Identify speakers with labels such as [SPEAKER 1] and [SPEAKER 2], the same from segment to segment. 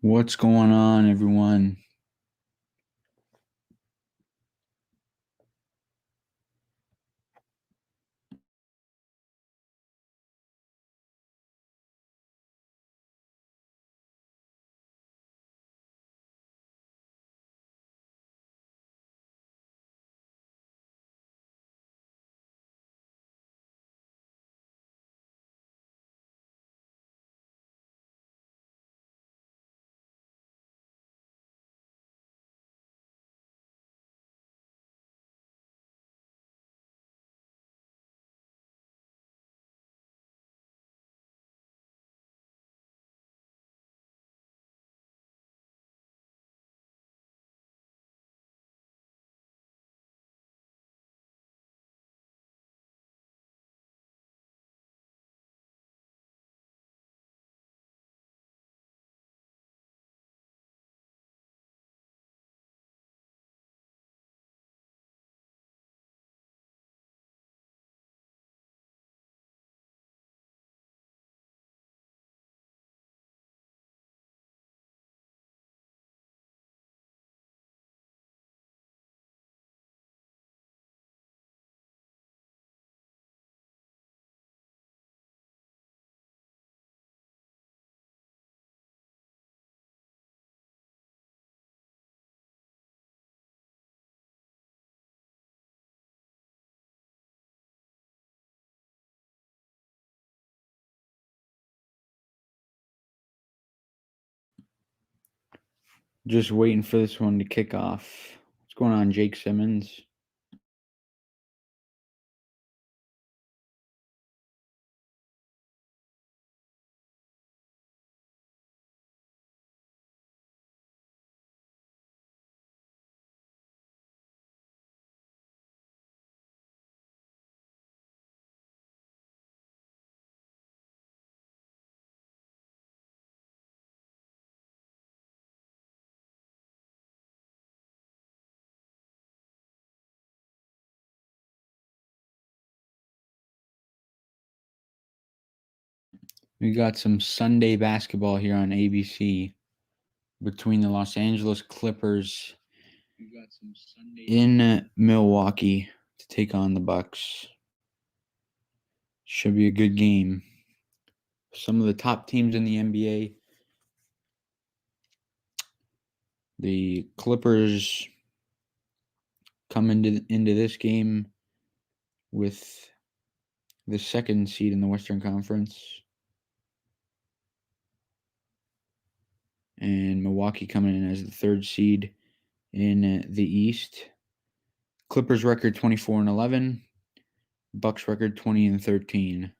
[SPEAKER 1] What's going on, everyone? Just waiting for this one to kick off. What's going on, Jake Simmons? We got some Sunday basketball here on ABC between the Los Angeles Clippers in Milwaukee to take on the Bucks. Should be a good game. Some of the top teams in the NBA. The Clippers come into this game with the second seed in the Western Conference, and Milwaukee coming in as the third seed in the East. Clippers record 24-11, Bucks record 20-13.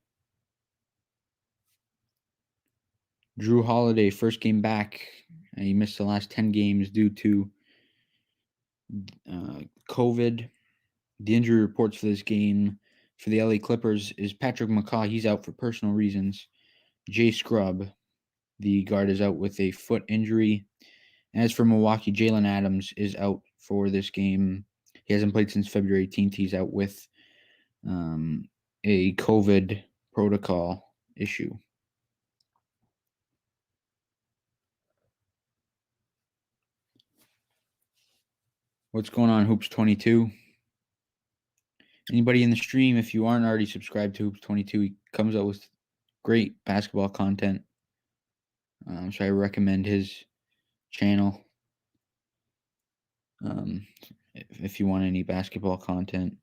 [SPEAKER 1] Drew Holiday, first game back. He missed the last 10 games due to COVID. The injury reports for this game for the LA Clippers is Patrick McCaw. He's out for personal reasons. Jay Scrubb, the guard, is out with a foot injury. And as for Milwaukee, Jalen Adams is out for this game. He hasn't played since February 18th. He's out with a COVID protocol issue. What's going on, Hoops 22? Anybody in the stream, if you aren't already subscribed to Hoops 22, he comes out with great basketball content. So I recommend his channel if you want any basketball content.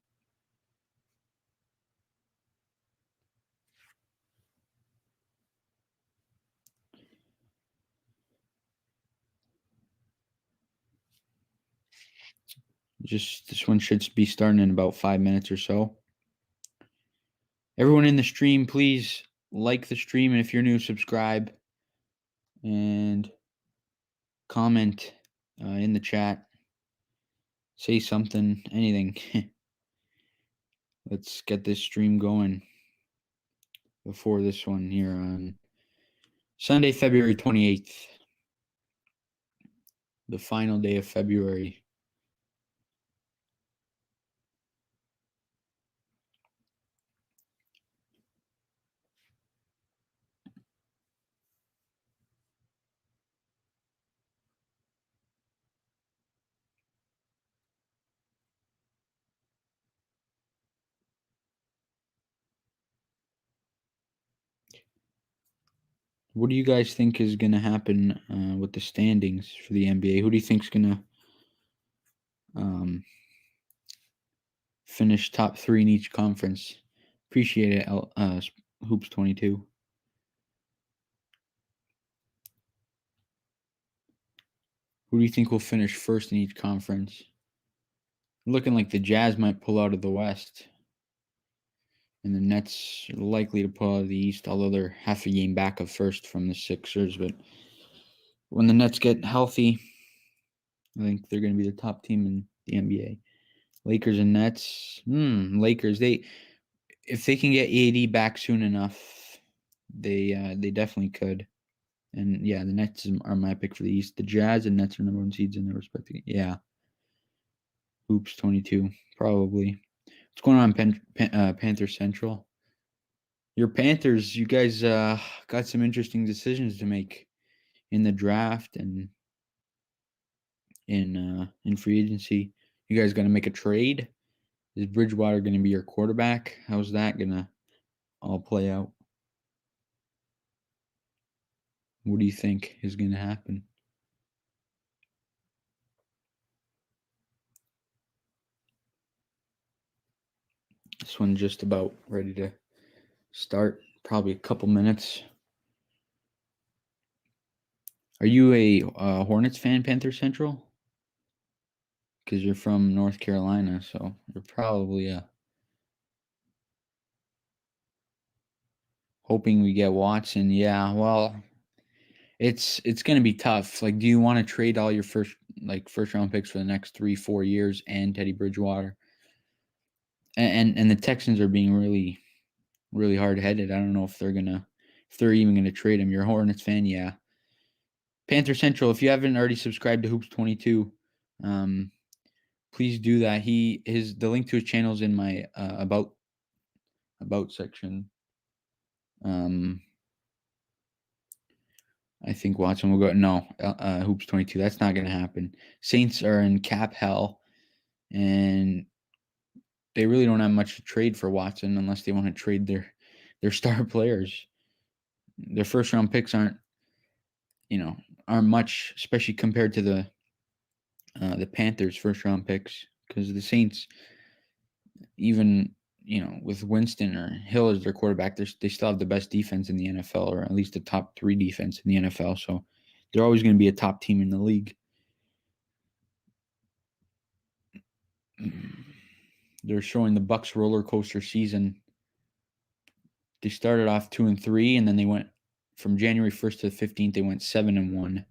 [SPEAKER 1] Just this one should be starting in about 5 minutes or so. Everyone in the stream, please like the stream, and if you're new, subscribe and comment in the chat. Say something, anything. Let's get this stream going before this one here on Sunday, February 28th, the final day of February. What do you guys think is going to happen with the standings for the NBA? Who do you think is going to finish top 3 in each conference? Appreciate it, Hoops 22. Who do you think will finish first in each conference? Looking like the Jazz might pull out of the West. And the Nets are likely to pull out of the East, although they're half a game back of first from the Sixers. But when the Nets get healthy, I think they're going to be the top team in the NBA. Lakers and Nets. Lakers. If they can get AD back soon enough, they definitely could. And yeah, the Nets are my pick for the East. The Jazz and Nets are number 1 seeds in their respective. Yeah. Hoops 22, probably. What's going on, Panther Central? Your Panthers, you guys got some interesting decisions to make in the draft and in free agency. You guys got to make a trade. Is Bridgewater going to be your quarterback? How's that going to all play out? What do you think is going to happen? This one's just about ready to start. Probably a couple minutes. Are you a Hornets fan, Panther Central? Because you're from North Carolina, so you're probably hoping we get Watson. Yeah, well, it's going to be tough. Like, do you want to trade all your first round picks for the next 3-4 years and Teddy Bridgewater? And the Texans are being really, really hard headed. I don't know if they're even gonna trade him. You're a Hornets fan, yeah. Panther Central, if you haven't already subscribed to Hoops 22, please do that. The link to his channel is in my about section. I think Watson will go. No, Hoops 22. That's not going to happen. Saints are in cap hell, and they really don't have much to trade for Watson unless they want to trade their star players. Their first round picks aren't much, especially compared to the Panthers' first round picks, because the Saints, even with Winston or Hill as their quarterback, they still have the best defense in the NFL, or at least the top 3 defense in the NFL. So they're always going to be a top team in the league. They're showing the Bucs roller coaster season. They started off 2-3, and then they went from January 1st to the 15th. They went 7-1,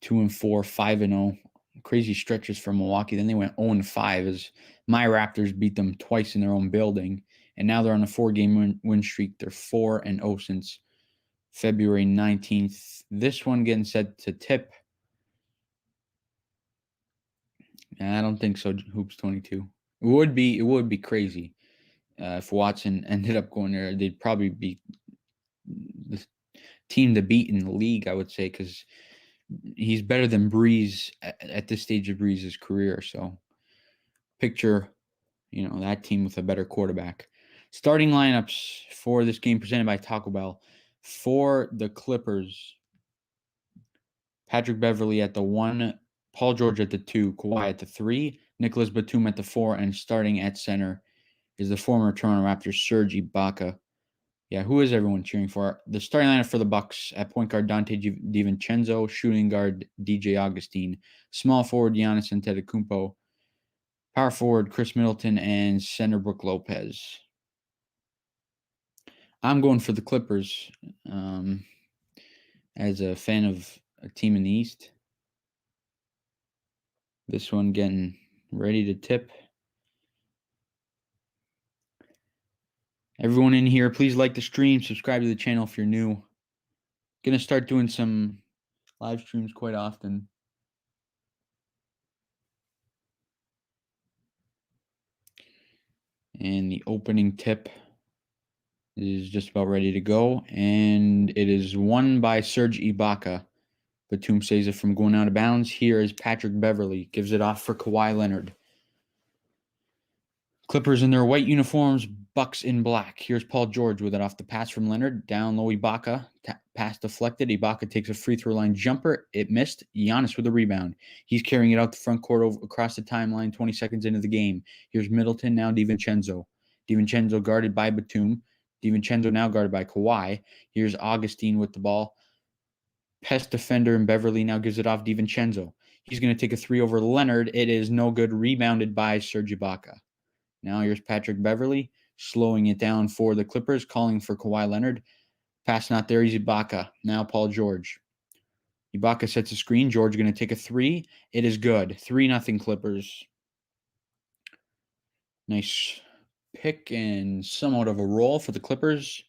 [SPEAKER 1] 2-4, 5-0. Crazy stretches for Milwaukee. Then they went 0-5 as my Raptors beat them twice in their own building, and now they're on a 4-game win streak. They're 4-0 since February 19th. This one getting set to tip. I don't think so. Hoops 22. It would be crazy if Watson ended up going there. They'd probably be the team to beat in the league, I would say, because he's better than Breeze at this stage of Breeze's career. So picture, that team with a better quarterback. Starting lineups for this game presented by Taco Bell. For the Clippers, Patrick Beverley at the 1, Paul George at the 2, Kawhi at the 3, Nicholas Batum at the 4, and starting at center is the former Toronto Raptors Serge Ibaka. Yeah, who is everyone cheering for? The starting lineup for the Bucks: at point guard Dante DiVincenzo, shooting guard DJ Augustine, small forward Giannis Antetokounmpo, power forward Chris Middleton, and center Brook Lopez. I'm going for the Clippers as a fan of a team in the East. This one getting ready to tip. Everyone in here, please like the stream, subscribe to the channel if you're new. Gonna start doing some live streams quite often. And the opening tip is just about ready to go. And it is won by Serge Ibaka. Batum saves it from going out of bounds. Here is Patrick Beverley. Gives it off for Kawhi Leonard. Clippers in their white uniforms, Bucks in black. Here's Paul George with it off the pass from Leonard. Down low, Ibaka. Pass deflected. Ibaka takes a free throw line jumper. It missed. Giannis with a rebound. He's carrying it out the front court across the timeline 20 seconds into the game. Here's Middleton, now DiVincenzo. DiVincenzo guarded by Batum. DiVincenzo now guarded by Kawhi. Here's Augustine with the ball. Pest defender and Beverly now gives it off DiVincenzo. He's going to take a three over Leonard. It is no good. Rebounded by Serge Ibaka. Now here's Patrick Beverly slowing it down for the Clippers, calling for Kawhi Leonard. Pass not there. He's Ibaka. Now Paul George. Ibaka sets a screen. George going to take a three. It is good. 3-0 Clippers. Nice pick and somewhat of a roll for the Clippers.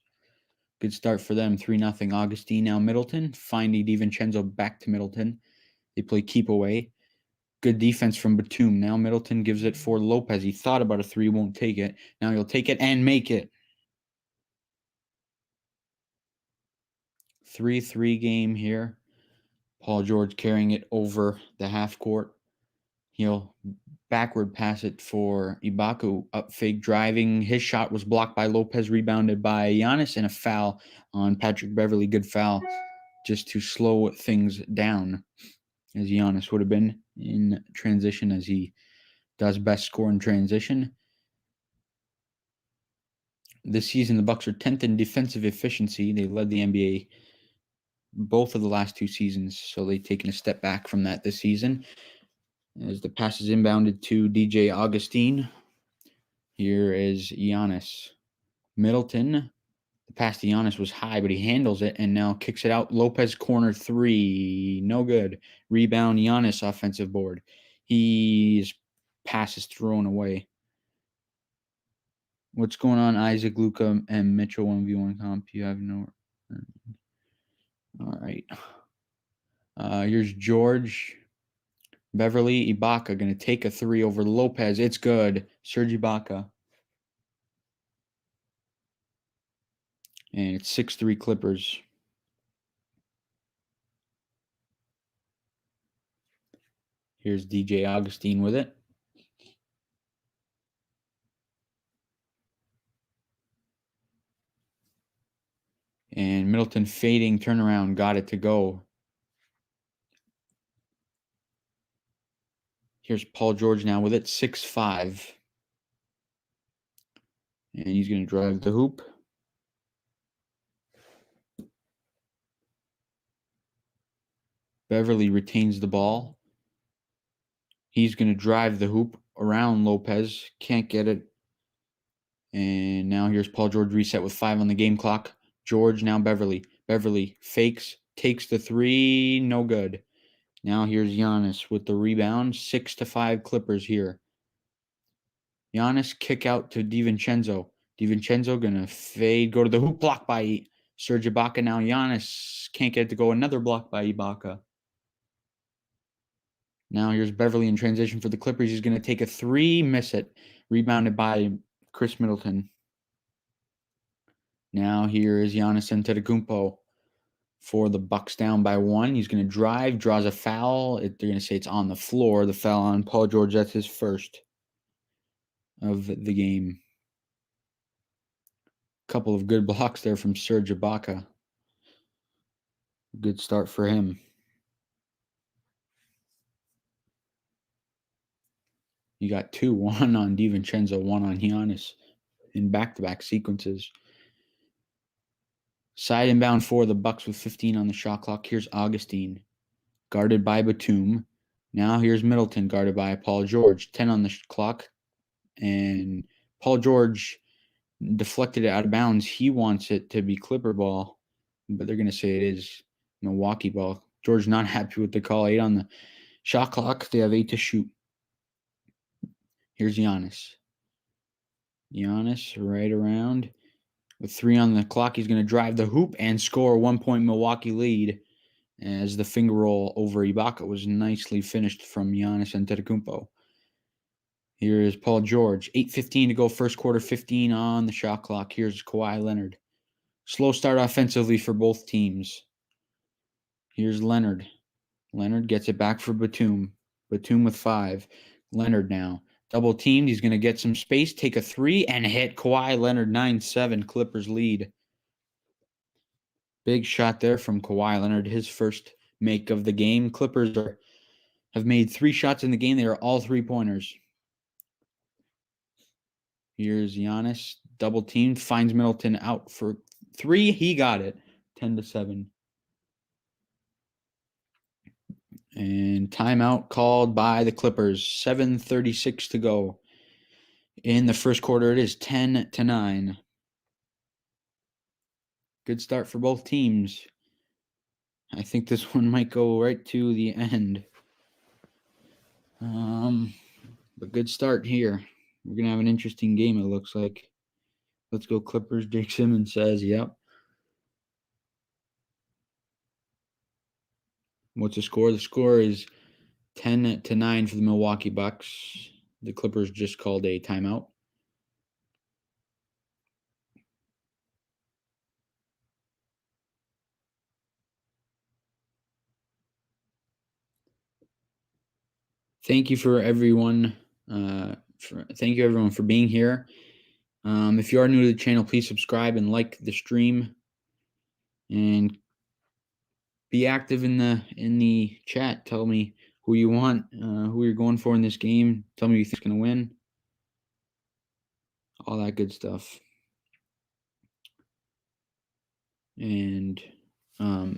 [SPEAKER 1] Good start for them. 3-0. Augustine now Middleton. Finding DiVincenzo back to Middleton. They play keep away. Good defense from Batum. Now Middleton gives it for Lopez. He thought about a three, won't take it. Now he'll take it and make it. 3-3 game here. Paul George carrying it over the half court. He'll backward pass it for Ibaka, up fake driving. His shot was blocked by Lopez, rebounded by Giannis, and a foul on Patrick Beverly. Good foul just to slow things down, as Giannis would have been in transition, as he does best score in transition. This season, the Bucks are 10th in defensive efficiency. They led the NBA both of the last two seasons, so they've taken a step back from that this season. As the pass is inbounded to DJ Augustine. Here is Giannis. Middleton. The pass to Giannis was high, but he handles it and now kicks it out. Lopez corner three. No good. Rebound Giannis offensive board. His pass is thrown away. What's going on, Isaac, Luka, and Mitchell 1v1 comp? You have no... All right. Here's George. Beverly, Ibaka going to take a three over Lopez. It's good. Serge Ibaka. And it's 6-3 Clippers. Here's DJ Augustine with it. And Middleton fading turnaround, got it to go. Here's Paul George now with it, 6-5. And he's going to drive the hoop. Beverly retains the ball. He's going to drive the hoop around Lopez. Can't get it. And now here's Paul George reset with 5 on the game clock. George, now Beverly. Beverly fakes, takes the three, no good. Now here's Giannis with the rebound. 6-5 Clippers here. Giannis kick out to DiVincenzo. DiVincenzo gonna fade, go to the hoop, block by Serge Ibaka. Now Giannis can't get it to go. Another block by Ibaka. Now here's Beverly in transition for the Clippers. He's gonna take a three, miss it. Rebounded by Chris Middleton. Now here is Giannis Antetokounmpo for the Bucks down by 1. He's going to drive, draws a foul. They're going to say it's on the floor. The foul on Paul George, that's his first of the game. Couple of good blocks there from Serge Ibaka. Good start for him. You got 2, one on DiVincenzo, one on Giannis in back-to-back sequences. Side inbound for the Bucks with 15 on the shot clock. Here's Augustine, guarded by Batum. Now here's Middleton, guarded by Paul George. 10 on the clock. And Paul George deflected it out of bounds. He wants it to be Clipper ball, but they're going to say it is Milwaukee ball. George not happy with the call. 8 on the shot clock. They have 8 to shoot. Here's Giannis. Giannis right around. With 3 on the clock, he's going to drive the hoop and score a 1-point Milwaukee lead as the finger roll over Ibaka was nicely finished from Giannis Antetokounmpo. Here is Paul George. 8:15 to go, first quarter, 15 on the shot clock. Here's Kawhi Leonard. Slow start offensively for both teams. Here's Leonard. Leonard gets it back for Batum. Batum with 5. Leonard now. Double teamed. He's going to get some space, take a three, and hit Kawhi Leonard 9-7. Clippers lead. Big shot there from Kawhi Leonard, his first make of the game. Clippers have made 3 shots in the game. They are all 3-pointers. Here's Giannis, double teamed, finds Middleton out for 3. He got it, 10-7. And timeout called by the Clippers. 7:36 to go. In the first quarter, it is 10-9. Good start for both teams. I think this one might go right to the end. But good start here. We're going to have an interesting game, it looks like. Let's go Clippers. Jake Simmons says, yep. What's the score? The score is 10-9 for the Milwaukee Bucks. The Clippers just called a timeout. Thank you for everyone. Thank you everyone for being here. If you are new to the channel, please subscribe and like the stream, and be active in the chat. Tell me who you want, who you're going for in this game. Tell me who you think is going to win. All that good stuff. And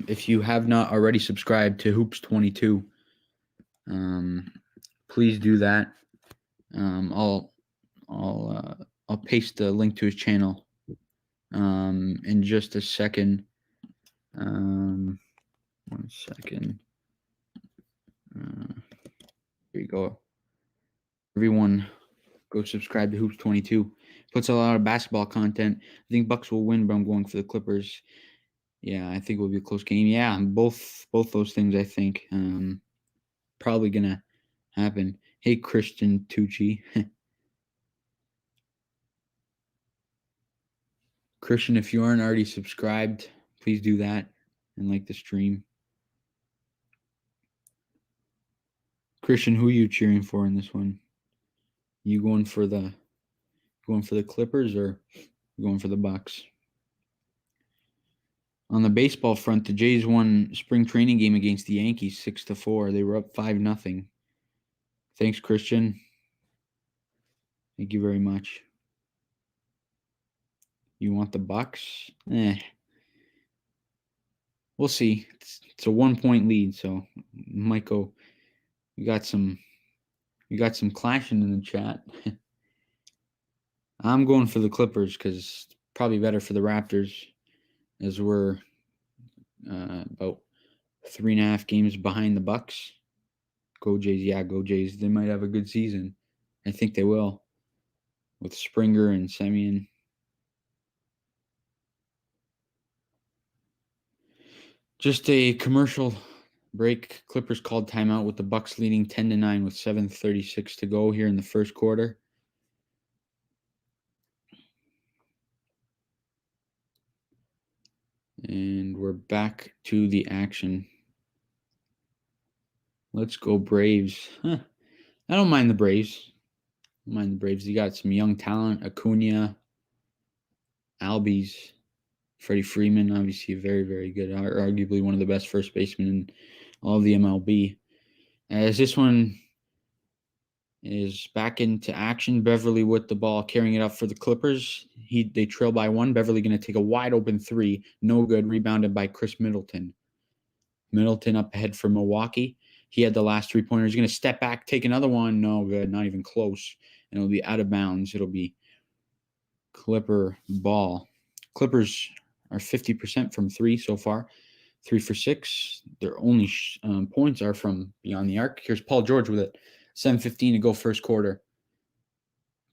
[SPEAKER 1] if you have not already subscribed to Hoops 22, please do that. I'll paste the link to his channel in just a second. 1 second. Here you go. Everyone, go subscribe to Hoops 22. Puts a lot of basketball content. I think Bucks will win, but I'm going for the Clippers. Yeah, I think it will be a close game. Yeah, both those things, I think. Probably gonna happen. Hey, Christian Tucci. Christian, if you aren't already subscribed, please do that and like the stream. Christian, who are you cheering for in this one? You going for the Clippers or going for the Bucks? On the baseball front, the Jays won spring training game against the Yankees 6-4. They were up 5-0. Thanks, Christian. Thank you very much. You want the Bucks? We'll see. It's a 1-point lead, so might go. We got some clashing in the chat. I'm going for the Clippers because it's probably better for the Raptors, as we're about 3.5 games behind the Bucks. Go Jays. Yeah, go Jays. They might have a good season. I think they will, with Springer and Semien. Just a commercial break. Clippers called timeout with the Bucks leading 10-9 with 7:36 to go here in the first quarter. And we're back to the action. Let's go Braves. I don't mind the Braves. You got some young talent. Acuna, Albies, Freddie Freeman, obviously very, very good. Arguably one of the best first basemen in all of the MLB. As this one is back into action, Beverly with the ball, carrying it up for the Clippers. They trail by 1. Beverly going to take a wide open 3. No good. Rebounded by Chris Middleton. Middleton up ahead for Milwaukee. He had the last 3-pointer. He's going to step back, take another one. No good. Not even close. And it'll be out of bounds. It'll be Clipper ball. Clippers are 50% from 3 so far. 3 for 6. Their only points are from beyond the arc. Here's Paul George with it. 7:15 to go first quarter.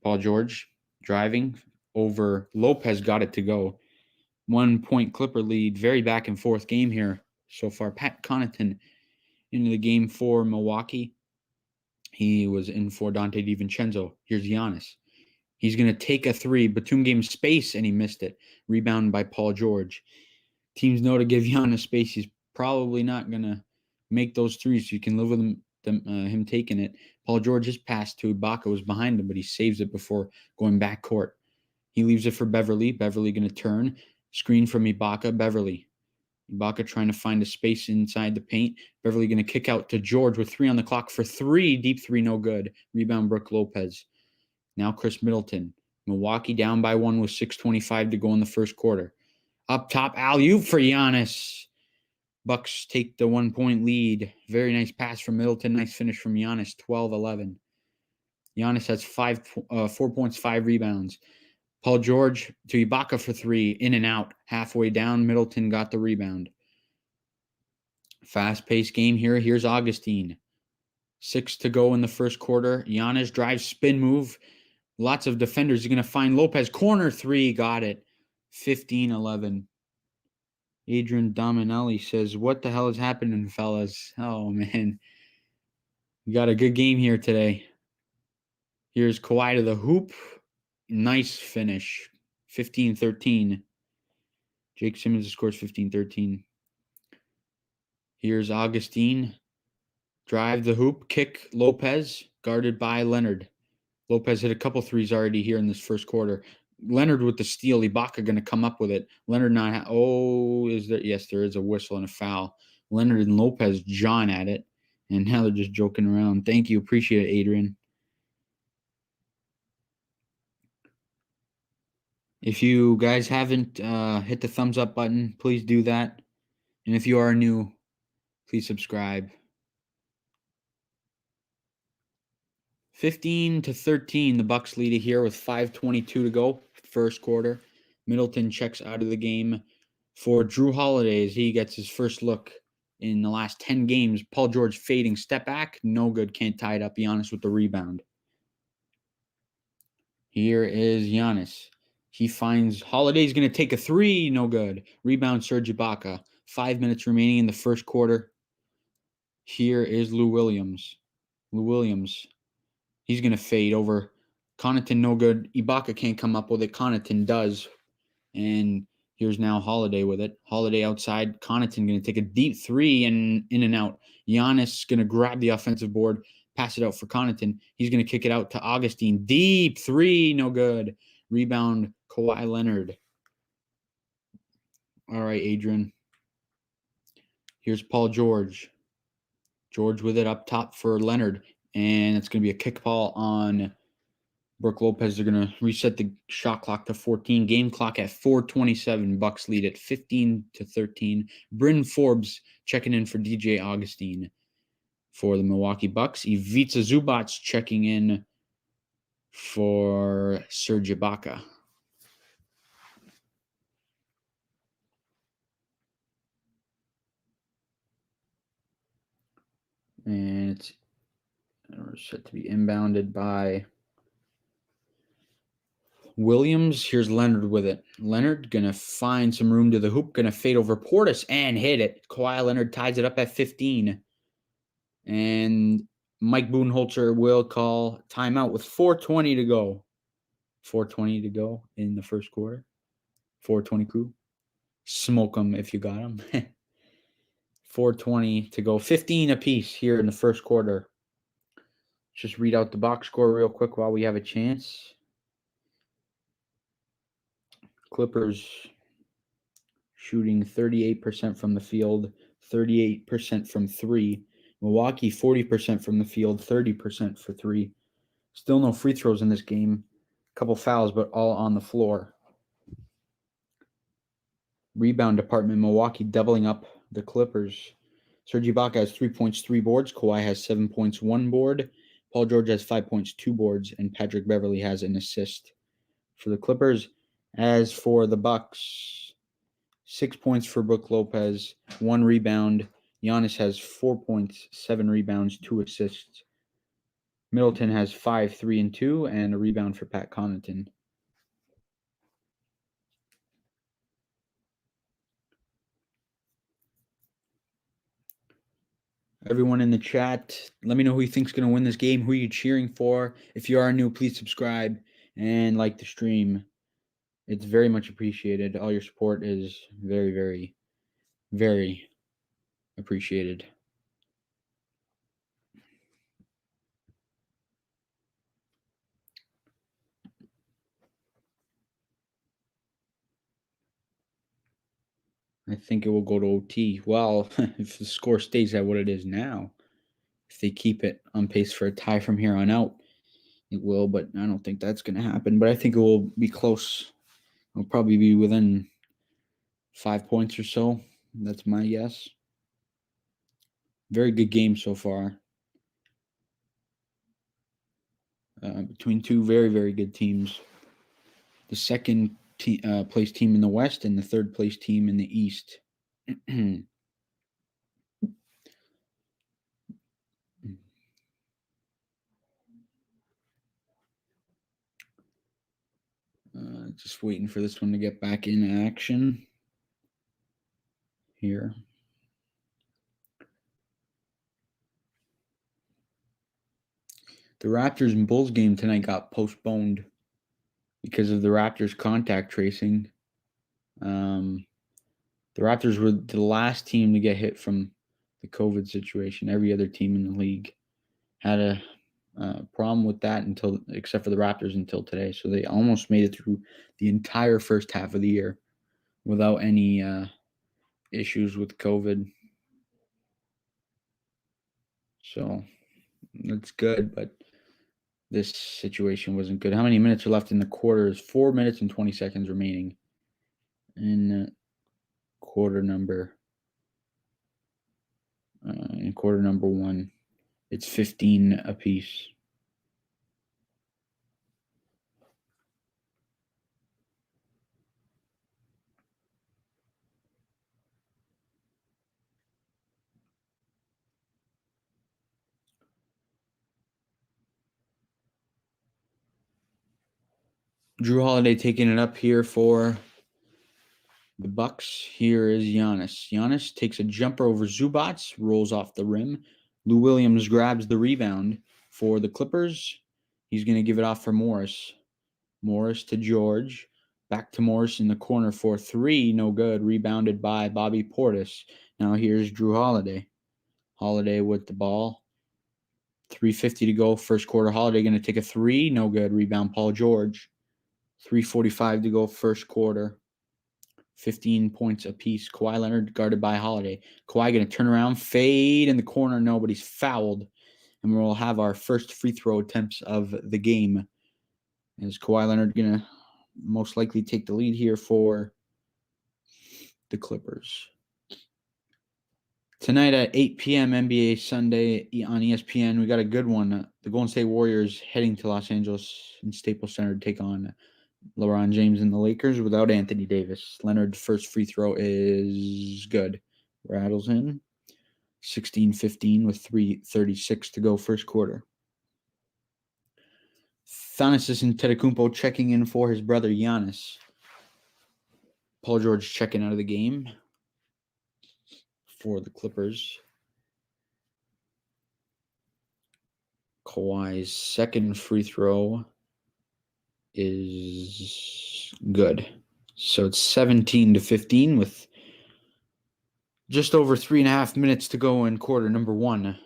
[SPEAKER 1] Paul George driving over Lopez, got it to go. 1-point Clipper lead. Very back and forth game here so far. Pat Connaughton into the game for Milwaukee. He was in for Dante DiVincenzo. Here's Giannis. He's going to take a 3. Batum gave him space, and he missed it. Rebound by Paul George. Teams know to give Giannis space. He's probably not going to make those threes, so you can live with him him taking it. Paul George's pass to Ibaka was behind him, but he saves it before going back court. He leaves it for Beverly. Beverly going to turn. Screen from Ibaka. Beverly. Ibaka trying to find a space inside the paint. Beverly going to kick out to George with 3 on the clock for 3. Deep 3, no good. Rebound, Brook Lopez. Now Chris Middleton. Milwaukee down by 1 with 6:25 to go in the first quarter. Up top, alley-oop for Giannis. Bucks take the 1-point lead. Very nice pass from Middleton. Nice finish from Giannis. 12-11. Giannis has 4 points, 5 rebounds. Paul George to Ibaka for 3. In and out. Halfway down, Middleton got the rebound. Fast-paced game here. Here's Augustine. 6 to go in the first quarter. Giannis drives, spin move. Lots of defenders. He's going to find Lopez. Corner 3. Got it. 15-11. Adrian Dominelli says, what the hell is happening, fellas? Oh, man. We got a good game here today. Here's Kawhi to the hoop. Nice finish. 15-13. Jake Simmons scores 15-13. Here's Augustine. Drive the hoop. Kick Lopez. Guarded by Leonard. Lopez hit a couple threes already here in this first quarter. Leonard with the steal. Ibaka going to come up with it. Leonard not. Is there? Yes, there is a whistle and a foul. Leonard and Lopez John at it. And now they're just joking around. Thank you. Appreciate it, Adrian. If you guys haven't hit the thumbs up button, please do that. And if you are new, please subscribe. 15-13, the Bucks lead it here with 5:22 to go, first quarter. Middleton checks out of the game for Drew Holiday as he gets his first look in the last 10 games. Paul George fading, step back, no good, can't tie it up. Giannis with the rebound. Here is Giannis. He finds Holiday's going to take a 3, no good. Rebound, Serge Ibaka. 5 minutes remaining in the first quarter. Here is Lou Williams. He's going to fade over. Connaughton, no good. Ibaka can't come up with it. Connaughton does. And here's now Holiday with it. Holiday outside. Connaughton going to take a deep 3 and in and out. Giannis going to grab the offensive board, pass it out for Connaughton. He's going to kick it out to Augustine. Deep 3, no good. Rebound, Kawhi Leonard. All right, Adrian. Here's Paul George. George with it up top for Leonard. And it's going to be a kick ball on Brook Lopez. They're going to reset the shot clock to 14. Game clock at 4:27. Bucks lead at 15-13. Bryn Forbes checking in for DJ Augustine for the Milwaukee Bucks. Ivica Zubac checking in for Serge Ibaka. And it's set to be inbounded by Williams. Here's Leonard with it. Leonard going to find some room to the hoop. Going to fade over Portis and hit it. Kawhi Leonard ties it up at 15. And Mike Budenholzer will call timeout with 4:20 to go. 4:20 to go in the first quarter. 4:20 crew. Smoke them if you got them. 4:20 to go. 15 apiece here in the first quarter. Just read out the box score real quick while we have a chance. Clippers shooting 38% from the field, 38% from 3. Milwaukee 40% from the field, 30% for 3. Still no free throws in this game. A couple fouls, but all on the floor. Rebound department, Milwaukee doubling up the Clippers. Serge Ibaka has 3 points, 3 boards. Kawhi has 7 points, 1 board. Paul George has 5 points, 2 boards. And Patrick Beverly has an assist for the Clippers. As for the Bucks, 6 points for Brook Lopez, 1 rebound. Giannis has 4 points, 7 rebounds, 2 assists. Middleton has 5, 3, and 2, and a rebound for Pat Connaughton. Everyone in the chat, let me know who you think's going to win this game, who you're cheering for. If you are new, please subscribe and like the stream. It's very much appreciated. All your support is very, very, very appreciated. think it will go to OT. Well, if the score stays at what it is now, if they keep it on pace for a tie from here on out, it will, but I don't think that's going to happen. But I think it will be close. It'll probably be within 5 points or so. That's my guess. Very good game so far. Between two very, very good teams. The second place team in the West and the third place team in the East. Just waiting for this one to get back in action here. The Raptors and Bulls game tonight got postponed because of the Raptors contact tracing. The Raptors were the last team to get hit from the COVID situation. Every other team in the league had a problem with that except for the Raptors until today. So they almost made it through the entire first half of the year without any issues with COVID. So that's good, but this situation wasn't good. How many minutes are left in the quarters? 4 minutes and 20 seconds remaining in quarter number one. It's 15 apiece. Drew Holiday taking it up here for the Bucks. Here is Giannis. Giannis takes a jumper over Zubac, rolls off the rim. Lou Williams grabs the rebound for the Clippers. He's going to give it off for Morris. Morris to George. Back to Morris in the corner for three. No good. Rebounded by Bobby Portis. Now here's Drew Holiday. Holiday with the ball. 3:50 to go. First quarter. Holiday going to take a three. No good. Rebound Paul George. 3:45 to go. First quarter. 15 points apiece. Kawhi Leonard guarded by Holiday. Kawhi going to turn around, fade in the corner. Nobody's fouled. And we'll have our first free throw attempts of the game. Is Kawhi Leonard going to most likely take the lead here for the Clippers? Tonight at 8 p.m. NBA Sunday on ESPN, we got a good one. The Golden State Warriors heading to Los Angeles and Staples Center to take on LeBron James and the Lakers without Anthony Davis. Leonard's first free throw is good. Rattles in. 16-15 with 3:36 to go first quarter. Thanasis Antetokounmpo checking in for his brother Giannis. Paul George checking out of the game for the Clippers. Kawhi's second free throw is good. So it's 17-15 with just over 3.5 minutes to go in quarter number one.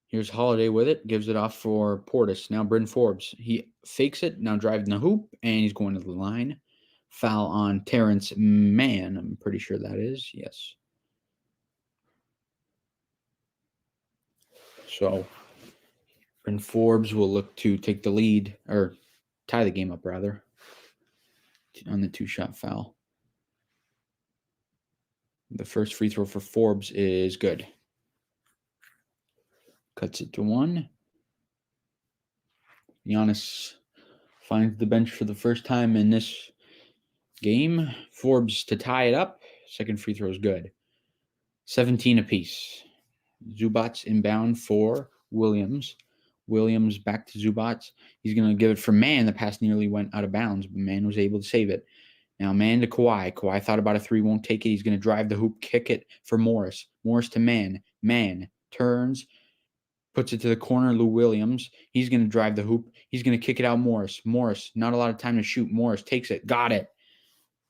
[SPEAKER 1] Here's Holiday with it. Gives it off for Portis. Now Bryn Forbes. He fakes it. Now driving the hoop. And he's going to the line. Foul on Terrence Mann. I'm pretty sure that is. Yes. So Bryn Forbes will look to take the lead. Or tie the game up, rather. On the two-shot foul. The first free throw for Forbes is good. Cuts it to one. Giannis finds the bench for the first time in this game. Forbes to tie it up. Second free throw is good. 17 apiece. Zubac inbound for Williams. Williams back to Zubac. He's going to give it for Mann. The pass nearly went out of bounds, but Mann was able to save it. Now Mann to Kawhi. Kawhi thought about a three, won't take it. He's going to drive the hoop, kick it for Morris. Morris to Mann. Mann turns, puts it to the corner. Lou Williams. He's going to drive the hoop. He's going to kick it out Morris. Morris, not a lot of time to shoot. Morris takes it. Got it.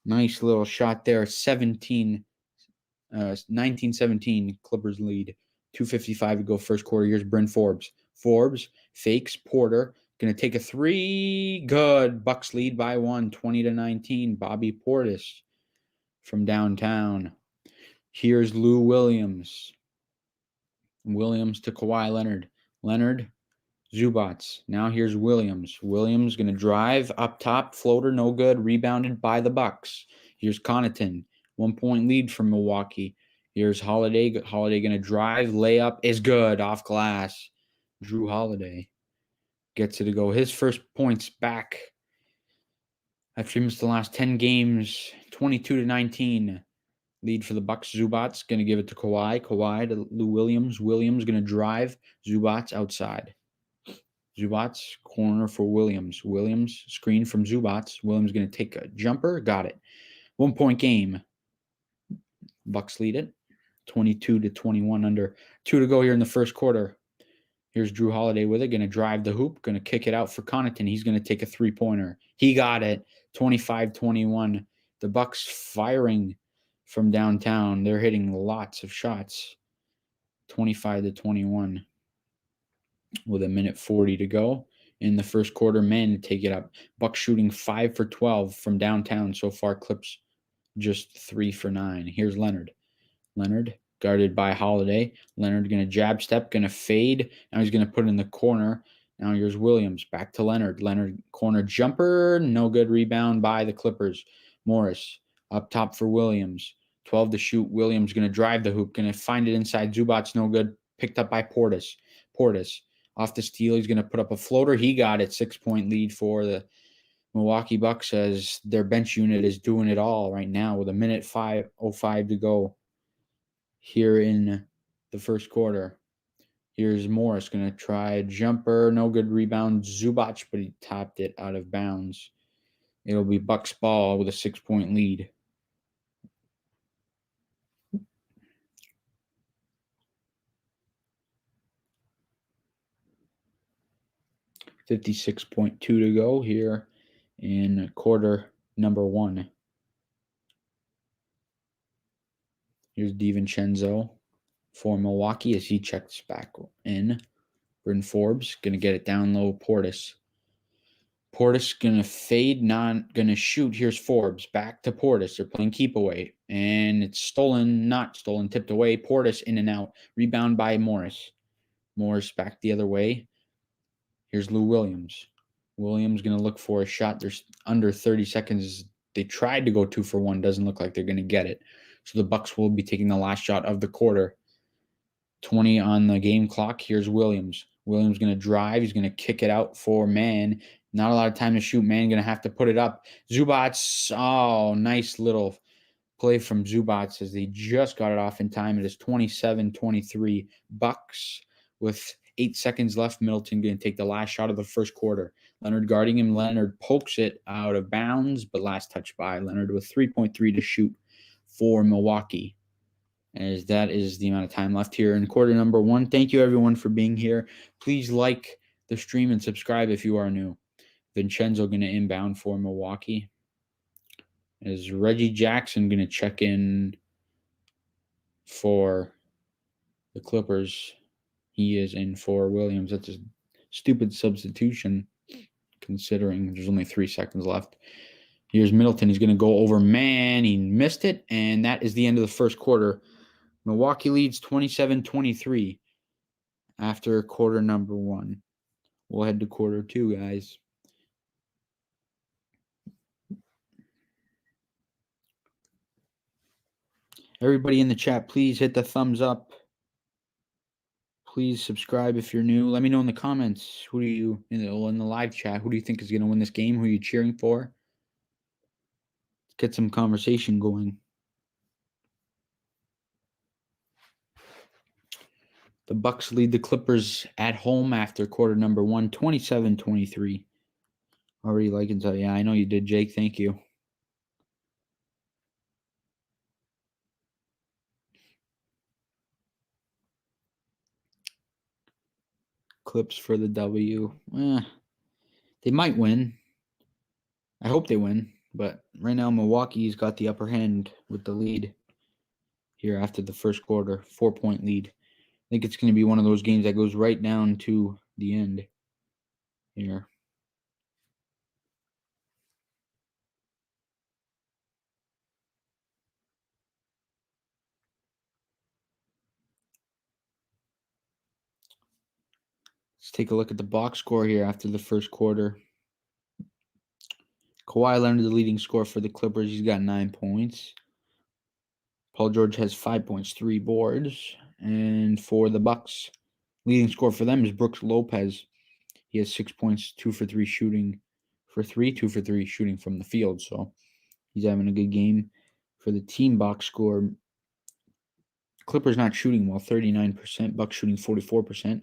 [SPEAKER 1] Nice little shot there. 19-17 Clippers lead. 2:55 to go first quarter. Here's Bryn Forbes. Forbes fakes Porter. Going to take a three. Good. Bucks lead by one. 20-19. Bobby Portis. from downtown. Here's Lou Williams. Williams to Kawhi Leonard. Leonard, Zubats. Now here's Williams. Williams going to drive up top, floater, no good, rebounded by the Bucks. Here's Connaughton, 1 point lead from Milwaukee. Here's Holiday. Holiday going to drive, layup is good, off glass. Drew Holiday gets it to go. His first points back after he missed the last 10 games, 22-19. Lead for the Bucks. Zubats going to give it to Kawhi. Kawhi to Lou Williams. Williams going to drive. Zubats outside. Zubats, corner for Williams. Williams, screen from Zubats. Williams going to take a jumper. Got it. 1 point game. Bucks lead it. 22-21, under 2 to go here in the first quarter. Here's Drew Holiday with it. Going to drive the hoop. Going to kick it out for Connaughton. He's going to take a three-pointer. He got it. 25-21. The Bucks firing from downtown. They're hitting lots of shots. 25-21. With a minute 40 to go in the first quarter. Men take it up. Bucks shooting 5 for 12 from downtown so far. Clips just 3 for 9. Here's Leonard. Leonard guarded by Holiday. Leonard going to jab step, going to fade. Now he's going to put it in the corner. Now here's Williams. Back to Leonard. Leonard corner jumper. No good. Rebound by the Clippers. Morris up top for Williams. 12 to shoot. Williams going to drive the hoop. Going to find it inside. Zubats no good. Picked up by Portis. Off the steal, he's going to put up a floater. He got it. 6 point lead for the Milwaukee Bucks as their bench unit is doing it all right now with a minute 5:05 to go here in the first quarter. Here's Morris going to try a jumper. No good. Rebound. Zubac, but he tapped it out of bounds. It'll be Bucks ball with a 6 point lead. $56.2 to go here in quarter number 1. Here's DiVincenzo for Milwaukee as he checks back in. Bryn Forbes going to get it down low. Portis going to fade, not going to shoot. Here's Forbes back to Portis. They're playing keep away. And it's not stolen, tipped away. Portis in and out. Rebound by Morris. Morris back the other way. Here's Lou Williams. Williams going to look for a shot. There's under 30 seconds. They tried to go 2 for 1. Doesn't look like they're going to get it. So the Bucks will be taking the last shot of the quarter. 20 on the game clock. Here's Williams. Williams going to drive. He's going to kick it out for Mann. Not a lot of time to shoot. Mann going to have to put it up. Zubats. Oh, nice little play from Zubats as they just got it off in time. It is 27-23 Bucks with 8 seconds left. Middleton going to take the last shot of the first quarter. Leonard guarding him. Leonard pokes it out of bounds, but last touch by Leonard with 3.3 to shoot for Milwaukee. As that is the amount of time left here in quarter number 1. Thank you, everyone, for being here. Please like the stream and subscribe if you are new. Vincenzo going to inbound for Milwaukee. Is Reggie Jackson going to check in for the Clippers? He is in for Williams. That's a stupid substitution considering there's only 3 seconds left. Here's Middleton. He's going to go over Mann. He missed it, and that is the end of the first quarter. Milwaukee leads 27-23 after quarter number 1. We'll head to quarter 2, guys. Everybody in the chat, please hit the thumbs up. Please subscribe if you're new. Let me know in the comments, who do you, in the live chat, who do you think is going to win this game? Who are you cheering for? Let's get some conversation going. The Bucks lead the Clippers at home after quarter number 1, 27-23. Already like and tell you. Yeah, I know you did, Jake. Thank you. Clips for the W. They might win. I hope they win. But right now, Milwaukee's got the upper hand with the lead here after the first quarter. 4 point lead. I think it's going to be one of those games that goes right down to the end here. Let's take a look at the box score here after the first quarter. Kawhi Leonard, the leading scorer for the Clippers. He's got 9 points. Paul George has 5 points, 3 boards. And for the Bucks, leading scorer for them is Brooks Lopez. He has 6 points, 2 for 3 shooting for 3, 2 for 3 shooting from the field. So he's having a good game. For the team box score, Clippers not shooting well, 39%. Bucks shooting 44%.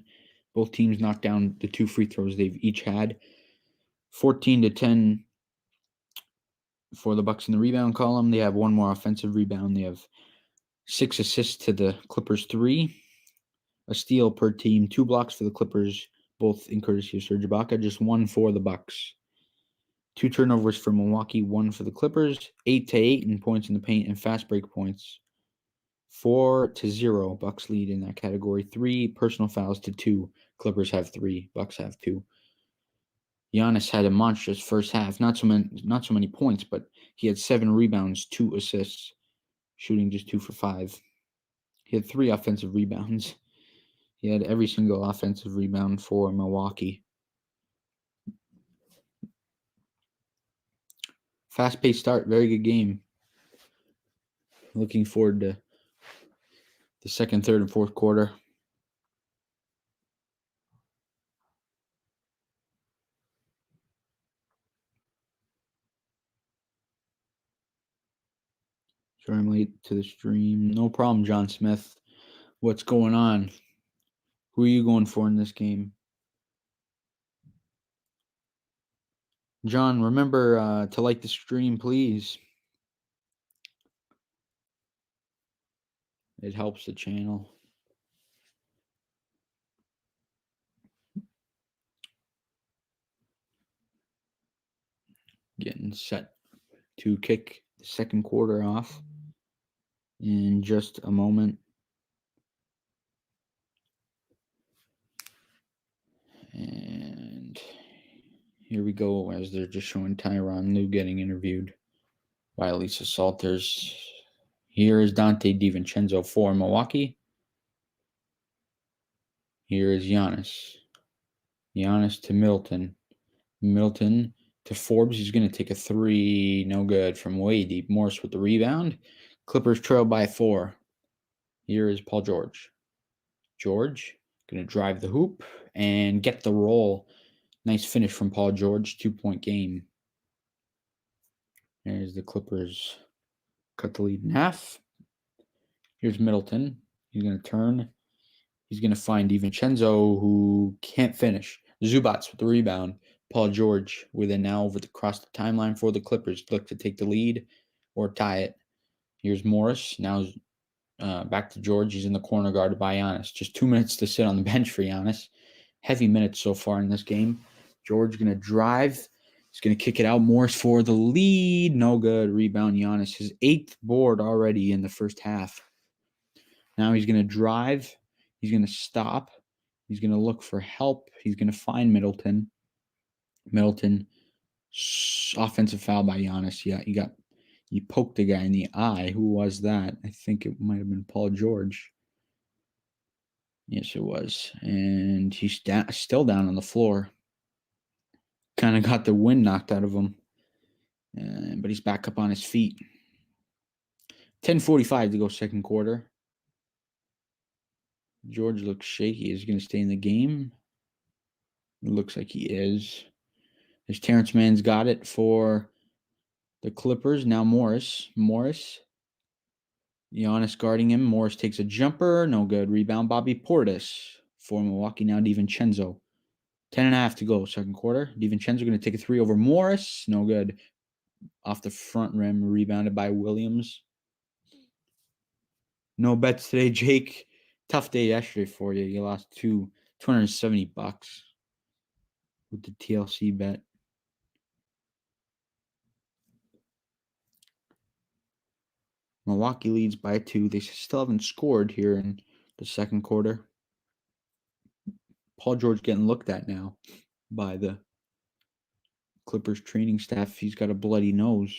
[SPEAKER 1] Both teams knocked down the 2 free throws they've each had. 14-10 for the Bucks in the rebound column. They have 1 more offensive rebound. They have 6 assists to the Clippers 3. A steal per team. 2 blocks for the Clippers, both in courtesy of Serge Ibaka. Just 1 for the Bucks. 2 turnovers for Milwaukee, 1 for the Clippers. 8-8 in points in the paint and fast break points. 4-0. Bucks lead in that category. 3 personal fouls to 2. Clippers have 3. Bucks have 2. Giannis had a monstrous first half. Not so many points, but he had 7 rebounds, 2 assists, shooting just 2 for 5. He had 3 offensive rebounds. He had every single offensive rebound for Milwaukee. Fast-paced start, very good game. Looking forward to the second, third, and fourth quarter. Sorry I'm late to the stream. No problem, John Smith. What's going on? Who are you going for in this game? John, remember to like the stream, please. It helps the channel. Getting set to kick the second quarter off in just a moment. And here we go as they're just showing Tyronn Lue getting interviewed by Lisa Salters. Here is Dante DiVincenzo for Milwaukee. Here is Giannis. Giannis to Middleton. Middleton to Forbes. He's going to take a 3. No good from way deep. Morris with the rebound. Clippers trail by 4. Here is Paul George. George going to drive the hoop and get the roll. Nice finish from Paul George. 2-point game. There's the Clippers. Cut the lead in half. Here's Middleton. He's going to turn. He's going to find DiVincenzo, who can't finish. Zubats with the rebound. Paul George with it now across the timeline for the Clippers. Look to take the lead or tie it. Here's Morris. Now back to George. He's in the corner guarded by Giannis. Just 2 minutes to sit on the bench for Giannis. Heavy minutes so far in this game. George going to drive. He's going to kick it out. Morris for the lead. No good. Rebound Giannis. His 8th board already in the first half. Now he's going to drive. He's going to stop. He's going to look for help. He's going to find Middleton. Middleton, offensive foul by Giannis. Yeah, he poked the guy in the eye. Who was that? I think it might have been Paul George. Yes, it was. And he's still down on the floor. Kind of got the wind knocked out of him. But he's back up on his feet. 10:45 to go second quarter. George looks shaky. Is he going to stay in the game? It looks like he is. There's Terrence Mann's got it for the Clippers. Now Morris. Giannis guarding him. Morris takes a jumper. No good. Rebound. Bobby Portis for Milwaukee. Now DiVincenzo. 10.5 to go second quarter. DiVincenzo going to take a 3 over Morris. No good. Off the front rim. Rebounded by Williams. No bets today, Jake. Tough day yesterday for you. You lost $270 with the TLC bet. Milwaukee leads by 2. They still haven't scored here in the second quarter. Paul George getting looked at now by the Clippers training staff. He's got a bloody nose.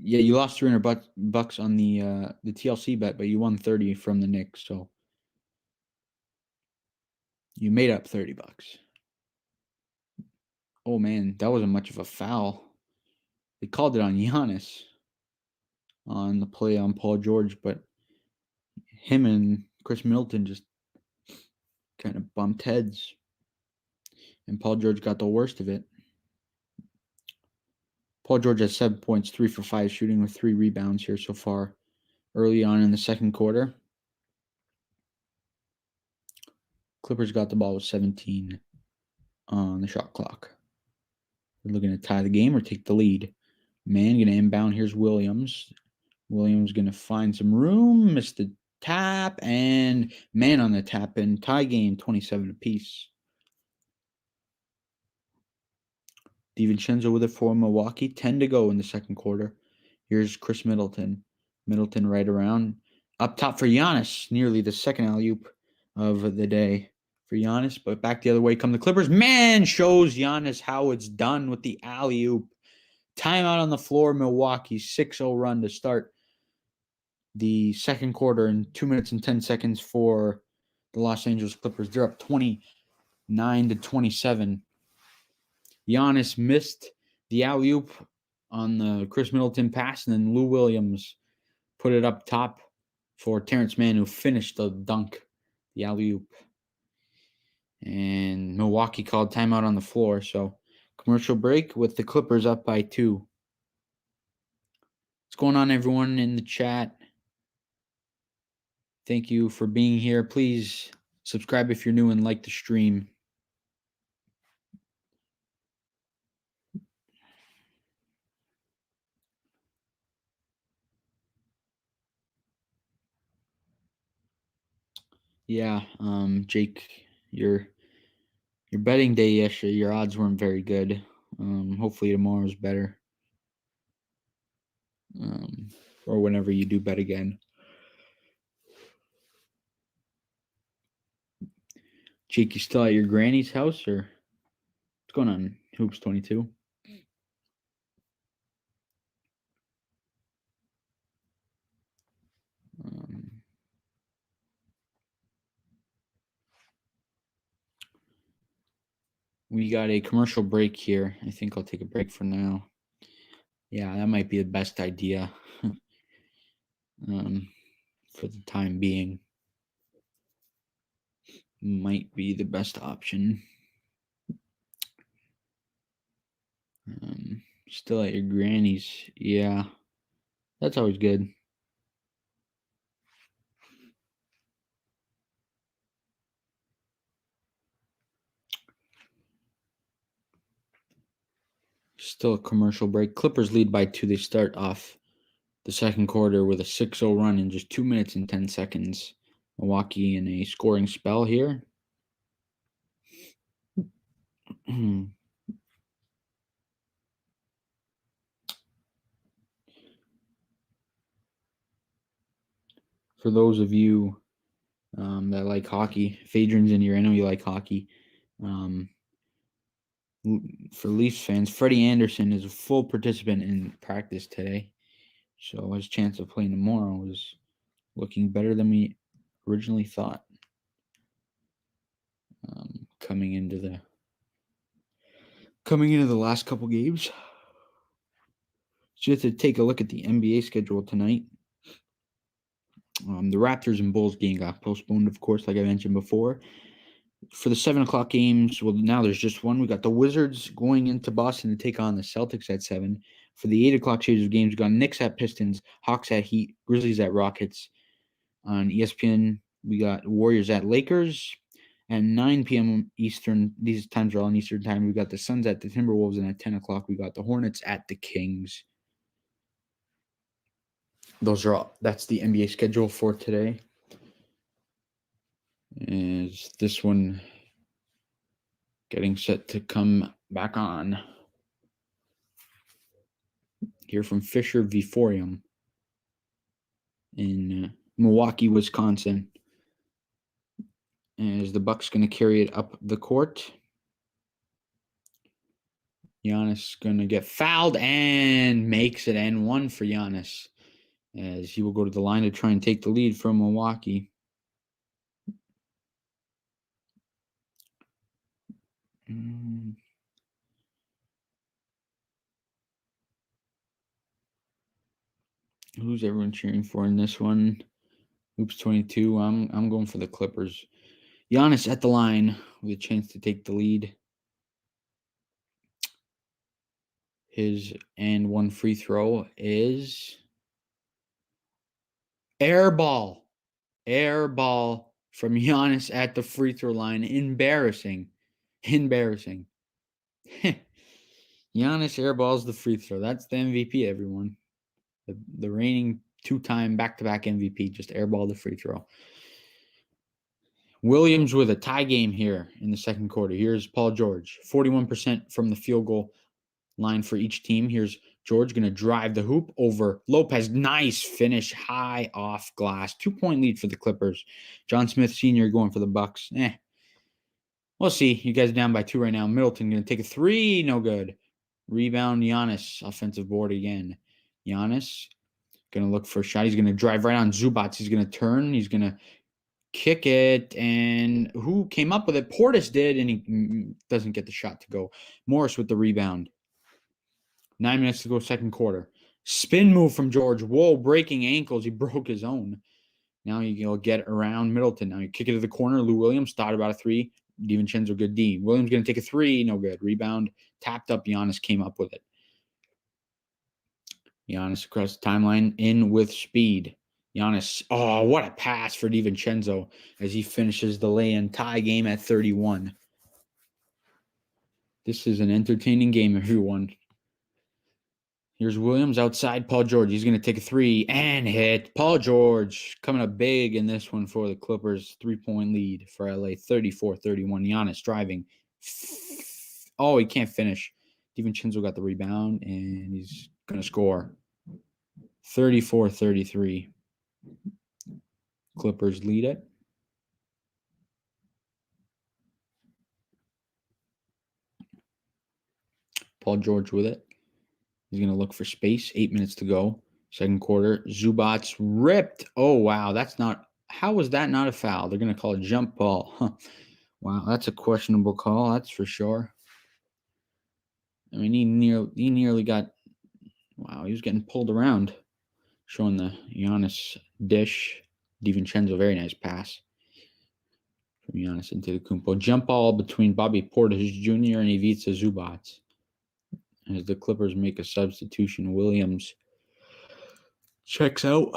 [SPEAKER 1] Yeah, you lost $300 on the TLC bet, but you won 30 from the Knicks. So You made up $30. Oh, man, that wasn't much of a foul. They called it on Giannis on the play on Paul George, but him and Chris Middleton just kind of bumped heads, and Paul George got the worst of it. Paul George has 7 points, 3 for 5 shooting with 3 rebounds here so far early on in the second quarter. Clippers got the ball with 17 on the shot clock. They're looking to tie the game or take the lead. Man, going to inbound. Here's Williams. Williams going to find some room, missed the tap, and man on the tap in. Tie game, 27 apiece. DiVincenzo with it for Milwaukee. 10 to go in the second quarter. Here's Chris Middleton. Middleton right around. Up top for Giannis. Nearly the second alley-oop of the day for Giannis. But back the other way come the Clippers. Man shows Giannis how it's done with the alley-oop. Timeout on the floor. Milwaukee 6-0 run to start the second quarter in 2 minutes and 10 seconds for the Los Angeles Clippers. They're up 29 to 27. Giannis missed the alley-oop on the Chris Middleton pass, and then Lou Williams put it up top for Terrence Mann, who finished the dunk, the alley-oop. And Milwaukee called timeout on the floor, so commercial break with the Clippers up by 2. What's going on, everyone in the chat? Thank you for being here. Please subscribe if you're new and like the stream. Yeah, Jake, your betting day yesterday, your odds weren't very good. Hopefully tomorrow's better. Or whenever you do bet again. Jake, you still at your granny's house, or what's going on? Hoops 22. We got a commercial break here. I think I'll take a break for now. Yeah, that might be the best idea for the time being. Might be the best option. Still at your granny's. Yeah, that's always good. Still a commercial break. Clippers lead by 2. They start off the second quarter with a 6-0 run in just 2 minutes and 10 seconds. Milwaukee in a scoring spell here. For those of you that like hockey, if Adrian's in here, I know you like hockey. For Leafs fans, Freddie Anderson is a full participant in practice today. So his chance of playing tomorrow is looking better than we originally thought. Coming into the last couple games. Just to take a look at the NBA schedule tonight. The Raptors and Bulls game got postponed, of course, like I mentioned before. For the 7 o'clock games, well, now there's just one. We got the Wizards going into Boston to take on the Celtics at 7. For the 8 o'clock series of games, we got Knicks at Pistons, Hawks at Heat, Grizzlies at Rockets. On ESPN, we got Warriors at Lakers. At 9 p.m. Eastern, these times are all in Eastern time, we got the Suns at the Timberwolves, and at 10 o'clock, we got the Hornets at the Kings. That's the NBA schedule for today. Is this one getting set to come back on? Here from Fisher Viforium in Milwaukee, Wisconsin. As the Bucks going to carry it up the court. Giannis going to get fouled and makes it N1 for Giannis, as he will go to the line to try and take the lead from Milwaukee. Who's everyone cheering for in this one? Oops, 22. I'm going for the Clippers. Giannis at the line with a chance to take the lead. His and one free throw is air ball. Air ball from Giannis at the free throw line. Embarrassing. Giannis airballs the free throw. That's the MVP, everyone. The reigning two-time back-to-back MVP just airballed the free throw. Williams with a tie game here in the second quarter. Here's Paul George. 41% from the field goal line for each team. Here's George going to drive the hoop over Lopez. Nice finish, high off glass. 2-point lead for the Clippers. John Smith Sr. going for the Bucks. We'll see. You guys are down by 2 right now. Middleton going to take a 3. No good. Rebound, Giannis. Offensive board again. Giannis going to look for a shot. He's going to drive right on Zubac. He's going to turn. He's going to kick it. And who came up with it? Portis did, and he doesn't get the shot to go. Morris with the rebound. 9 minutes to go, second quarter. Spin move from George. Whoa, breaking ankles. He broke his own. Now you'll get around Middleton. Now you kick it to the corner. Lou Williams thought about a 3. DiVincenzo, good D. Williams going to take a 3. No good. Rebound. Tapped up. Giannis came up with it. Giannis across the timeline. In with speed. Giannis. Oh, what a pass for DiVincenzo as he finishes the lay-in tie game at 31. This is an entertaining game, everyone. Here's Williams outside Paul George. He's going to take a 3 and hit. Paul George coming up big in this one for the Clippers. 3-point lead for LA. 34-31. Giannis driving. Oh, he can't finish. DiVincenzo got the rebound, and he's going to score. 34-33. Clippers lead it. Paul George with it. He's going to look for space. 8 minutes to go. Second quarter. Zubac ripped. Oh, wow. How was that not a foul? They're going to call a jump ball. Huh. Wow, that's a questionable call. That's for sure. I mean, he nearly got, wow, he was getting pulled around. Showing the Giannis dish. DiVincenzo, very nice pass from Giannis into the Kumpo. Jump ball between Bobby Portis Jr. and Ivica Zubac. As the Clippers make a substitution, Williams checks out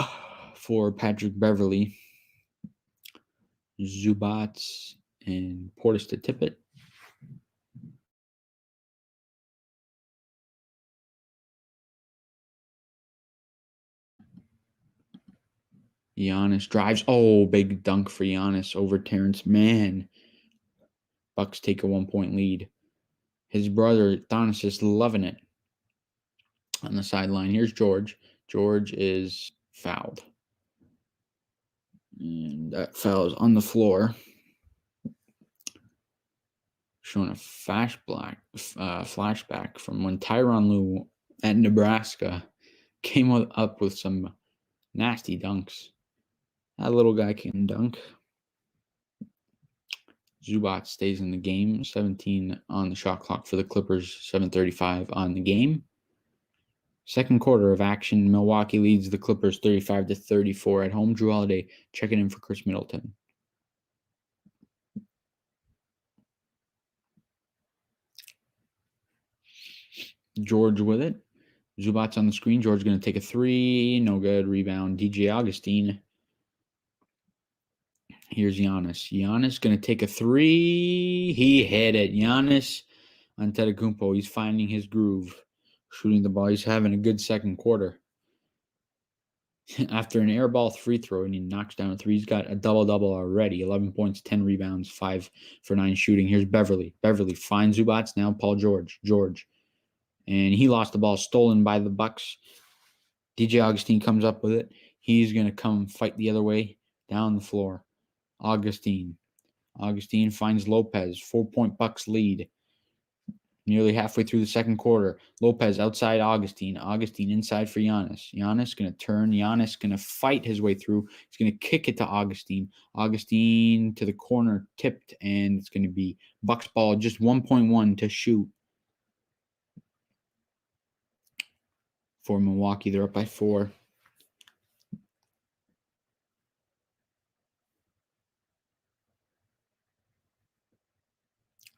[SPEAKER 1] for Patrick Beverly. Zubac and Portis to tip it. Giannis drives. Oh, big dunk for Giannis over Terrence Mann. Bucks take a 1-point lead. His brother, Thomas, is loving it on the sideline. Here's George. George is fouled. And that foul is on the floor. Showing a flashback from when Tyronn Lue at Nebraska came up with some nasty dunks. That little guy can dunk. Zubac stays in the game. 17 on the shot clock for the Clippers. 7:35 on the game. Second quarter of action. Milwaukee leads the Clippers 35-34 at home. Drew Holiday checking in for Chris Middleton. George with it. Zubac on the screen. George going to take a 3. No good. Rebound. DJ Augustine. Here's Giannis. Giannis going to take a 3. He hit it. Giannis Antetokounmpo. He's finding his groove. Shooting the ball. He's having a good second quarter. After an air ball free throw, and he knocks down a 3. He's got a double-double already. 11 points, 10 rebounds, 5 for 9 shooting. Here's Beverly. Beverly finds Zubac. Now Paul George. And he lost the ball, stolen by the Bucks. DJ Augustine comes up with it. He's going to come fight the other way down the floor. Augustine finds Lopez. 4-point Bucks lead. Nearly halfway through the second quarter, Lopez outside Augustine. Augustine inside for Giannis. Giannis going to turn. Giannis going to fight his way through. He's going to kick it to Augustine. Augustine to the corner, tipped, and it's going to be Bucks ball, just 1.1 to shoot for Milwaukee. They're up by 4.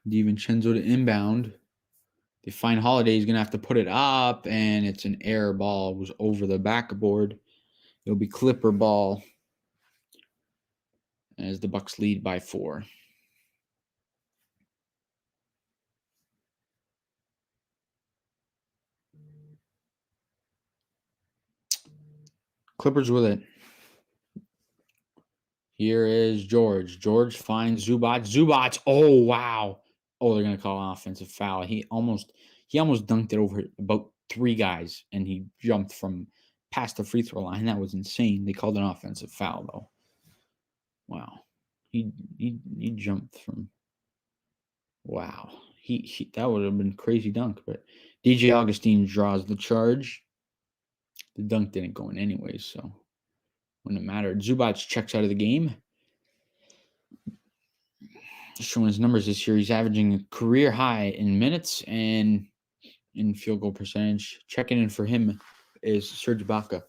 [SPEAKER 1] DiVincenzo to inbound. They find Holiday. He's going to have to put it up, and it's an air ball. It was over the backboard. It'll be Clipper ball as the Bucks lead by 4. Clippers with it. Here is George. George finds Zubac. Zubac. Oh, wow. Oh, they're going to call an offensive foul. He almost dunked it over about 3 guys, and he jumped from past the free throw line. That was insane. They called an offensive foul, though. Wow. He jumped from. Wow. He that would have been a crazy dunk, but DJ Augustine draws the charge. The dunk didn't go in anyways, so wouldn't have mattered. Zubac checks out of the game. Showing his numbers this year, he's averaging a career high in minutes and in field goal percentage. Checking in for him is Serge Ibaka.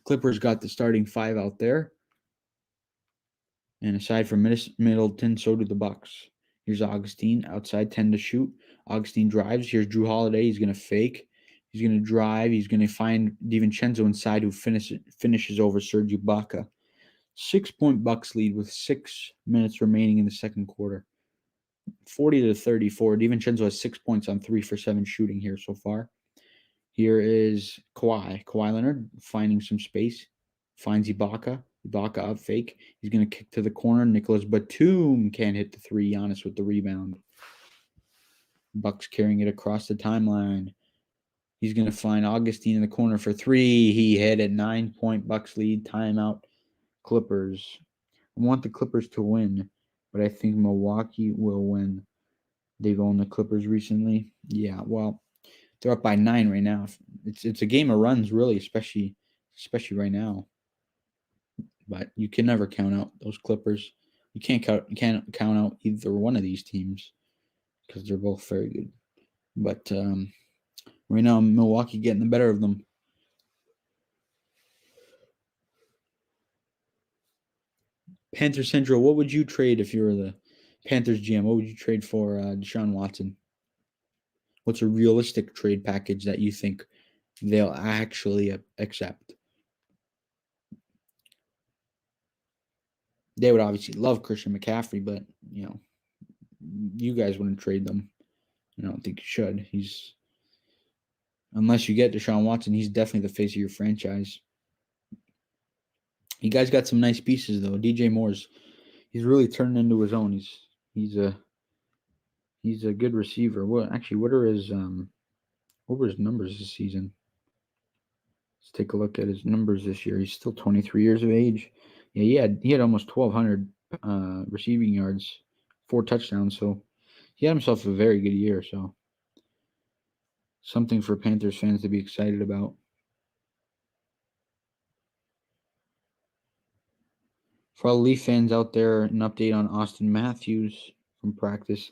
[SPEAKER 1] Clippers got the starting 5 out there. And aside from Middleton, so do the Bucks. Here's Augustine outside, 10 to shoot. Augustine drives. Here's Drew Holiday. He's going to fake. He's going to drive. He's going to find DiVincenzo inside, who finishes over Serge Ibaka. 6-point Bucks lead with 6 minutes remaining in the second quarter. 40-34. DiVincenzo has 6 points on 3 for 7 shooting here so far. Here is Kawhi. Kawhi Leonard finding some space. Finds Ibaka. Ibaka up fake. He's going to kick to the corner. Nicholas Batum can't hit the 3. Giannis with the rebound. Bucks carrying it across the timeline. He's going to find Augustine in the corner for 3. He hit it. 9-point Bucks lead. Timeout. Clippers. I want the Clippers to win, but I think Milwaukee will win. They've owned the Clippers recently. Yeah, well, they're up by 9 right now. It's a game of runs, really, especially right now. But you can never count out those Clippers. You can't count out either one of these teams because they're both very good. But right now, Milwaukee getting the better of them. Panthers Central, what would you trade if you were the Panthers GM? What would you trade for Deshaun Watson? What's a realistic trade package that you think they'll actually accept? They would obviously love Christian McCaffrey, but, you guys wouldn't trade them. I don't think you should. Unless you get Deshaun Watson, he's definitely the face of your franchise. You guys got some nice pieces, though. DJ Moore's, he's really turning into his own. He's a good receiver. What were his numbers this season? Let's take a look at his numbers this year. He's still 23 years of age. Yeah, he had almost 1,200 receiving yards, 4 touchdowns. So he had himself a very good year. So something for Panthers fans to be excited about. For all Leaf fans out there, an update on Austin Matthews from practice.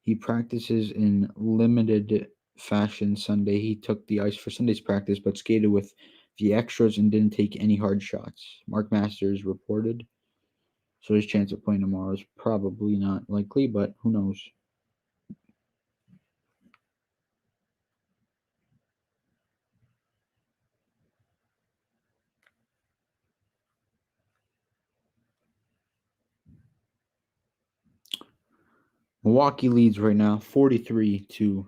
[SPEAKER 1] He practices in limited fashion Sunday. He took the ice for Sunday's practice, but skated with the extras and didn't take any hard shots. Mark Masters reported. So his chance of playing tomorrow is probably not likely, but who knows? Milwaukee leads right now 43-34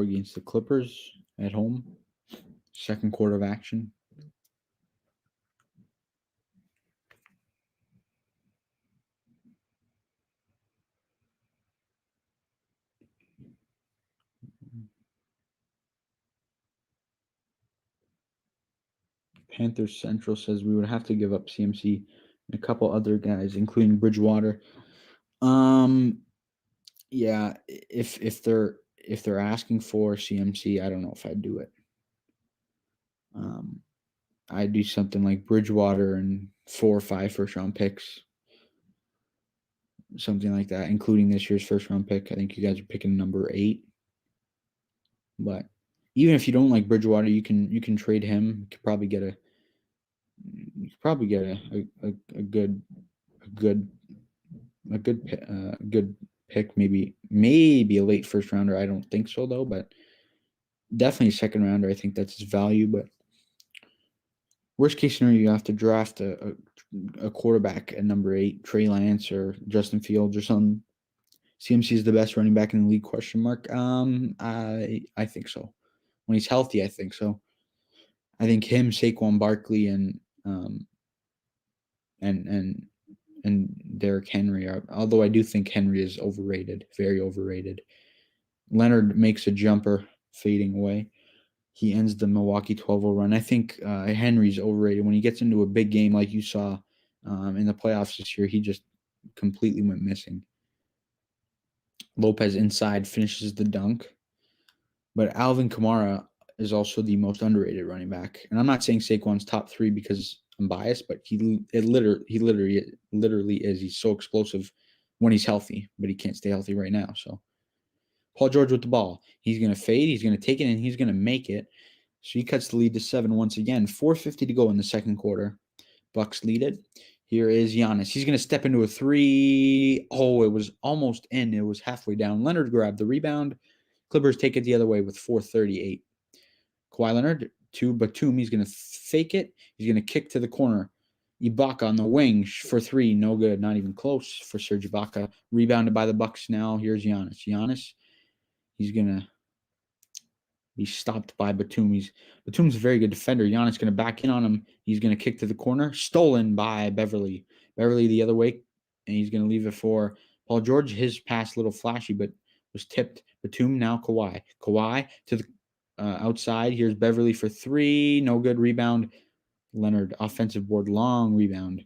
[SPEAKER 1] against the Clippers at home. Second quarter of action. Panthers Central says we would have to give up CMC and a couple other guys, including Bridgewater. Yeah, if they're asking for CMC, I don't know if I'd do it. I'd do something like Bridgewater and 4 or 5 first round picks, something like that, including this year's first round pick. I think you guys are picking number 8. But even if you don't like Bridgewater, you can trade him. You could probably get a good a good good pick. Maybe a late first rounder. I don't think so though, but definitely a second rounder. I think that's his value. But worst case scenario, you have to draft a quarterback at number 8, Trey Lance or Justin Fields or something. CMC is the best running back in the league? Question mark. I think so. When he's healthy, I think so. I think him, Saquon Barkley, and Derrick Henry are. Although I do think Henry is overrated, very overrated. Leonard makes a jumper, fading away. He ends the Milwaukee 12-0 run. I think Henry's overrated. When he gets into a big game like you saw in the playoffs this year, he just completely went missing. Lopez inside finishes the dunk. But Alvin Kamara is also the most underrated running back. And I'm not saying Saquon's top 3 because I'm biased, but he literally is. He's so explosive when he's healthy, but he can't stay healthy right now. So Paul George with the ball. He's going to fade. He's going to take it, and he's going to make it. So he cuts the lead to 7 once again. 4:50 to go in the second quarter. Bucks lead it. Here is Giannis. He's going to step into a 3. Oh, it was almost in. It was halfway down. Leonard grabbed the rebound. Clippers take it the other way with 4:38. Kawhi Leonard to Batum. He's going to fake it. He's going to kick to the corner. Ibaka on the wing for 3. No good. Not even close for Serge Ibaka. Rebounded by the Bucks now. Here's Giannis. He's going to be stopped by Batum. Batum's a very good defender. Giannis going to back in on him. He's going to kick to the corner. Stolen by Beverly. Beverly the other way, and he's going to leave it for Paul George. His pass a little flashy, but was tipped. Batum now Kawhi. Kawhi to the outside. Here's Beverly for 3. No good. Rebound. Leonard offensive board. Long rebound.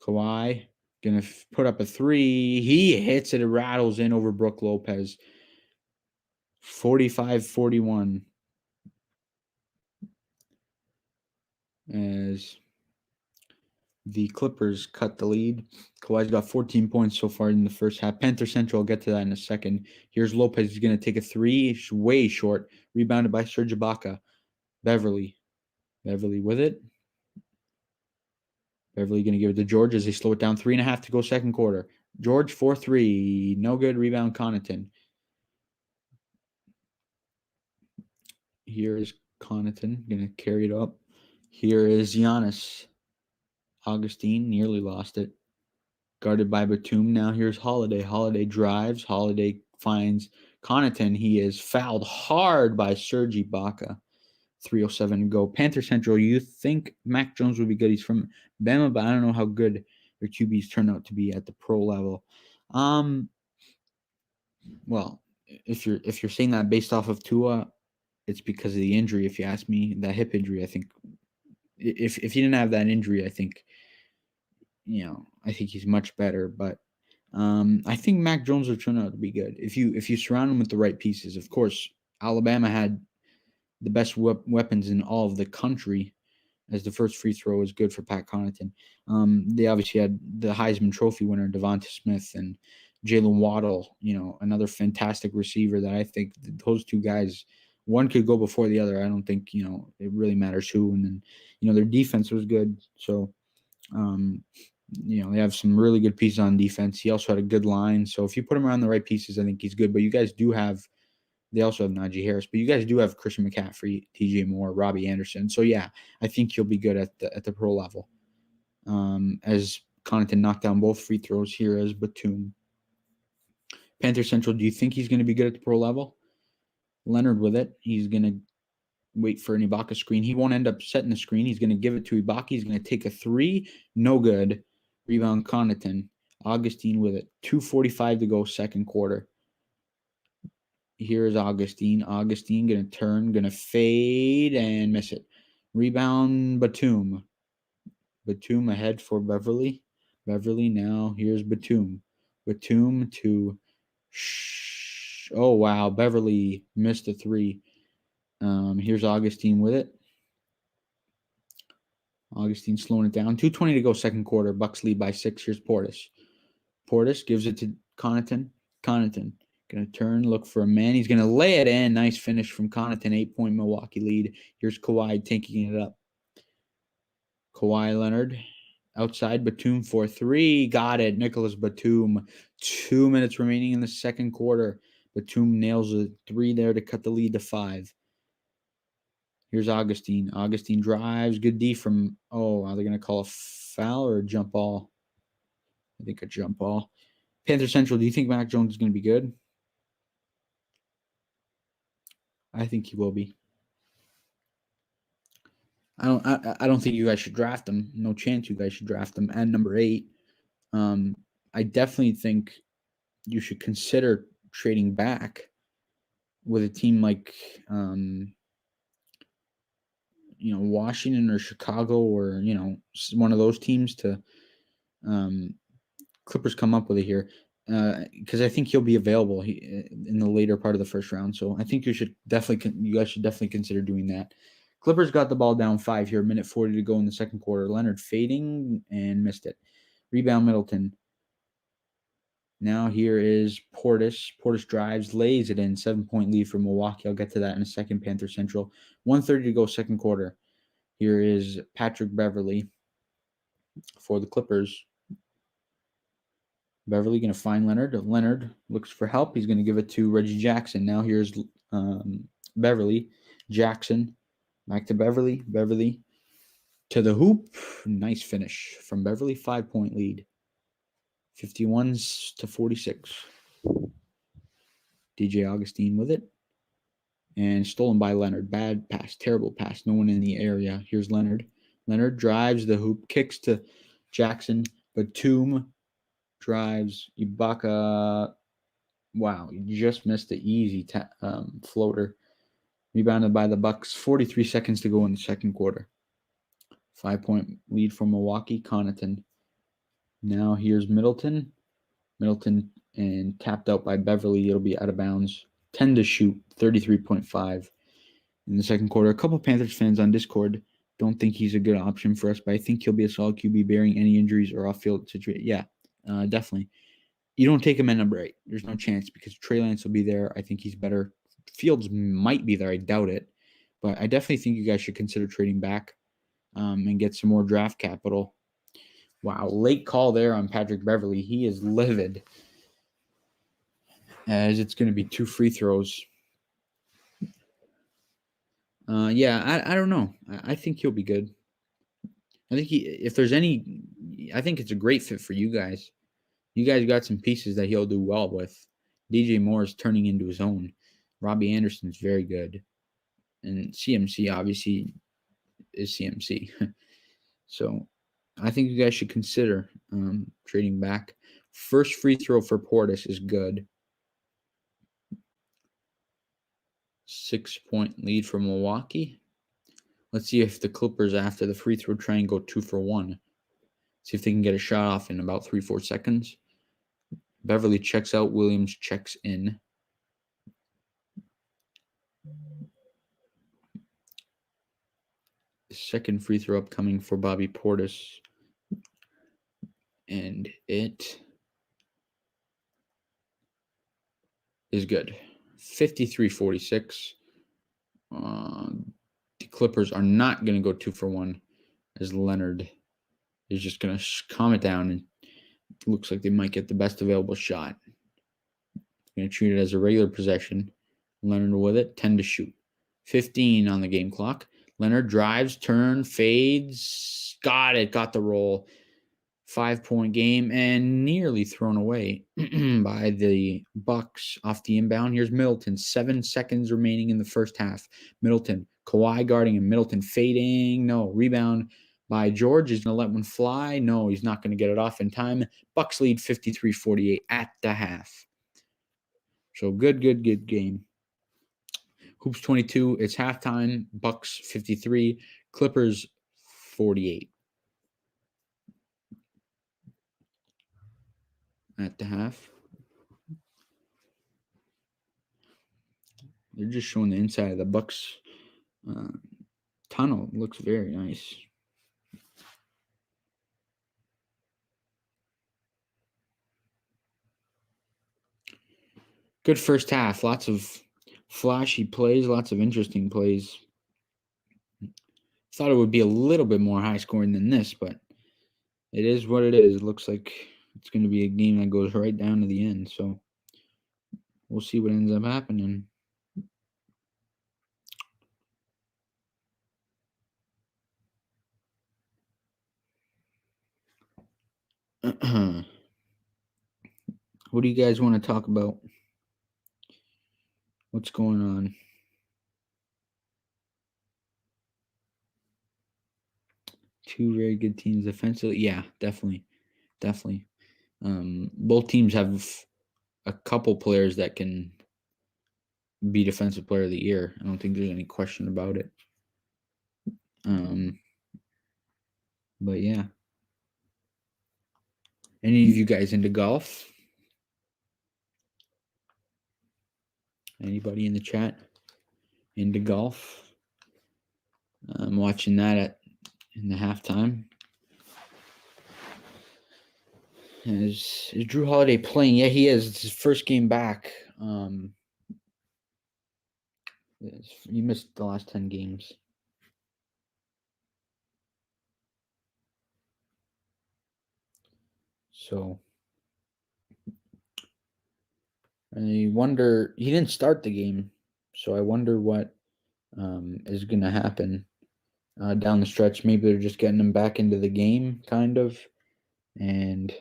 [SPEAKER 1] Kawhi going to put up a 3. He hits it. It rattles in over Brook Lopez. 45-41 as the Clippers cut the lead. Kawhi's got 14 points so far in the first half. Panther Central, I'll get to that in a second. Here's Lopez. He's going to take a 3. Way short. Rebounded by Serge Ibaka. Beverly with it. Beverly going to give it to George as they slow it down. 3.5 to go second quarter. George 4-3. No good. Rebound Connaughton. Here is Connaughton going to carry it up. Here is Giannis. Augustine nearly lost it. Guarded by Batum. Now here's Holiday. Holiday drives. Holiday finds Connaughton. He is fouled hard by Serge Ibaka. 3:07 to go. Panther Central, you think Mac Jones would be good. He's from Bama, but I don't know how good their QBs turn out to be at the pro level. Well, if you're saying that based off of Tua, it's because of the injury, if you ask me. That hip injury, I think if he didn't have that injury, I think he's much better. But I think Mac Jones will turn out to be good if you surround him with the right pieces. Of course, Alabama had the best weapons in all of the country, as the first free throw was good for Pat Connaughton. They obviously had the Heisman Trophy winner Devonta Smith and Jalen Waddle, another fantastic receiver that I think those two guys, one could go before the other. I don't think, it really matters who. And then, their defense was good. So, they have some really good pieces on defense. He also had a good line. So if you put him around the right pieces, I think he's good. But you guys they also have Najee Harris, but you guys do have Christian McCaffrey, TJ Moore, Robbie Anderson. So yeah, I think he'll be good at the pro level. As Connaughton knocked down both free throws here as Batum. Panther Central, do you think he's going to be good at the pro level? Leonard with it. He's going to wait for an Ibaka screen. He won't end up setting the screen. He's going to give it to Ibaka. He's going to take a 3. No good. Rebound Connaughton. Augustine with it. 2:45 to go second quarter. Here's Augustine. Augustine going to turn, going to fade and miss it. Rebound Batum. Batum ahead for Beverly. Beverly now. Here's Batum. Batum to oh wow, Beverly missed a three. Here's Augustine with it. Augustine slowing it down. 2:20 to go, second quarter. Bucks lead by 6. Here's Portis. Portis gives it to Connaughton. Connaughton going to turn, look for a man. He's going to lay it in. Nice finish from Connaughton. 8-point Milwaukee lead. Here's Kawhi taking it up. Kawhi Leonard outside. Batum for 3. Got it. Nicholas Batum. 2 minutes remaining in the second quarter. Batum nails a 3 there to cut the lead to 5. Here's Augustine. Augustine drives. Good D from, are they going to call a foul or a jump ball? I think a jump ball. Panther Central, do you think Mac Jones is going to be good? I think he will be. I don't think you guys should draft him. No chance you guys should draft him at number 8. I definitely think you should consider trading back with a team like Washington or Chicago or one of those teams to Clippers come up with it here because I think he'll be available in the later part of the first round. So I think you guys should definitely consider doing that. Clippers got the ball down 5 here, minute 40 to go in the second quarter. Leonard fading and missed it. Rebound Middleton. Now here is Portis. Portis drives, lays it in. 7-point lead for Milwaukee. I'll get to that in a second. Panther Central. 1:30 to go, second quarter. Here is Patrick Beverly for the Clippers. Beverly going to find Leonard. Leonard looks for help. He's going to give it to Reggie Jackson. Now here's Beverly. Jackson. Back to Beverly. Beverly to the hoop. Nice finish from Beverly. 5-point lead. 51-46. DJ Augustine with it. And stolen by Leonard. Bad pass. Terrible pass. No one in the area. Here's Leonard. Leonard drives the hoop. Kicks to Jackson. Batum drives. Ibaka. Wow. You just missed the easy floater. Rebounded by the Bucks. 43 seconds to go in the second quarter. 5-point lead for Milwaukee. Connaughton. Now here's Middleton. Middleton and tapped out by Beverly. It'll be out of bounds. 10 to shoot. 33.5 in the second quarter. A couple Panthers fans on Discord don't think he's a good option for us, but I think he'll be a solid QB bearing any injuries or off-field situation. Yeah, definitely. You don't take him at number 8. There's no chance because Trey Lance will be there. I think he's better. Fields might be there. I doubt it. But I definitely think you guys should consider trading back and get some more draft capital. Wow, late call there on Patrick Beverly. He is livid as it's going to be 2 free throws. I don't know. I think he'll be good. I think I think it's a great fit for you guys. You guys got some pieces that he'll do well with. DJ Moore is turning into his own. Robbie Anderson's very good. And CMC obviously is CMC. So I think you guys should consider trading back. First free throw for Portis is good. 6-point lead for Milwaukee. Let's see if the Clippers, after the free throw, try and go 2 for 1. See if they can get a shot off in about 3-4 seconds. Beverly checks out. Williams checks in. Second free throw upcoming for Bobby Portis. And it is good. 53-46. The Clippers are not going to go 2 for 1 as Leonard is just going to calm it down, and it looks like they might get the best available shot. Going to treat it as a regular possession. Leonard with it, 10 to shoot. 15 on the game clock. Leonard drives, turn, fades. Got it. Got the roll. 5-point game and nearly thrown away by the Bucks off the inbound. Here's Middleton. 7 seconds remaining in the first half. Middleton. Kawhi guarding him. Middleton fading. No. Rebound by George. He's going to let one fly. No, he's not going to get it off in time. Bucks lead 53-48 at the half. So good game. Hoops 22. It's halftime. Bucks 53. Clippers 48. at the half. They're just showing the inside of the Bucks tunnel. It looks very nice. Good first half. Lots of flashy plays, lots of interesting plays. Thought it would be a little bit more high scoring than this, but it is what it is. It looks like it's going to be a game that goes right down to the end. So we'll see what ends up happening. What do you guys want to talk about? What's going on? Two very good teams defensively. Yeah, definitely. Both teams have a couple players that can be defensive player of the year. I don't think there's any question about it. But yeah. Any of you guys into golf? Anybody in the chat into golf? I'm watching that in the halftime. Is Drew Holiday playing? Yeah, he is. It's his first game back. He missed the last 10 games. So I wonder, he didn't start the game, so I wonder what is going to happen down the stretch. Maybe they're just getting him back into the game, kind of, and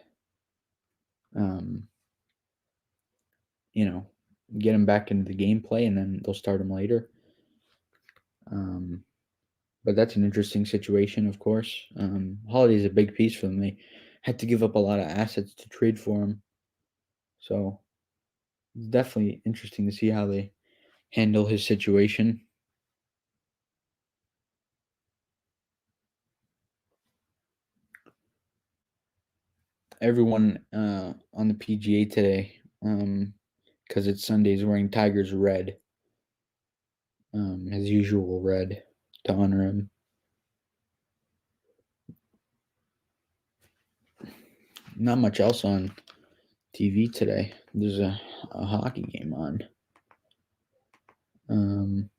[SPEAKER 1] get him back into the gameplay, and then they'll start him later. But that's an interesting situation, of course. Holiday's a big piece for them. They had to give up a lot of assets to trade for him. So it's definitely interesting to see how they handle his situation. Everyone on the PGA today, because it's Sunday, is wearing Tiger's red, his usual red, to honor him. Not much else on TV today. There's a hockey game on.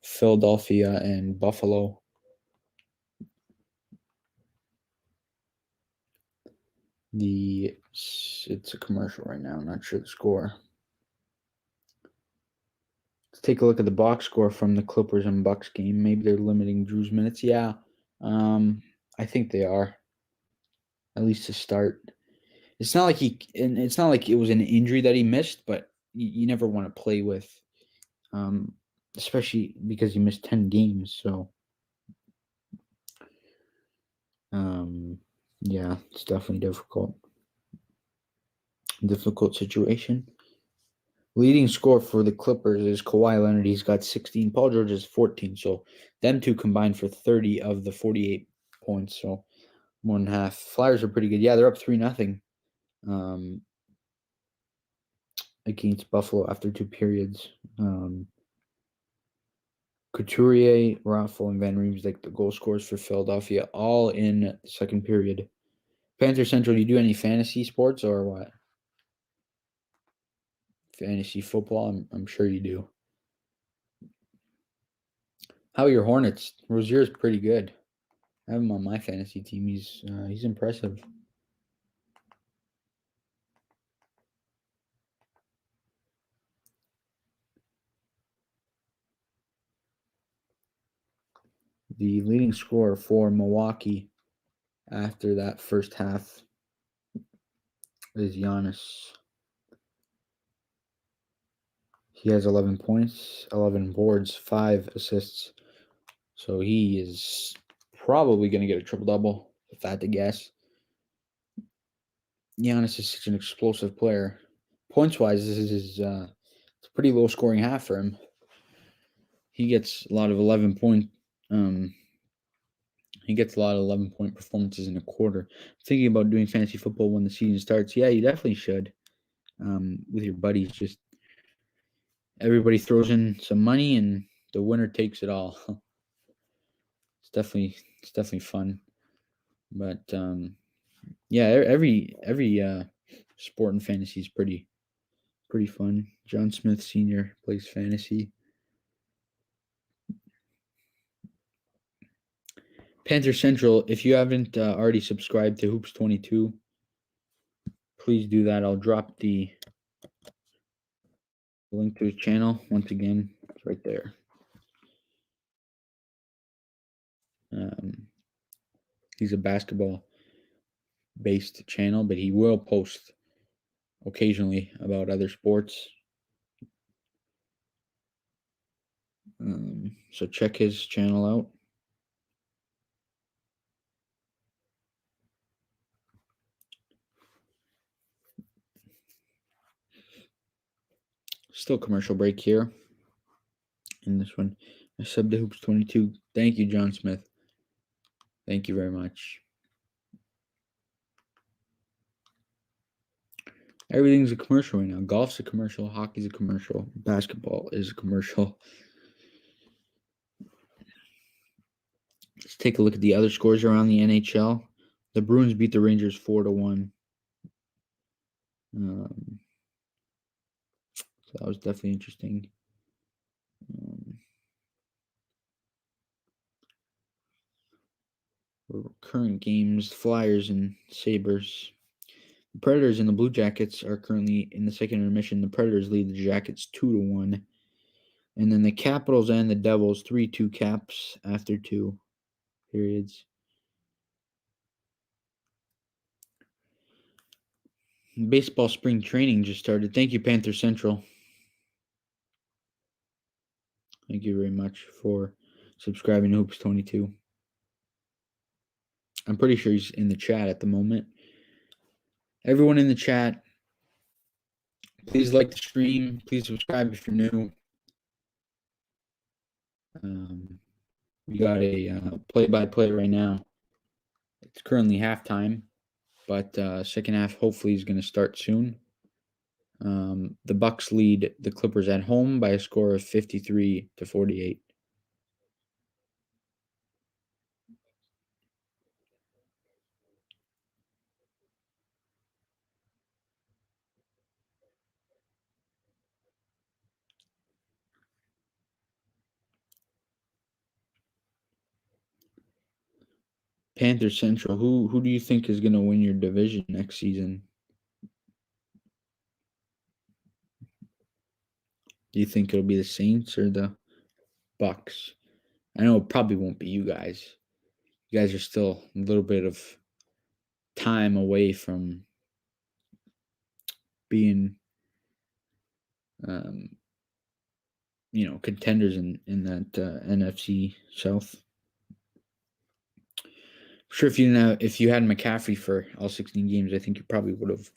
[SPEAKER 1] Philadelphia and Buffalo. It's a commercial right now. I'm not sure the score. Let's take a look at the box score from the Clippers and Bucks game. Maybe they're limiting Drew's minutes. Yeah, I think they are. At least to start. It's not like it's not like it was an injury that he missed, but you never want to play with, especially because he missed 10 games. So, yeah, it's definitely difficult situation. Leading score for the Clippers is Kawhi Leonard. He's got 16. Paul George is 14. So them two combined for 30 of the 48 points. So more than half. Flyers are pretty good. Yeah, they're up 3-0 against Buffalo after two periods. Couturier, Raffle, and Van Riemsdyk, the goal scorers for Philadelphia, all in the second period. Panther Central, do you do any fantasy sports or what? Fantasy football? I'm sure you do. How are your Hornets? Rozier's pretty good. I have him on my fantasy team. He's impressive. The leading scorer for Milwaukee after that first half is Giannis. He has 11 points, 11 boards, 5 assists. So he is probably going to get a triple-double, if I had to guess. Giannis is such an explosive player. Points-wise, this is it's a pretty low-scoring half for him. He gets a lot of 11-point performances in a quarter. Thinking about doing fantasy football when the season starts. Yeah, you definitely should. with your buddies. Just everybody throws in some money and the winner takes it all. It's definitely fun. But yeah, every sport and fantasy is pretty fun. John Smith Sr. plays fantasy. Panther Central, if you haven't already subscribed to Hoops 22, please do that. I'll drop the link to his channel once again. It's right there. He's a basketball based channel, but he will post occasionally about other sports. So check his channel out. Still commercial break here. In this one, I subbed to Hoops 22. Thank you, John Smith. Thank you very much. Everything's a commercial right now. Golf's a commercial. Hockey's a commercial. Basketball is a commercial. Let's take a look at the other scores around the NHL. The Bruins beat the Rangers 4-1. So that was definitely interesting. Current games, Flyers and Sabres. The Predators and the Blue Jackets are currently in the second intermission. The Predators lead the Jackets 2-1. And then the Capitals and the Devils 3-2 Caps after 2 periods. Baseball spring training just started. Thank you, Panther Central. Thank you very much for subscribing to Hoops 22. I'm pretty sure he's in the chat at the moment. Everyone in the chat, please like the stream. Please subscribe if you're new. We got a play-by-play right now. It's currently halftime, but second half hopefully is going to start soon. The Bucks lead the Clippers at home by a score of 53-48. Panther Central, who do you think is going to win your division next season? Do you think it'll be the Saints or the Bucks? I know it probably won't be you guys. You guys are still a little bit of time away from being, contenders in that NFC South. I'm sure if you had McCaffrey for all 16 games, I think you probably would have,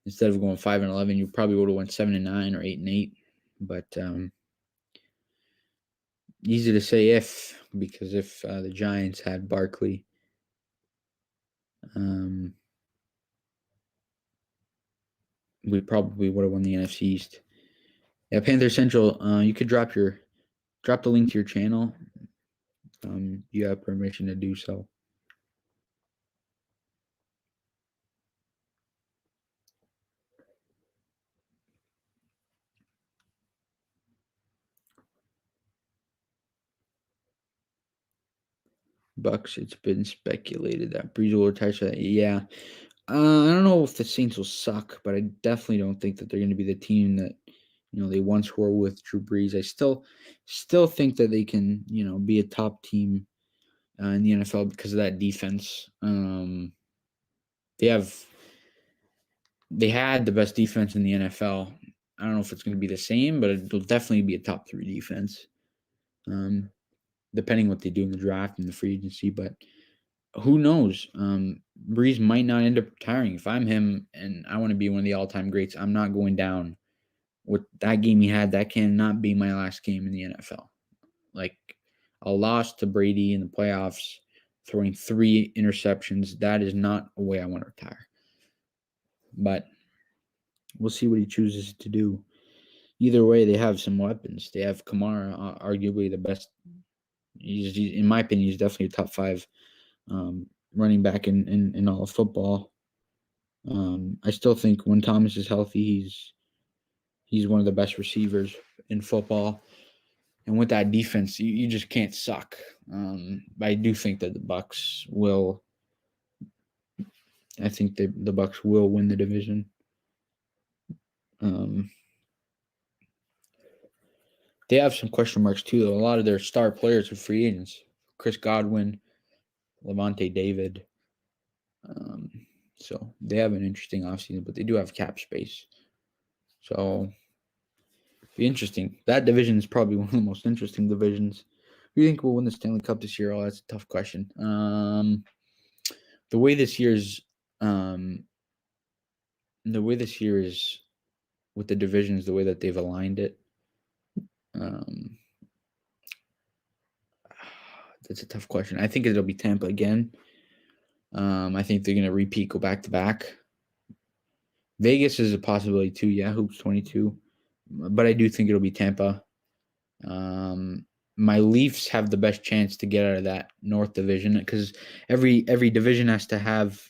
[SPEAKER 1] instead of going 5-11, you probably would have went 7-9 or 8-8. But easy to say because if the Giants had Barkley, we probably would have won the NFC East. Yeah, Panther Central, you could drop the link to your channel. You have permission to do so. Bucks, it's been speculated that Breeze will retire. Yeah. I don't know if the Saints will suck, but I definitely don't think that they're going to be the team that they once were with Drew Brees. I still think that they can be a top team in the NFL because of that defense. They had the best defense in the NFL. I don't know if it's going to be the same, but it'll definitely be a top 3 defense. Depending what they do in the draft and the free agency, but who knows? Breeze might not end up retiring. If I'm him and I want to be one of the all-time greats, I'm not going down with that game he had. That cannot be my last game in the NFL. Like a loss to Brady in the playoffs, throwing 3 interceptions, that is not a way I want to retire. But We'll see what he chooses to do. Either way, they have some weapons. They have Kamara, arguably the best. In my opinion, he's definitely a top five running back in all of football. I still think when Thomas is healthy, he's one of the best receivers in football. And with that defense, you just can't suck. But I do think that the Bucks will. I think the Bucks will win the division. They have some question marks too, though. A lot of their star players are free agents. Chris Godwin, Levante David. So they have an interesting offseason, but they do have cap space. So be interesting. That division is probably one of the most interesting divisions. Who do you think will win the Stanley Cup this year? Oh, that's a tough question. The way this year is with the divisions, the way that they've aligned it. That's a tough question. I think it'll be Tampa again. I think they're going to repeat, go back to back. Vegas is a possibility too. Yeah, Hoops 22. But I do think it'll be Tampa. My Leafs have the best chance to get out of that North Division because every division has to have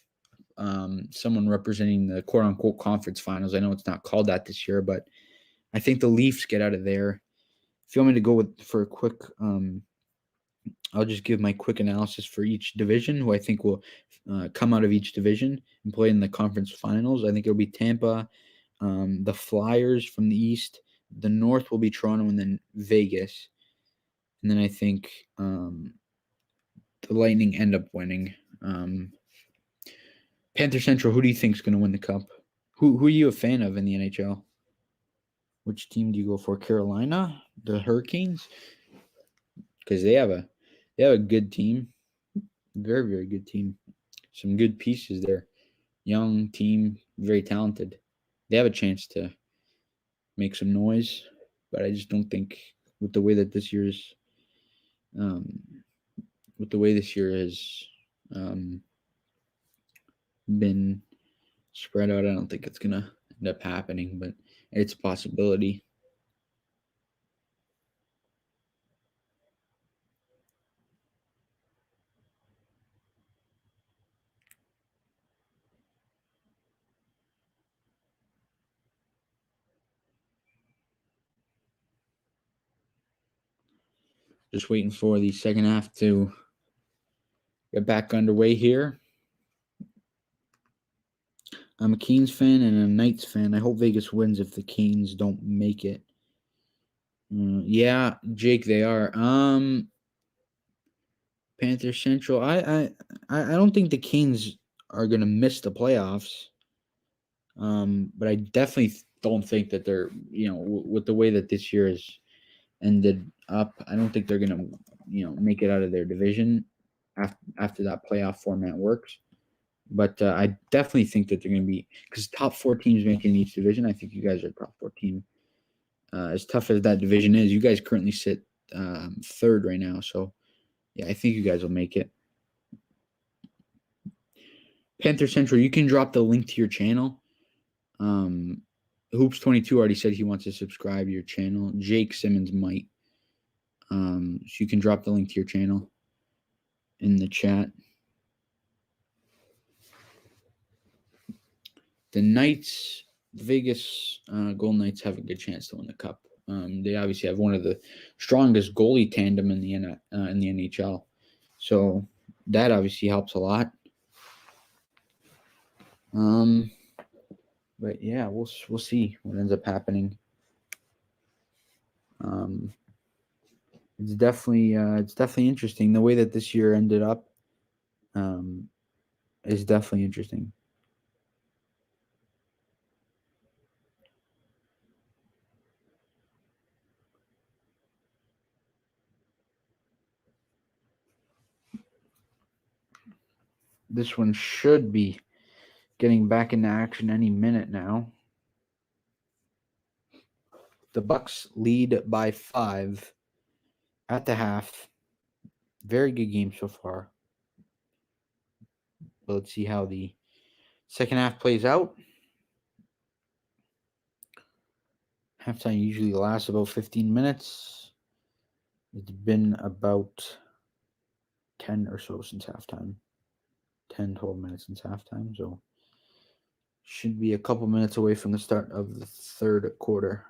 [SPEAKER 1] someone representing the quote-unquote conference finals. I know it's not called that this year, but I think the Leafs get out of there. If you want me to go for a quick I'll just give my quick analysis for each division, who I think will come out of each division and play in the conference finals. I think it'll be Tampa, the Flyers from the East. The North will be Toronto and then Vegas. And then I think the Lightning end up winning. Panther Central, who do you think is going to win the Cup? Who are you a fan of in the NHL? Which team do you go for? Carolina? The Hurricanes? Because they have a good team. Very, very good team. Some good pieces there. Young team, very talented. They have a chance to make some noise, but I just don't think with the way that this year's has been spread out, I don't think it's gonna end up happening, but it's a possibility. Just waiting for the second half to get back underway here. I'm a Kings fan and a Knights fan. I hope Vegas wins if the Kings don't make it. Yeah, Jake, they are. Panther Central. I don't think the Kings are gonna miss the playoffs. But I definitely don't think that they're with the way that this year has ended up. I don't think they're gonna make it out of their division after that playoff format works. But I definitely think that they're going to be because top four teams making each division. I think you guys are a top four team. As tough as that division is, you guys currently sit third right now. So, yeah, I think you guys will make it. Panther Central, you can drop the link to your channel. Hoops22 already said he wants to subscribe to your channel. Jake Simmons might. So you can drop the link to your channel in the chat. The Knights, Vegas Golden Knights have a good chance to win the Cup. They obviously have one of the strongest goalie tandem in the NHL, so that obviously helps a lot. But yeah, we'll see what ends up happening. It's definitely interesting the way that this year ended up. Is definitely interesting. This one should be getting back into action any minute now. The Bucks lead by 5 at the half. Very good game so far. But let's see how the second half plays out. Halftime usually lasts about 15 minutes. It's been about 10 or so since halftime. 10, 12 minutes since halftime. So should be a couple minutes away from the start of the third quarter.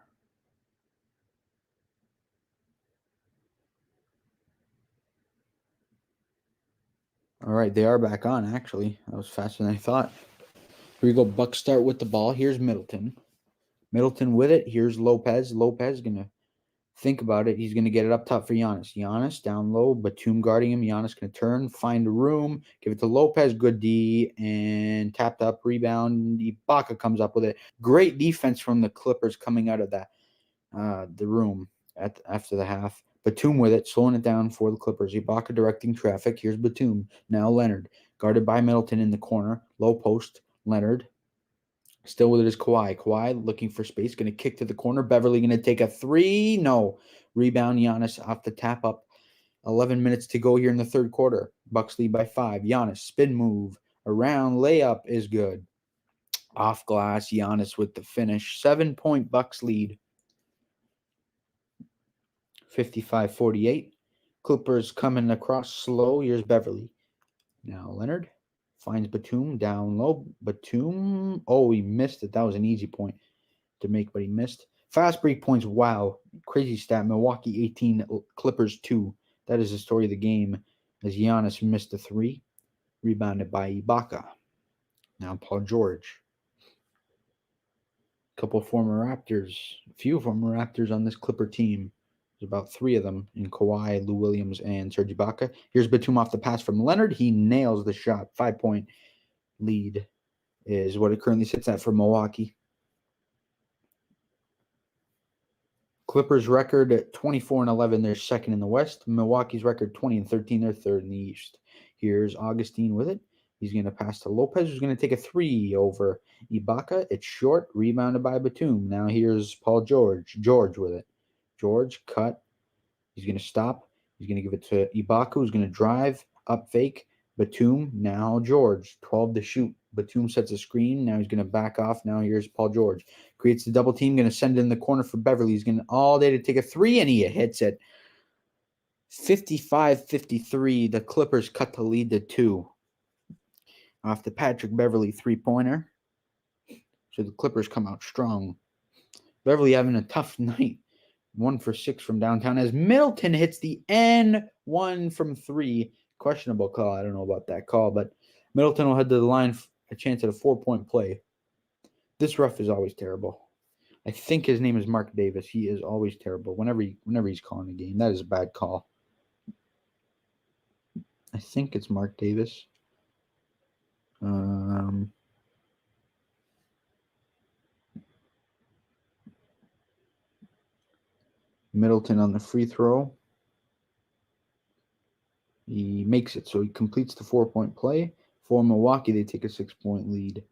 [SPEAKER 1] All right, they are back on, actually. That was faster than I thought. Here we go. Bucks start with the ball. Here's Middleton. Middleton with it. Here's Lopez. Lopez going to think about it. He's going to get it up top for Giannis. Giannis down low. Batum guarding him. Giannis going to turn, find a room, give it to Lopez. Good D. And tapped up rebound. Ibaka comes up with it. Great defense from the Clippers coming out of that the room after the half. Batum with it, slowing it down for the Clippers. Ibaka directing traffic. Here's Batum. Now Leonard. Guarded by Middleton in the corner. Low post. Leonard. Still with it is Kawhi. Kawhi looking for space. Going to kick to the corner. Beverly going to take a three. No. Rebound Giannis off the tap up. 11 minutes to go here in the third quarter. Bucks lead by 5. Giannis spin move. Around layup is good. Off glass. Giannis with the finish. 7-point Bucks lead. 55-48. Clippers coming across slow. Here's Beverly. Now Leonard finds Batum down low. Batum. Oh, he missed it. That was an easy point to make, but he missed. Fast break points. Wow. Crazy stat. Milwaukee 18, Clippers 2. That is the story of the game as Giannis missed a 3. Rebounded by Ibaka. Now Paul George. A few former Raptors on this Clipper team. There's about 3 of them in Kawhi, Lou Williams, and Serge Ibaka. Here's Batum off the pass from Leonard. He nails the shot. 5-point lead is what it currently sits at for Milwaukee. Clippers record at 24-11. They're second in the West. Milwaukee's record 20-13. They're third in the East. Here's Augustine with it. He's going to pass to Lopez, who's going to take a 3 over Ibaka. It's short, rebounded by Batum. Now here's Paul George. George with it. George cut. He's going to stop. He's going to give it to Ibaka, who's going to drive, up fake. Batum, now George. 12 to shoot. Batum sets a screen. Now he's going to back off. Now here's Paul George. Creates the double team. Going to send it in the corner for Beverly. He's going all day to take a 3, and he hits it. 55-53. The Clippers cut the lead to 2. Off the Patrick Beverly 3-pointer. So the Clippers come out strong. Beverly having a tough night. 1 for 6 from downtown as Middleton hits the N1 from 3. Questionable call. I don't know about that call, but Middleton will head to the line a chance at a 4-point play. This ref is always terrible. I think his name is Mark Davis. He is always terrible whenever he's calling a game. That is a bad call. I think it's Mark Davis. Middleton on the free throw. He makes it, so he completes the 4-point play. For Milwaukee, they take a 6-point lead.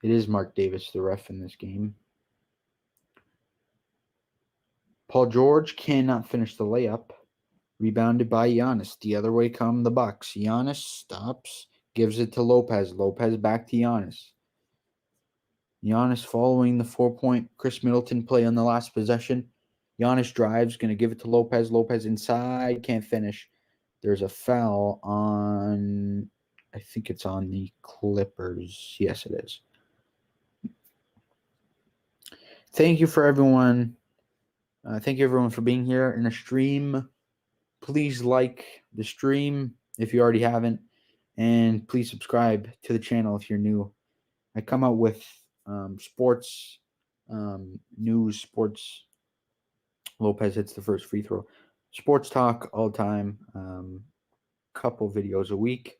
[SPEAKER 1] It is Mark Davis, the ref in this game. Paul George cannot finish the layup. Rebounded by Giannis. The other way come the Bucks. Giannis stops, gives it to Lopez. Lopez back to Giannis. Giannis following the 4-point Chris Middleton play on the last possession. Giannis drives, going to give it to Lopez. Lopez inside, can't finish. There's a foul on, I think it's on the Clippers. Yes, it is. Thank you for everyone. Thank you everyone for being here in the stream. Please like the stream if you already haven't, and please subscribe to the channel if you're new. I come out with sports news, sports. Lopez hits the first free throw. Sports talk all the time. Couple videos a week.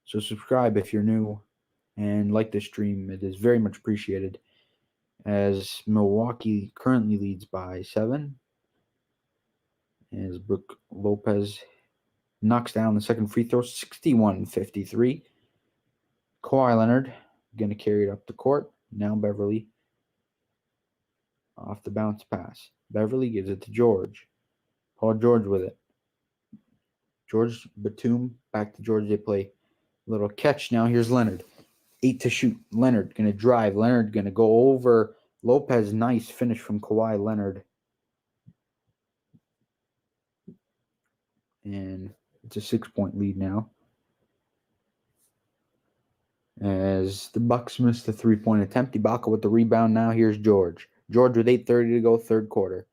[SPEAKER 1] So subscribe if you're new and like the stream. It is very much appreciated as Milwaukee currently leads by 7. As Brook Lopez knocks down the second free throw, 61-53. Kawhi Leonard going to carry it up the court. Now Beverly off the bounce pass. Beverly gives it to George. Paul George with it. George, Batum, back to George. They play little catch now. Here's Leonard. 8 to shoot. Leonard going to drive. Leonard going to go over Lopez. Nice finish from Kawhi Leonard. And it's a 6-point lead now. As the Bucks missed the 3-point attempt. Ibaka with the rebound now. Here's George. George with 8:30 to go, third quarter.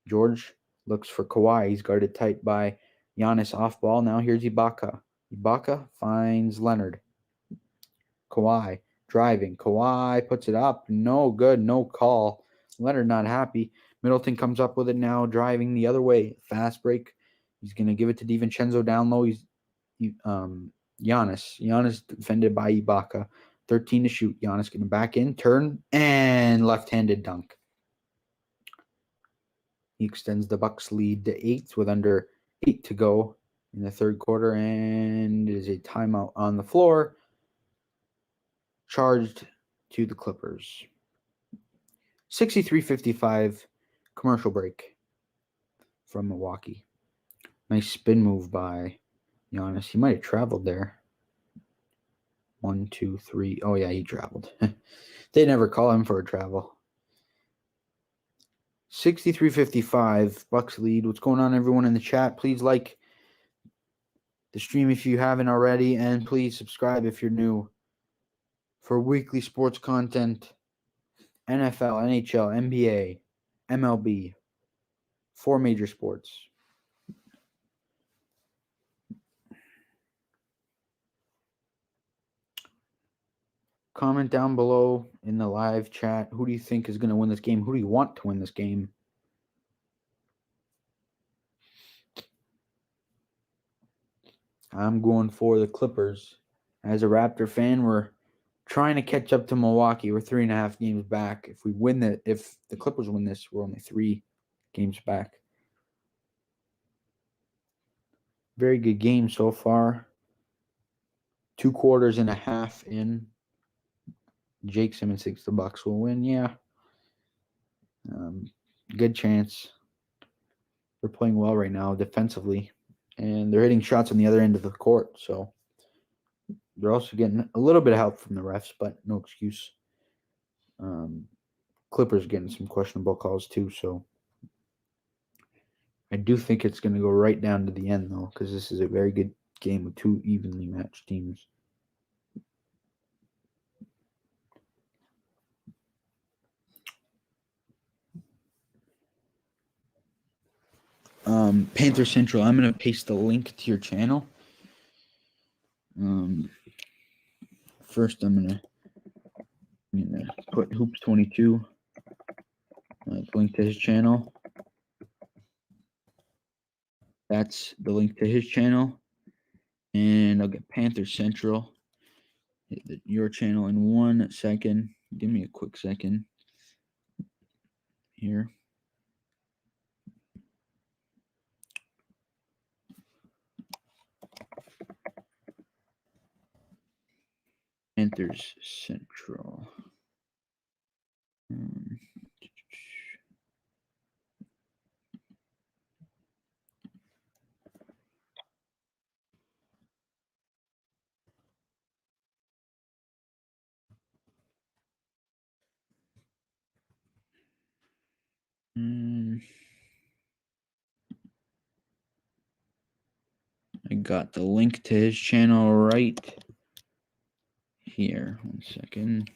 [SPEAKER 1] George looks for Kawhi. He's guarded tight by Giannis off ball. Now here's Ibaka. Ibaka finds Leonard. Kawhi driving. Kawhi puts it up. No good. No call. Leonard not happy. Middleton comes up with it now, driving the other way. Fast break. He's going to give it to DiVincenzo down low. Giannis. Giannis defended by Ibaka. 13 to shoot. Giannis going to back in, turn, and left-handed dunk. He extends the Bucks lead to 8 with under 8 to go in the third quarter, and is a timeout on the floor. Charged to the Clippers. 63-55 commercial break from Milwaukee. Nice spin move by Giannis. He might have traveled there. 1, 2, 3. Oh, yeah, he traveled. They never call him for a travel. 63-55, Bucks lead. What's going on, everyone in the chat? Please like the stream if you haven't already, and please subscribe if you're new for weekly sports content. NFL, NHL, NBA, MLB, 4 major sports. Comment down below in the live chat. Who do you think is going to win this game? Who do you want to win this game? I'm going for the Clippers. As a Raptor fan, we're trying to catch up to Milwaukee. We're 3.5 games back. If the Clippers win this, we're only 3 games back. Very good game so far. 2 quarters and a half in. Jake Simmons thinks the Bucks will win. Yeah. Good chance. They're playing well right now defensively. And they're hitting shots on the other end of the court. So they're also getting a little bit of help from the refs, but no excuse. Clippers getting some questionable calls too. So I do think it's going to go right down to the end, though, because this is a very good game with 2 evenly matched teams. Panther Central, I'm going to paste the link to your channel. First, I'm going to put Hoops22, link to his channel. That's the link to his channel. And I'll get Panther Central, hit your channel in 1 second. Give me a quick second here. Panthers Central. I got the link to his channel right here. 1 second.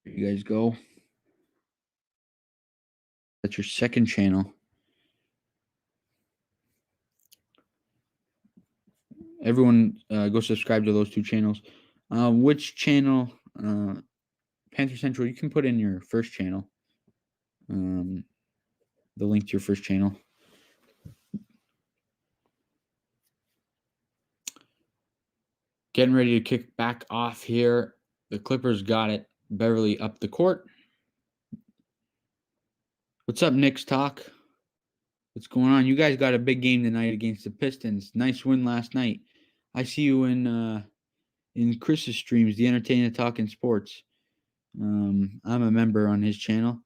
[SPEAKER 1] Here you guys go. That's your second channel. Everyone go subscribe to those 2 channels. Which channel? Panther Central, you can put in your first channel. The link to your first channel. Getting ready to kick back off here. The Clippers got it. Beverly up the court. What's up, Knicks Talk? What's going on? You guys got a big game tonight against the Pistons. Nice win last night. I see you in Chris's streams, the Entertainment Talking Sports. I'm a member on his channel.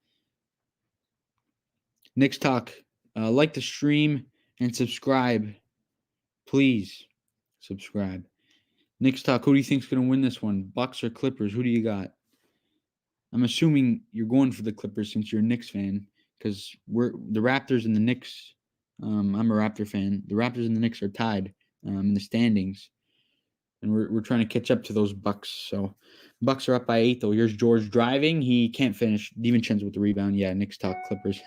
[SPEAKER 1] Knicks Talk. Like the stream and subscribe. Please subscribe. Knicks Talk. Who do you think's going to win this one? Bucks or Clippers? Who do you got? I'm assuming you're going for the Clippers since you're a Knicks fan, because we're the Raptors and the Knicks. I'm a Raptor fan. The Raptors and the Knicks are tied in the standings, and we're trying to catch up to those Bucks. So Bucks are up by 8 though. Here's George driving. He can't finish. DiVincenzo with the rebound. Yeah, Knicks Talk Clippers.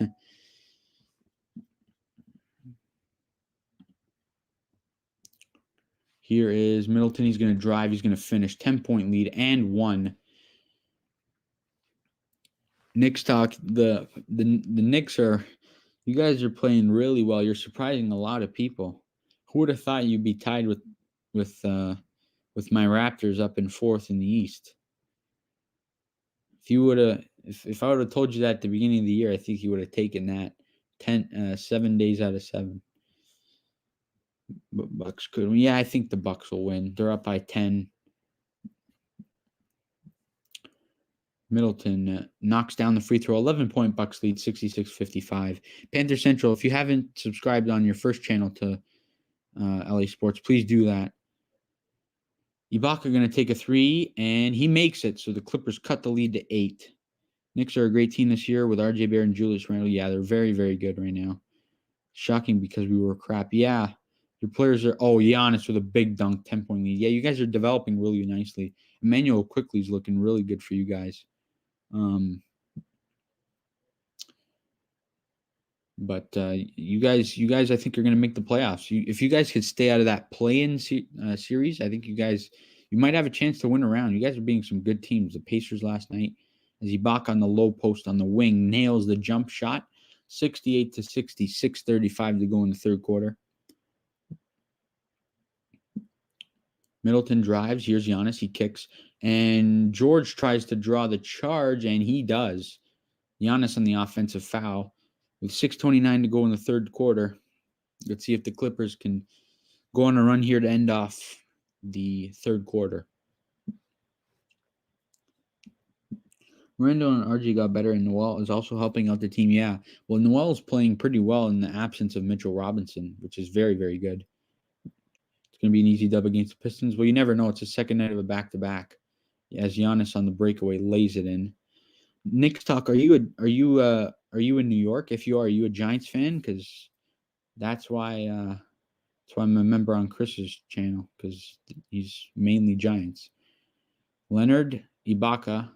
[SPEAKER 1] Here is Middleton. He's going to drive. He's going to finish. 10-point lead and 1. Knicks Talk. The Knicks are. You guys are playing really well. You're surprising a lot of people. Who would have thought you'd be tied with my Raptors up in 4th in the East? If you would have, if I would have told you that at the beginning of the year, I think you would have taken that 7 days out of 7. But Bucks could. Yeah, I think the Bucks will win. They're up by 10. Middleton knocks down the free throw. 11-point Bucks lead, 66-55. Panther Central, if you haven't subscribed on your first channel to LA Sports, please do that. Ibaka going to take a 3, and he makes it. So the Clippers cut the lead to 8. Knicks are a great team this year with RJ Barrett and Julius Randle. Yeah, they're very, very good right now. Shocking because we were crap. Yeah, your players are. Oh, Giannis with a big dunk, 10-point lead. Yeah, you guys are developing really nicely. Emmanuel quickly is looking really good for you guys. But you guys, I think are going to make the playoffs. If you guys could stay out of that play-in series, I think you might have a chance to win around. You guys are being some good teams. The Pacers last night, as Ibaka on the low post on the wing nails the jump shot, 68-60, 6:35 to go in the third quarter. Middleton drives. Here's Giannis. He kicks, and George tries to draw the charge, and he does. Giannis on the offensive foul with 6:29 to go in the third quarter. Let's see if the Clippers can go on a run here to end off the third quarter. Randall and RG got better, and Noel is also helping out the team. Yeah, well, Noel is playing pretty well in the absence of Mitchell Robinson, which is very, very good. It's going to be an easy dub against the Pistons. Well, you never know. It's the second night of a back-to-back. As Giannis on the breakaway lays it in. Knicks Talk, are you in New York? If you are you a Giants fan? Because that's why I'm a member on Chris's channel, because he's mainly Giants. Leonard Ibaka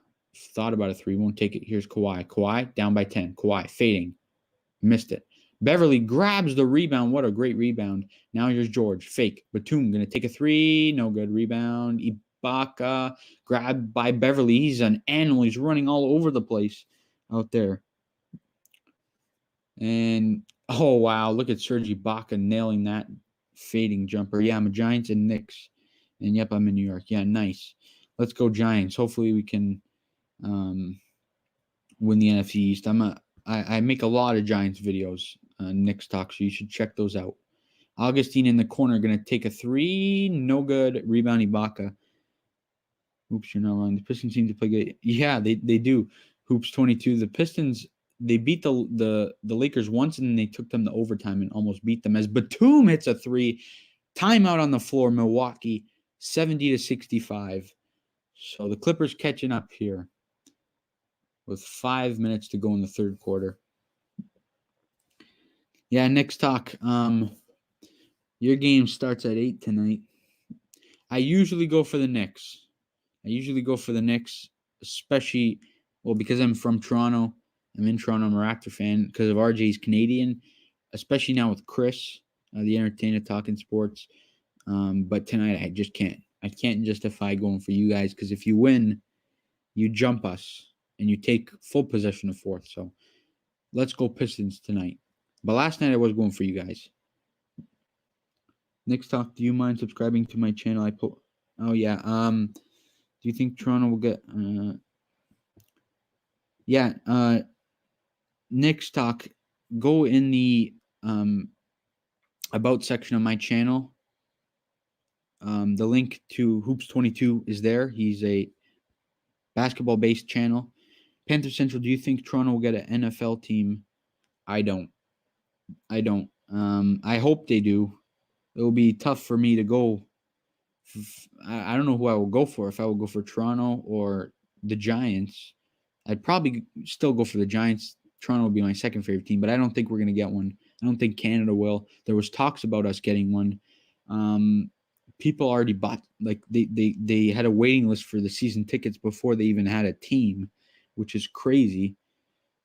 [SPEAKER 1] thought about a 3, won't take it. Here's Kawhi. Kawhi down by 10. Kawhi fading. Missed it. Beverly grabs the rebound. What a great rebound. Now here's George. Fake. Batum going to take a 3. No good. Rebound. Ibaka grabbed by Beverly. He's an animal. He's running all over the place out there. And, oh, wow. Look at Serge Ibaka nailing that fading jumper. Yeah, I'm a Giants and Knicks. And, yep, I'm in New York. Yeah, nice. Let's go Giants. Hopefully we can win the NFC East. I make a lot of Giants videos, Knicks Talk, so you should check those out. Augustine in the corner, going to take a 3. No good. Rebound Ibaka. Oops, you're not wrong. The Pistons seem to play good. Yeah, they do. Hoops 22. The Pistons, they beat the Lakers once, and then they took them to overtime and almost beat them as Batum hits a 3. Timeout on the floor, Milwaukee, 70-65. So the Clippers catching up here with 5 minutes to go in the third quarter. Yeah, Knicks Talk. Your game starts at 8 tonight. I usually go for the Knicks. Especially, well, because I'm from Toronto. I'm in Toronto. I'm a Raptor fan because of RJ's Canadian, especially now with Chris, the entertainer talking sports. But tonight I just can't. I can't justify going for you guys, because if you win, you jump us and you take full possession of 4th. So let's go Pistons tonight. But last night I was going for you guys. Next Talk, do you mind subscribing to my channel? Oh yeah. Do you think Toronto will get? Yeah. Next Talk, go in the about section of my channel. The link to Hoops 22 is there. He's a basketball-based channel. Panther Central, do you think Toronto will get an NFL team? I don't. I hope they do. It will be tough for me to go. I don't know who I will go for. If I will go for Toronto or the Giants, I'd probably still go for the Giants. Toronto would be my second favorite team, but I don't think we're going to get one. I don't think Canada will. There was talks about us getting one. People already bought, like they had a waiting list for the season tickets before they even had a team, which is crazy.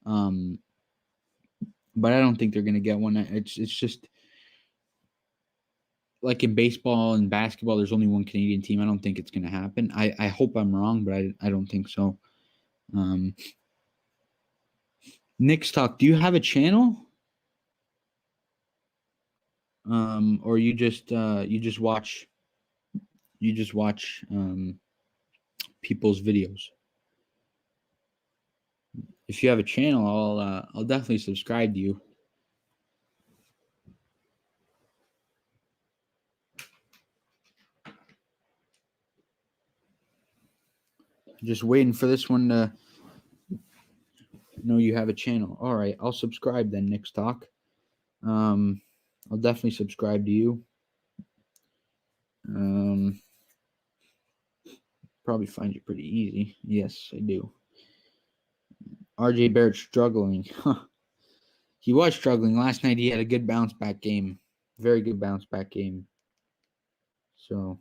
[SPEAKER 1] But I don't think they're going to get one. It's just like in baseball and basketball, there's only one Canadian team. I don't think it's going to happen. I hope I'm wrong, but I don't think so. Nick's Talk, do you have a channel? Or you just watch people's videos? If you have a channel, I'll definitely subscribe to you. Just waiting for this one to know you have a channel. All right, I'll subscribe then, Nick's Talk. I'll definitely subscribe to you. Probably find you pretty easy. Yes, I do. RJ Barrett struggling. He was struggling. Last night he had a good bounce back game. Very good bounce back game. So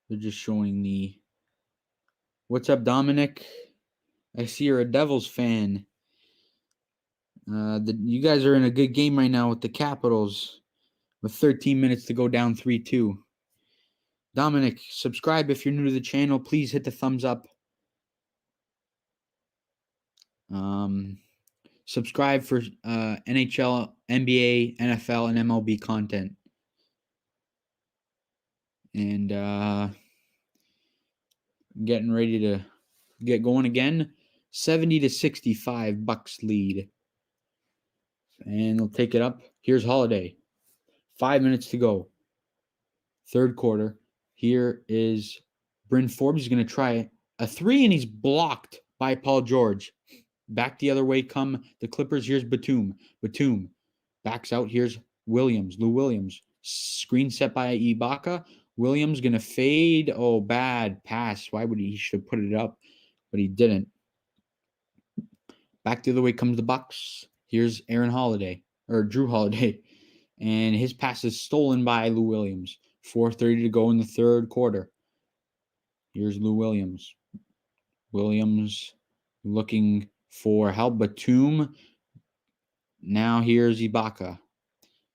[SPEAKER 1] they're just showing the what's up, Dominic? I see you're a Devils fan. You guys are in a good game right now with the Capitals with 13 minutes to go down 3-2. Dominic, subscribe if you're new to the channel. Please hit the thumbs up. Subscribe for NHL, NBA, NFL, and MLB content. And getting ready to get going again. 70-65 Bucks lead. And they'll take it up. Here's Holiday. 5 minutes to go. Third quarter. Here is Bryn Forbes. He's going to try a three, and he's blocked by Paul George. Back the other way come the Clippers. Here's Batum. Batum backs out. Here's Williams. Lou Williams. Screen set by Ibaka. Williams going to fade. Oh, bad pass. Why would he should have put it up, but he didn't. Back the other way comes the Bucks. Here's Aaron Holiday, or Drew Holiday, and his pass is stolen by Lou Williams. 4:30 to go in the third quarter. Here's Lou Williams. Williams looking for help. Batum. Now here's Ibaka.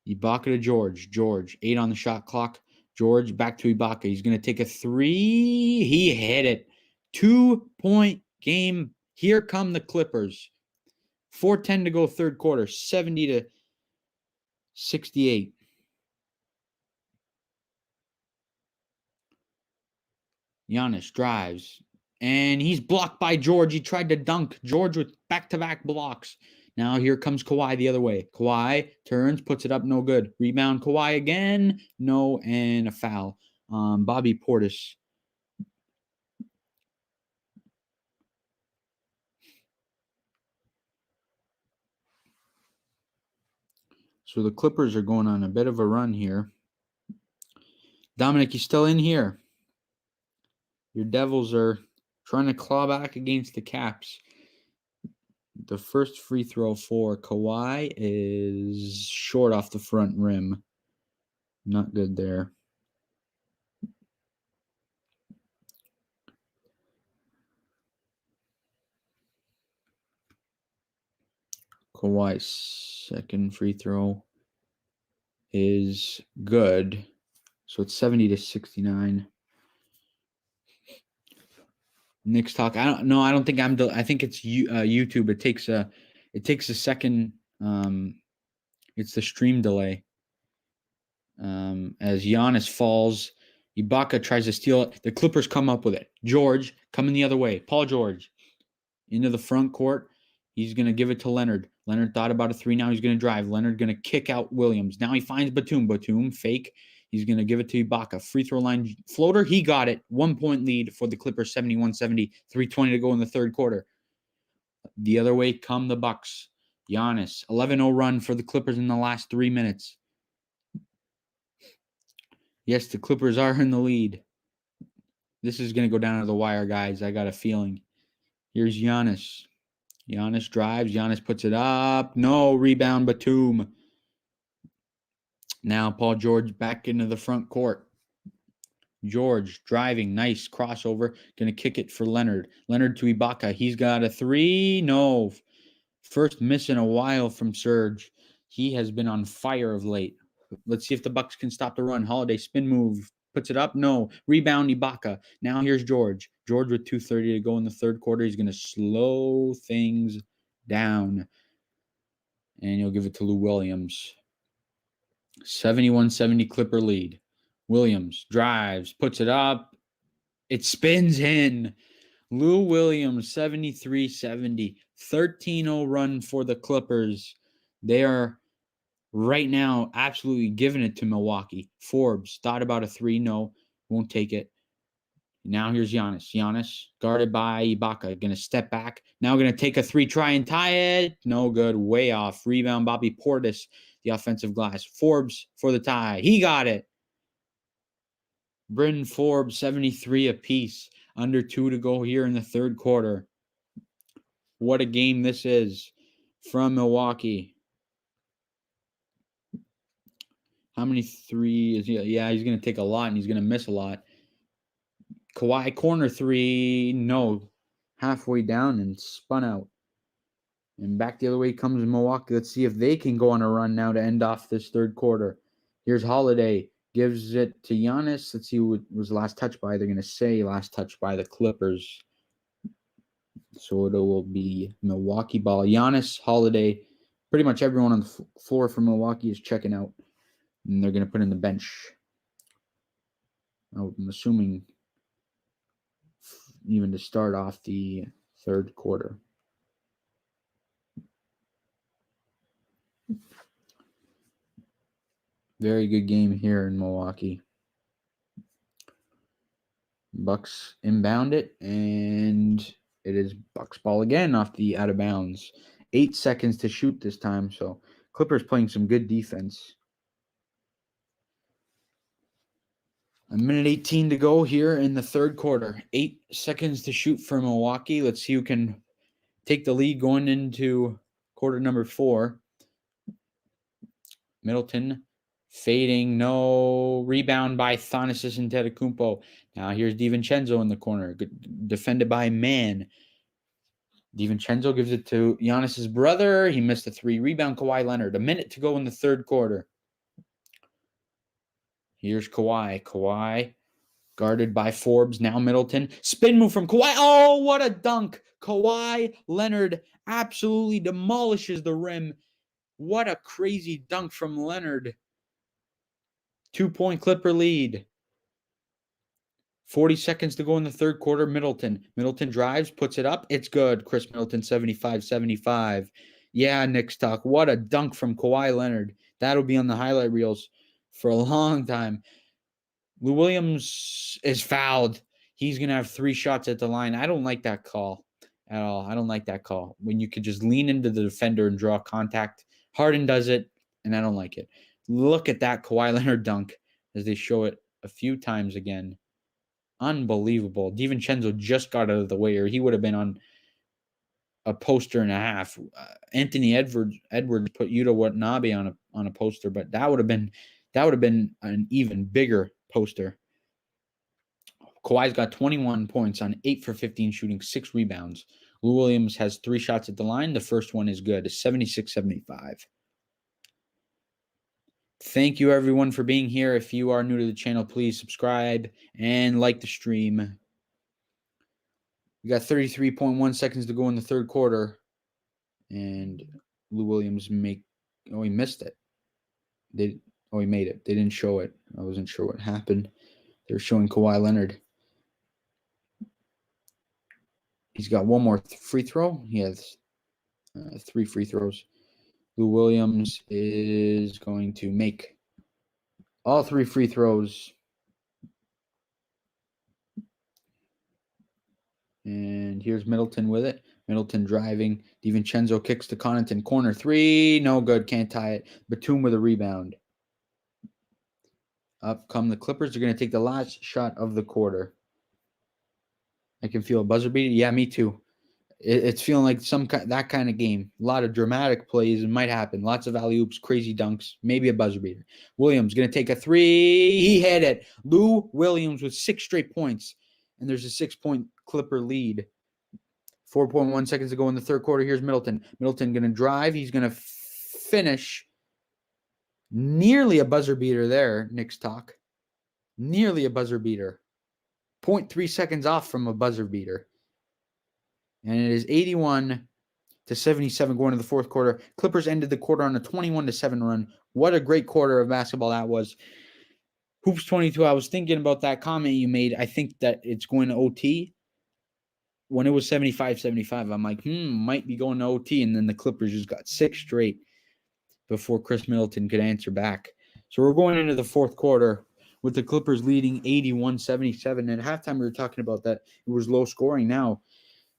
[SPEAKER 1] Ibaka to George. George, 8 on the shot clock. George back to Ibaka. He's going to take a three. He hit it. 2-point game. Here come the Clippers. 4:10 to go third quarter. 70-68. Giannis drives. And he's blocked by George. He tried to dunk. George with back-to-back blocks. Now here comes Kawhi the other way. Kawhi turns, puts it up, no good. Rebound, Kawhi again. No, and a foul. Bobby Portis. So the Clippers are going on a bit of a run here. Dominic, you still in here? Your Devils are trying to claw back against the Caps. The first free throw for Kawhi is short off the front rim. Not good there. Kawhi's second free throw is good. So it's 70-69. Nick's Talk. I don't think I think it's YouTube. It takes a second. It's the stream delay. As Giannis falls, Ibaka tries to steal it. The Clippers come up with it. George coming the other way. Paul George into the front court. He's going to give it to Leonard. Leonard thought about a three. Now he's going to drive. Leonard going to kick out Williams. Now he finds Batum. Batum, fake. He's going to give it to Ibaka. Free throw line floater. He got it. 1 point lead for the Clippers, 71-70. 3:20 to go in the third quarter. The other way come the Bucks. Giannis, 11-0 run for the Clippers in the last 3 minutes. Yes, the Clippers are in the lead. This is going to go down to the wire, guys. I got a feeling. Here's Giannis. Giannis drives. Giannis puts it up. No, rebound, Batum. Now Paul George back into the front court. George driving. Nice crossover. Going to kick it for Leonard. Leonard to Ibaka. He's got a three. No. First miss in a while from Serge. He has been on fire of late. Let's see if the Bucks can stop the run. Holiday spin move. Puts it up. No. Rebound, Ibaka. Now here's George. George with 2:30 to go in the third quarter. He's going to slow things down. And he'll give it to Lou Williams. 71-70 Clipper lead. Williams drives. Puts it up. It spins in. Lou Williams, 73-70. 13-0 run for the Clippers. They are right now absolutely giving it to Milwaukee. Forbes thought about a three. No, won't take it. Now here's Giannis. Giannis guarded by Ibaka. Going to step back. Now going to take a three. Try and tie it. No good. Way off. Rebound. Bobby Portis, the offensive glass. Forbes for the tie. He got it. Bryn Forbes, 73 apiece. Under 2 to go here in the third quarter. What a game this is from Milwaukee. How many threes? Yeah, he's going to take a lot, and he's going to miss a lot. Kawhi, corner three. No. Halfway down and spun out. And back the other way comes Milwaukee. Let's see if they can go on a run now to end off this third quarter. Here's Holiday. Gives it to Giannis. Let's see who was last touched by. They're going to say last touched by the Clippers. So it will be Milwaukee ball. Giannis, Holiday. Pretty much everyone on the floor for Milwaukee is checking out. And they're going to put in the bench. I'm assuming even to start off the third quarter. Very good game here in Milwaukee. Bucks inbound it, and it is Bucks ball again off the out of bounds. 8 seconds to shoot this time, so Clippers playing some good defense. A minute 18 to go here in the third quarter. 8 seconds to shoot for Milwaukee. Let's see who can take the lead going into quarter number 4. Middleton fading. No. Rebound by Thanasis Antetokounmpo. Now here's DiVincenzo in the corner. Defended by Mann. DiVincenzo gives it to Giannis's brother. He missed a three. Rebound, Kawhi Leonard. A minute to go in the third quarter. Here's Kawhi. Kawhi guarded by Forbes. Now Middleton. Spin move from Kawhi. Oh, what a dunk. Kawhi Leonard absolutely demolishes the rim. What a crazy dunk from Leonard. 2-point Clipper lead. 40 seconds to go in the third quarter. Middleton drives, puts it up. It's good. Chris Middleton, 75-75. Yeah, Nick Stock. What a dunk from Kawhi Leonard. That'll be on the highlight reels for a long time. Lou Williams is fouled. He's going to have 3 shots at the line. I don't like that call at all. I don't like that call. When you could just lean into the defender and draw contact. Harden does it, and I don't like it. Look at that Kawhi Leonard dunk as they show it a few times again. Unbelievable. DiVincenzo just got out of the way, or he would have been on a poster and a half. Anthony Edwards put Yuta Watanabe on a poster, but that would have been an even bigger poster. Kawhi's got 21 points on 8 for 15 shooting, 6 rebounds. Lou Williams has 3 shots at the line. The first one is good. It's 76-75. Thank you, everyone, for being here. If you are new to the channel, please subscribe and like the stream. We got 33.1 seconds to go in the third quarter. And Lou Williams he missed it. He made it. They didn't show it. I wasn't sure what happened. They're showing Kawhi Leonard. He's got one more free throw. He has 3 free throws. Lou Williams is going to make all 3 free throws. And here's Middleton with it. Middleton driving. DiVincenzo kicks to Connaughton. Corner 3. No good. Can't tie it. Batum with a rebound. Up come the Clippers. They're going to take the last shot of the quarter. I can feel a buzzer beater. Yeah, me too. It's feeling like that kind of game. A lot of dramatic plays. It might happen. Lots of alley-oops, crazy dunks, maybe a buzzer beater. Williams going to take a 3. He hit it. Lou Williams with 6 straight points. And there's a 6-point Clipper lead. 4.1 seconds to go in the third quarter. Here's Middleton. Middleton going to drive. He's going to finish. Nearly a buzzer beater there, Knicks talk. Nearly a buzzer beater. 0.3 seconds off from a buzzer beater. And it is 81-77 going to the fourth quarter. Clippers ended the quarter on a 21-7 run. What a great quarter of basketball that was. Hoops 22, I was thinking about that comment you made. I think that it's going to OT. When it was 75-75, I'm like, might be going to OT. And then the Clippers just got 6 straight before Chris Middleton could answer back. So we're going into the fourth quarter with the Clippers leading 81-77. At halftime, we were talking about that. It was low scoring. Now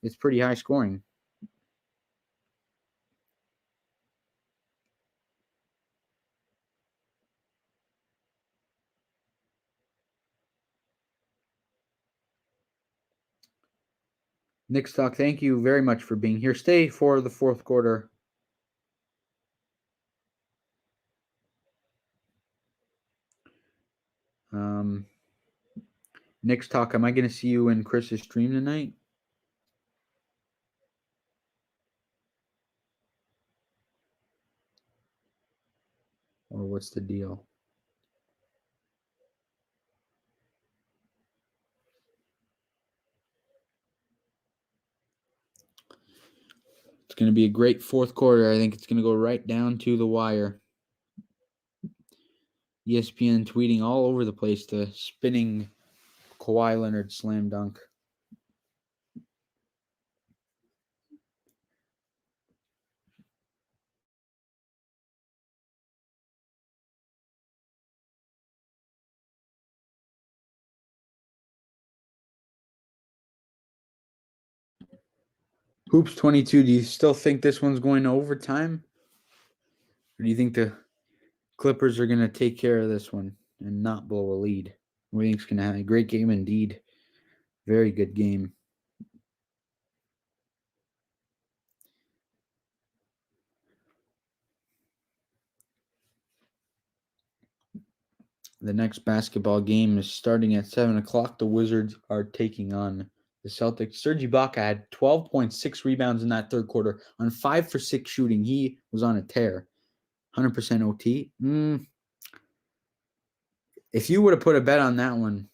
[SPEAKER 1] it's pretty high scoring. Knicks talk, thank you very much for being here. Stay for the fourth quarter. Knicks talk, am I going to see you in Chris's stream tonight? Or what's the deal? It's going to be a great fourth quarter. I think it's going to go right down to the wire. ESPN tweeting all over the place the spinning Kawhi Leonard slam dunk. Hoops 22, do you still think this one's going to overtime? Or do you think the Clippers are going to take care of this one and not blow a lead? What do you think's going to happen? A great game indeed. Very good game. The next basketball game is starting at 7 o'clock. The Wizards are taking on the Celtics. Serge Ibaka had 12.6 rebounds in that third quarter on 5 for 6 shooting. He was on a tear. 100% OT. If you would have put a bet on that one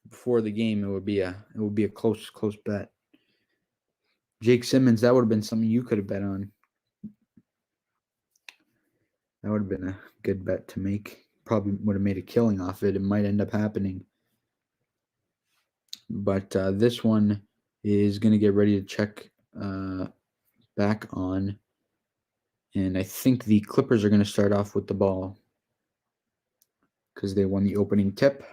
[SPEAKER 1] before the game, it would be a close bet. Jake Simmons, that would have been something you could have bet on. That would have been a good bet to make. Probably would have made a killing off it. It might end up happening. But this one is going to get ready to check back on. And I think the Clippers are going to start off with the ball because they won the opening tip.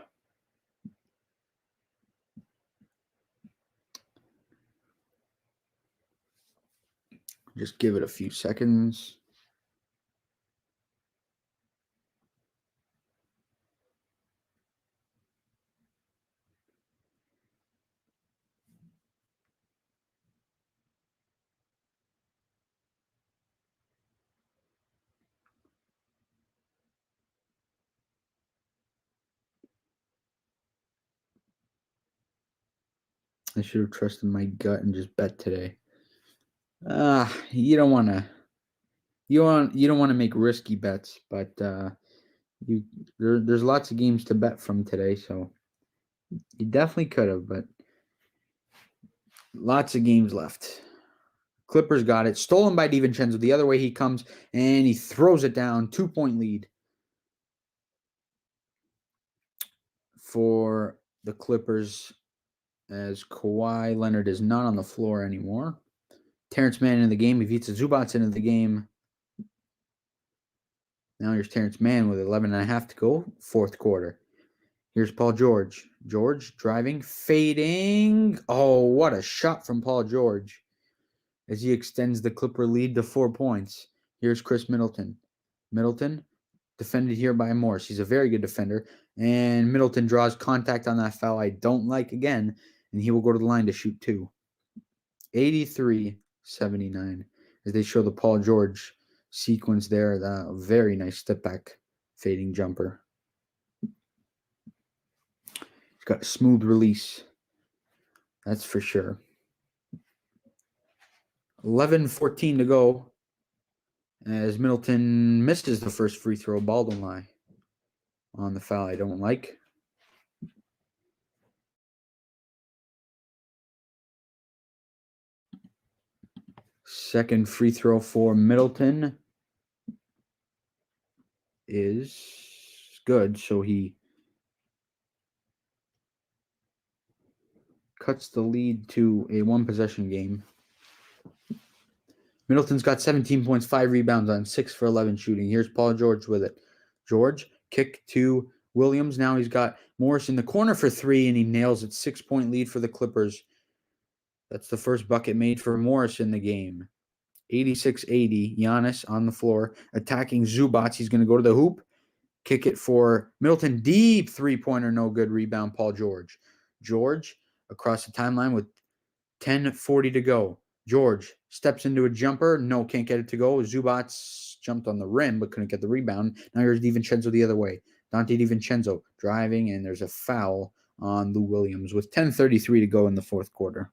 [SPEAKER 1] Just give it a few seconds. I should have trusted my gut and just bet today. You don't want to. You don't want to make risky bets, but there's lots of games to bet from today, so you definitely could have, but lots of games left. Clippers got it. Stolen by DiVincenzo. The other way he comes, and he throws it down. 2-point lead. for the Clippers as Kawhi Leonard is not on the floor anymore. Terrence Mann in the game. Ivica Zubac's into the game. Now here's Terrence Mann with 11.5 to go, fourth quarter. Here's Paul George. George driving, fading. Oh, what a shot from Paul George as he extends the Clipper lead to 4 points. Here's Chris Middleton. Middleton defended here by Morris. He's a very good defender. And Middleton draws contact on that foul I don't like again, and he will go to the line to shoot 2. 83-79 as they show the Paul George sequence there. That very nice step back fading jumper. He's got a smooth release. That's for sure. 11:14 to go as Middleton misses the first free throw. Ball don't lie on the foul I don't like. Second free throw for Middleton is good, so he cuts the lead to a one-possession game. Middleton's got 17 points, 5 rebounds on 6 for 11 shooting. Here's Paul George with it. George, kick to Williams. Now he's got Morris in the corner for 3, and he nails it. 6-point lead for the Clippers. That's the first bucket made for Morris in the game. 86-80. Giannis on the floor, attacking Zubac. He's going to go to the hoop. Kick it for Middleton. Deep three-pointer, no good. Rebound, Paul George. George across the timeline with 10:40 to go. George steps into a jumper. No, can't get it to go. Zubac jumped on the rim but couldn't get the rebound. Now here's DiVincenzo the other way. Dante DiVincenzo driving, and there's a foul on Lou Williams with 10:33 to go in the fourth quarter.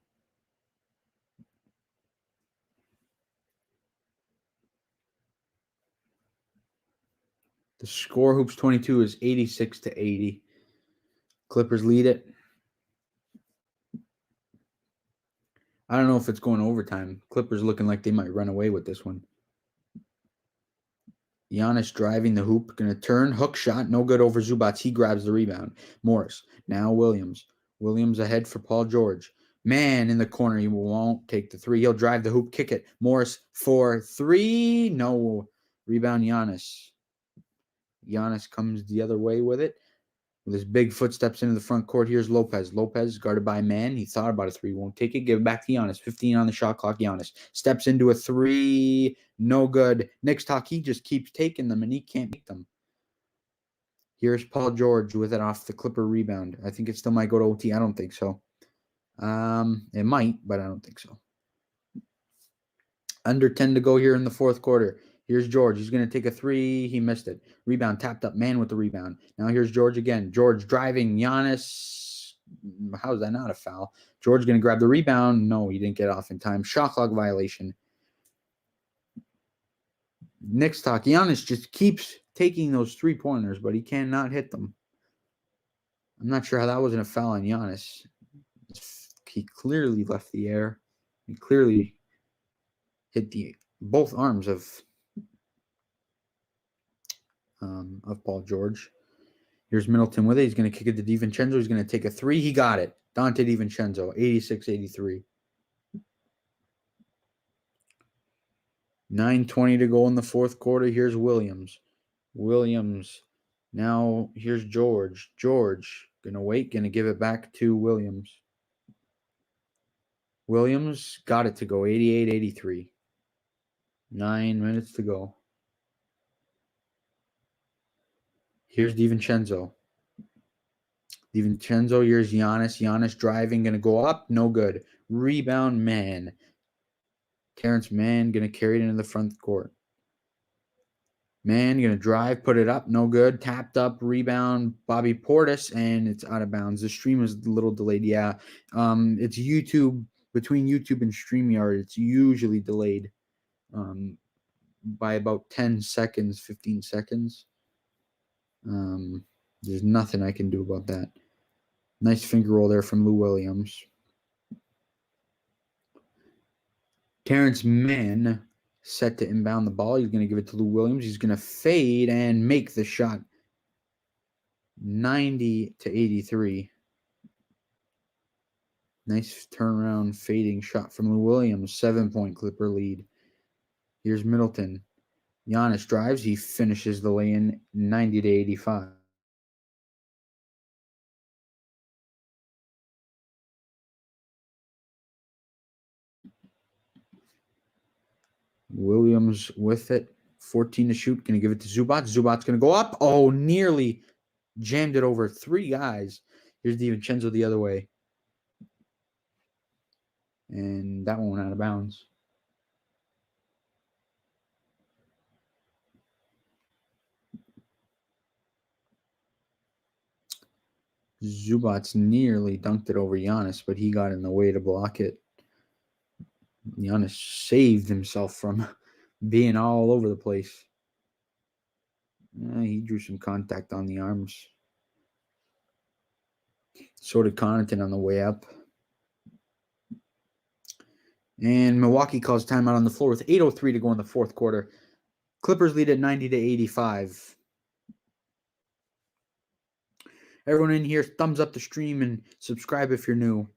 [SPEAKER 1] The score, Hoops 22, is 86-80. Clippers lead it. I don't know if it's going overtime. Clippers looking like they might run away with this one. Giannis driving the hoop, going to turn, hook shot, no good over Zubac. He grabs the rebound. Morris, now Williams. Williams ahead for Paul George. Man in the corner, he won't take the 3. He'll drive the hoop, kick it. Morris for 3. No. Rebound, Giannis. Giannis comes the other way with it. With his big footsteps into the front court, here's Lopez. Lopez guarded by man. He thought about a 3. Won't take it. Give it back to Giannis. 15 on the shot clock. Giannis steps into a 3. No good. Nick's talk. He just keeps taking them, and he can't make them. Here's Paul George with it off the Clipper rebound. I think it still might go to OT. I don't think so. It might, but I don't think so. Under 10 to go here in the fourth quarter. Here's George. He's going to take a 3. He missed it. Rebound, tapped up. Man with the rebound. Now here's George again. George driving. Giannis. How is that not a foul? George going to grab the rebound. No, he didn't get off in time. Shot clock violation. Nick's talk. Giannis just keeps taking those 3-pointers, but he cannot hit them. I'm not sure how that wasn't a foul on Giannis. He clearly left the air. He clearly hit both arms of Paul George. Here's Middleton with it. He's going to kick it to DiVincenzo. He's going to take a 3. He got it. Dante DiVincenzo, 86-83. 9:20 to go in the fourth quarter. Here's Williams. Williams. Now here's George. George going to wait. Going to give it back to Williams. Williams got it to go. 88-83. 9 minutes to go. Here's DiVincenzo. DiVincenzo, here's Giannis. Giannis driving, going to go up. No good. Rebound, man. Terrence Mann going to carry it into the front court. Mann going to drive, put it up. No good. Tapped up, rebound, Bobby Portis, and it's out of bounds. The stream is a little delayed. Yeah. It's YouTube. Between YouTube and StreamYard, it's usually delayed by about 10 seconds, 15 seconds. There's nothing I can do about that. Nice finger roll there from Lou Williams. Terrence Mann set to inbound the ball. He's going to give it to Lou Williams. He's going to fade and make the shot. 90-83. Nice turnaround fading shot from Lou Williams. 7-point Clipper lead. Here's Middleton. Giannis drives. He finishes the lay-in 90-85. Williams with it. 14 to shoot. Going to give it to Zubac. Zubac's going to go up. Oh, nearly jammed it over 3 guys. Here's DiVincenzo the other way. And that one went out of bounds. Zubac nearly dunked it over Giannis, but he got in the way to block it. Giannis saved himself from being all over the place. He drew some contact on the arms. So did Connaughton on the way up. And Milwaukee calls timeout on the floor with 8:03 to go in the fourth quarter. Clippers lead at 90-85. Everyone in here, thumbs up the stream and subscribe if you're new.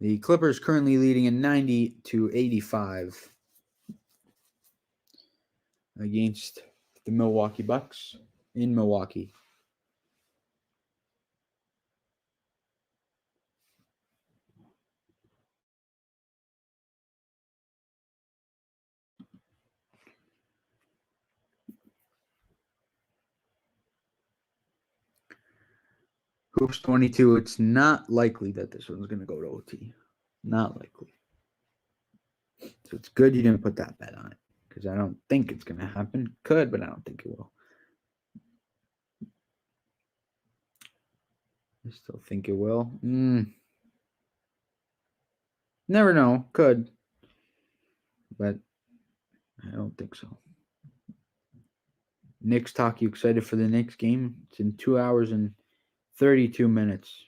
[SPEAKER 1] The Clippers currently leading at 90-85 against the Milwaukee Bucks in Milwaukee. Hoops 22. It's not likely that this one's going to go to OT. Not likely. So it's good you didn't put that bet on it because I don't think it's going to happen. Could, but I don't think it will. I still think it will. Never know. Could. But I don't think so. Knicks talk. You excited for the Knicks game? It's in 2 hours and 32 minutes.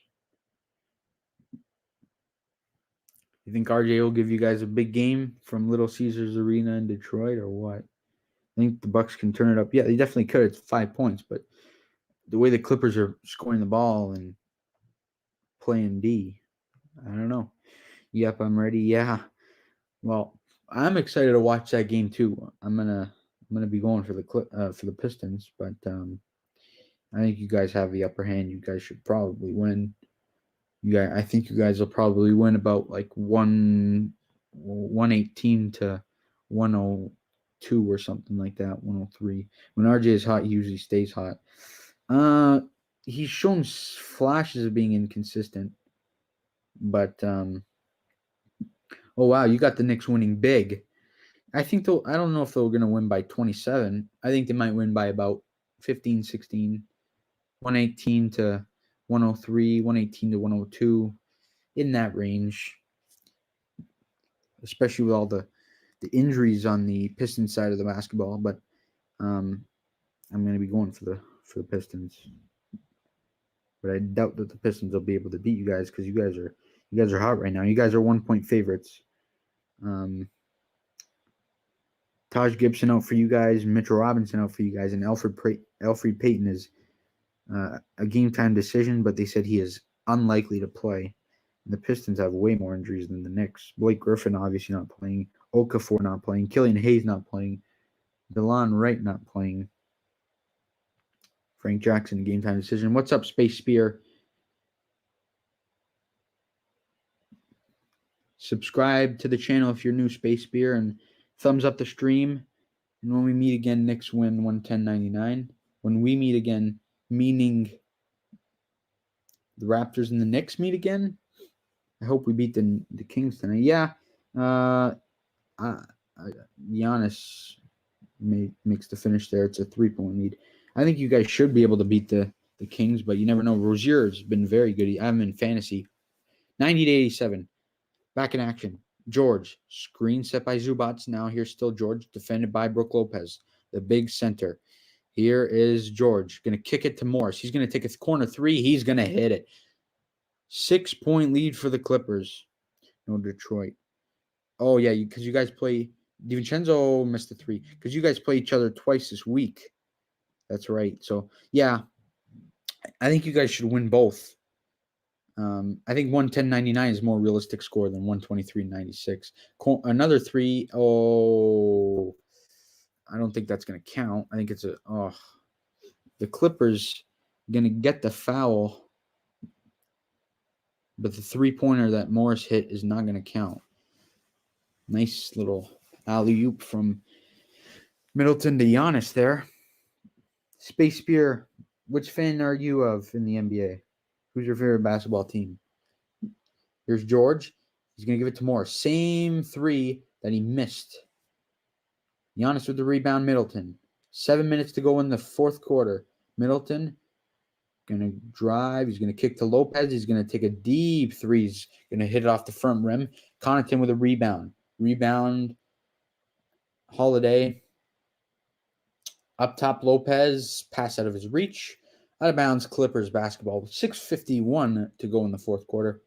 [SPEAKER 1] You think RJ will give you guys a big game from Little Caesars Arena in Detroit or what? I think the Bucks can turn it up. Yeah, they definitely could. It's 5 points, but the way the Clippers are scoring the ball and playing D, I don't know. Yep, I'm ready. Yeah. Well, I'm excited to watch that game too. I'm gonna be going for the Pistons, but I think you guys have the upper hand. You guys should probably win. I think you guys will probably win about like 118 to 102 or something like that. 103. When RJ is hot, he usually stays hot. He's shown flashes of being inconsistent, but oh wow, you got the Knicks winning big. I think I don't know if they're going to win by 27. I think they might win by about 15, 16, 118 to 103, 118 to 102, in that range. Especially with all the injuries on the Pistons side of the basketball, but I'm going to be going for the Pistons. But I doubt that the Pistons will be able to beat you guys because you guys are hot right now. You guys are 1-point favorites. Taj Gibson out for you guys, Mitchell Robinson out for you guys, and Elfrid Payton is a game-time decision, but they said he is unlikely to play. And the Pistons have way more injuries than the Knicks. Blake Griffin obviously not playing. Okafor not playing. Killian Hayes not playing. DeLon Wright not playing. Frank Jackson, game-time decision. What's up, Space Spear? Subscribe to the channel if you're new, Space Spear, and thumbs up the stream. And when we meet again, Knicks win 110-99. When we meet again, meaning the Raptors and the Knicks meet again, I hope we beat the Kings tonight. Yeah. Giannis makes the finish there. It's a 3-point lead. I think you guys should be able to beat the Kings, but you never know. Rozier's been very good. I have him in fantasy. 90-87. Back in action. George. Screen set by Zubac. Now here's still George, defended by Brook Lopez, the big center. Here is George. Going to kick it to Morris. He's going to take a corner 3. He's going to hit it. 6-point lead for the Clippers. No, Detroit. Oh, yeah, because you guys play DiVincenzo missed the 3 because you guys play each other twice this week. That's right. So, yeah, I think you guys should win both. I think 110.99 is a more realistic score than 123.96. Another 3. Oh, I don't think that's going to count. I think it's the Clippers going to get the foul, but the 3-pointer that Morris hit is not going to count. Nice little alley-oop from Middleton to Giannis there. Space Spear, which fan are you of in the NBA? Who's your favorite basketball team? Here's George. He's going to give it to Morris. Same 3 that he missed. Giannis with the rebound, Middleton. 7 minutes to go in the fourth quarter. Middleton going to drive. He's going to kick to Lopez. He's going to take a deep 3. He's going to hit it off the front rim. Connaughton with a rebound. Rebound, Holiday. Up top, Lopez. Pass out of his reach. Out of bounds, Clippers basketball. 6:51 to go in the fourth quarter.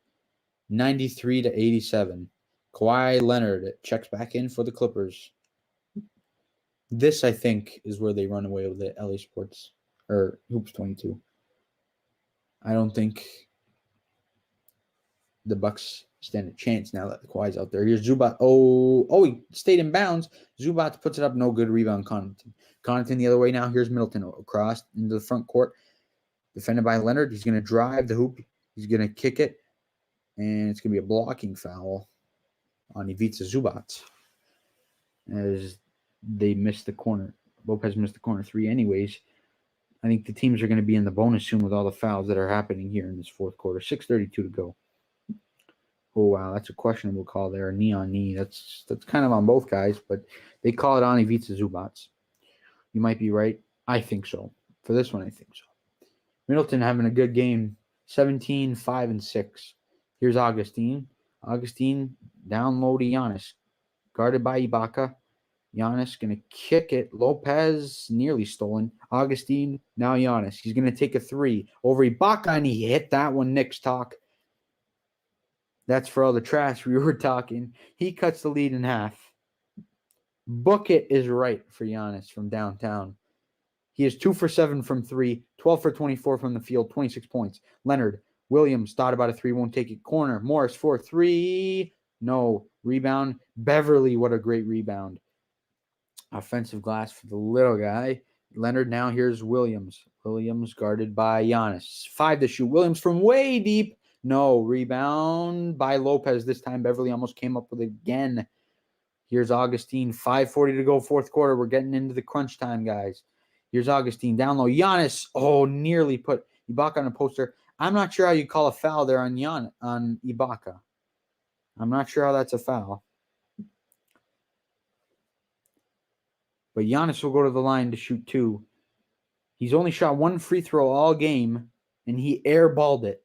[SPEAKER 1] 93-87. Kawhi Leonard checks back in for the Clippers. This, I think, is where they run away with the LA Sports or Hoops 22. I don't think the Bucks stand a chance now that the Kawhi's out there. Here's Zubac. Oh, he stayed in bounds. Zubac puts it up. No good rebound. Connaughton the other way now. Here's Middleton across into the front court. Defended by Leonard. He's going to drive the hoop. He's going to kick it. And it's going to be a blocking foul on Ivica Zubac as they missed the corner. Lopez missed the corner 3 anyways. I think the teams are going to be in the bonus soon with all the fouls that are happening here in this fourth quarter. 6:32 to go. Oh, wow, that's a questionable call there. Knee on knee. That's kind of on both guys, but they call it on Ivica Zubac. You might be right. I think so. For this one, I think so. Middleton having a good game. 17, 5, and 6. Here's Augustine. Augustine down low to Giannis. Guarded by Ibaka. Giannis going to kick it. Lopez nearly stolen. Augustine, now Giannis. He's going to take a 3 over Ibaka, and he hit that one. Knicks talk. That's for all the trash we were talking. He cuts the lead in half. Book it is right for Giannis from downtown. He is 2 for 7 from 3, 12 for 24 from the field, 26 points. Leonard, Williams thought about a 3, won't take it. Corner, Morris for 3. No. Rebound. Beverly, what a great rebound. Offensive glass for the little guy. Leonard, now here's Williams. Williams guarded by Giannis. 5 to shoot. Williams from way deep. No. Rebound by Lopez. This time Beverly almost came up with it again. Here's Augustine. 5:40 to go, fourth quarter. We're getting into the crunch time, guys. Here's Augustine. Down low. Giannis. Oh, nearly put Ibaka on a poster. I'm not sure how you call a foul there on Ibaka. I'm not sure how that's a foul. But Giannis will go to the line to shoot 2. He's only shot 1 free throw all game, and he airballed it.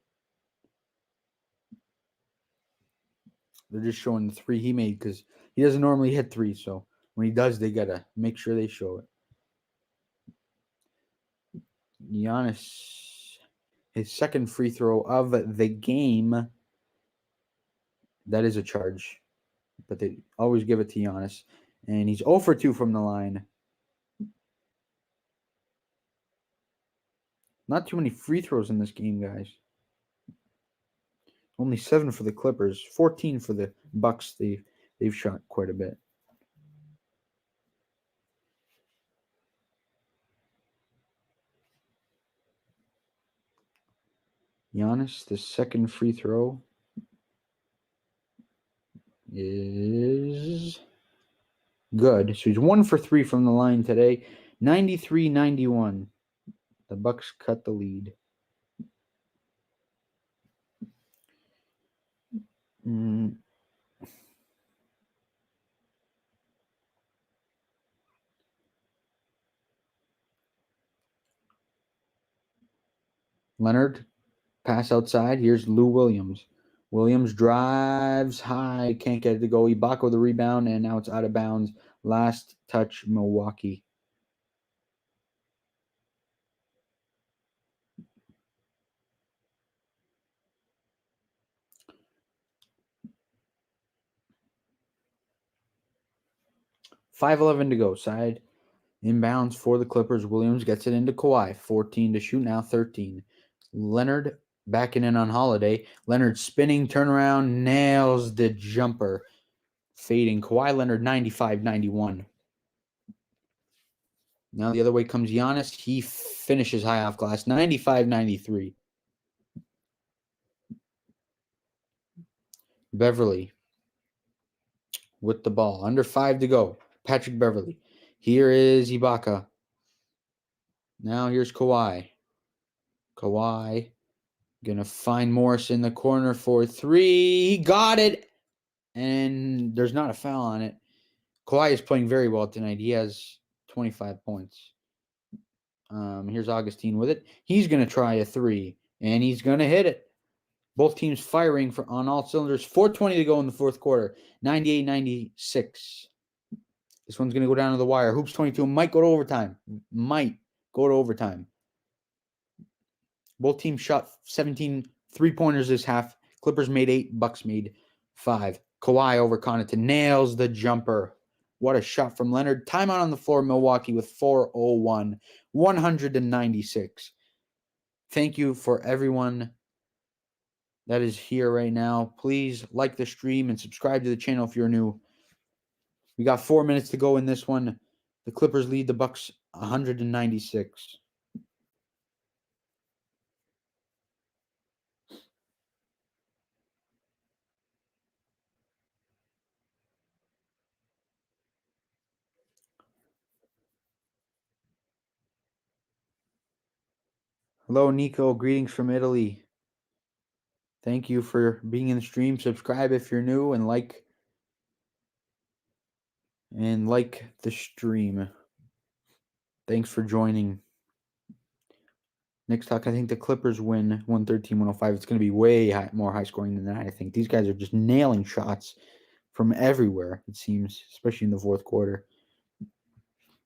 [SPEAKER 1] They're just showing the 3 he made because he doesn't normally hit 3. So when he does, they got to make sure they show it. Giannis, his second free throw of the game. That is a charge. But they always give it to Giannis. And he's 0 for 2 from the line. Not too many free throws in this game, guys. Only 7 for the Clippers. 14 for the Bucks. They've shot quite a bit. Giannis, the second free throw is good. So he's 1 for 3 from the line today. 93-91. The Bucks cut the lead. Leonard, pass outside. Here's Lou Williams. Williams drives high. Can't get it to go. Ibaka with the rebound, and now it's out of bounds. Last touch, Milwaukee. 5:11 to go. Side inbounds for the Clippers. Williams gets it into Kawhi. 14 to shoot now, 13. Leonard backing in on Holiday. Leonard spinning, turnaround, nails the jumper. Fading. Kawhi Leonard 95-91. Now the other way comes Giannis. He finishes high off glass 95-93. Beverly with the ball. Under 5 to go. Patrick Beverly. Here is Ibaka. Now here's Kawhi. Kawhi going to find Morris in the corner for 3. He got it. And there's not a foul on it. Kawhi is playing very well tonight. He has 25 points. Here's Augustine with it. He's going to try a 3. And he's going to hit it. Both teams firing on all cylinders. 4:20 to go in the fourth quarter. 98-96. This one's going to go down to the wire. Hoops 22 might go to overtime. Both teams shot 17 3-pointers this half. Clippers made 8. Bucks made 5. Kawhi over Connaughton. Nails the jumper. What a shot from Leonard. Timeout on the floor. Milwaukee with 4:01. 196. Thank you for everyone that is here right now. Please like the stream and subscribe to the channel if you're new. We got 4 minutes to go in this one. The Clippers lead the Bucks 196. Hello, Nico. Greetings from Italy. Thank you for being in the stream. Subscribe if you're new and like the stream. Thanks for joining. Next talk, I think the Clippers win 113-105. It's going to be way more high scoring than that. I think these guys are just nailing shots from everywhere, it seems, especially in the fourth quarter.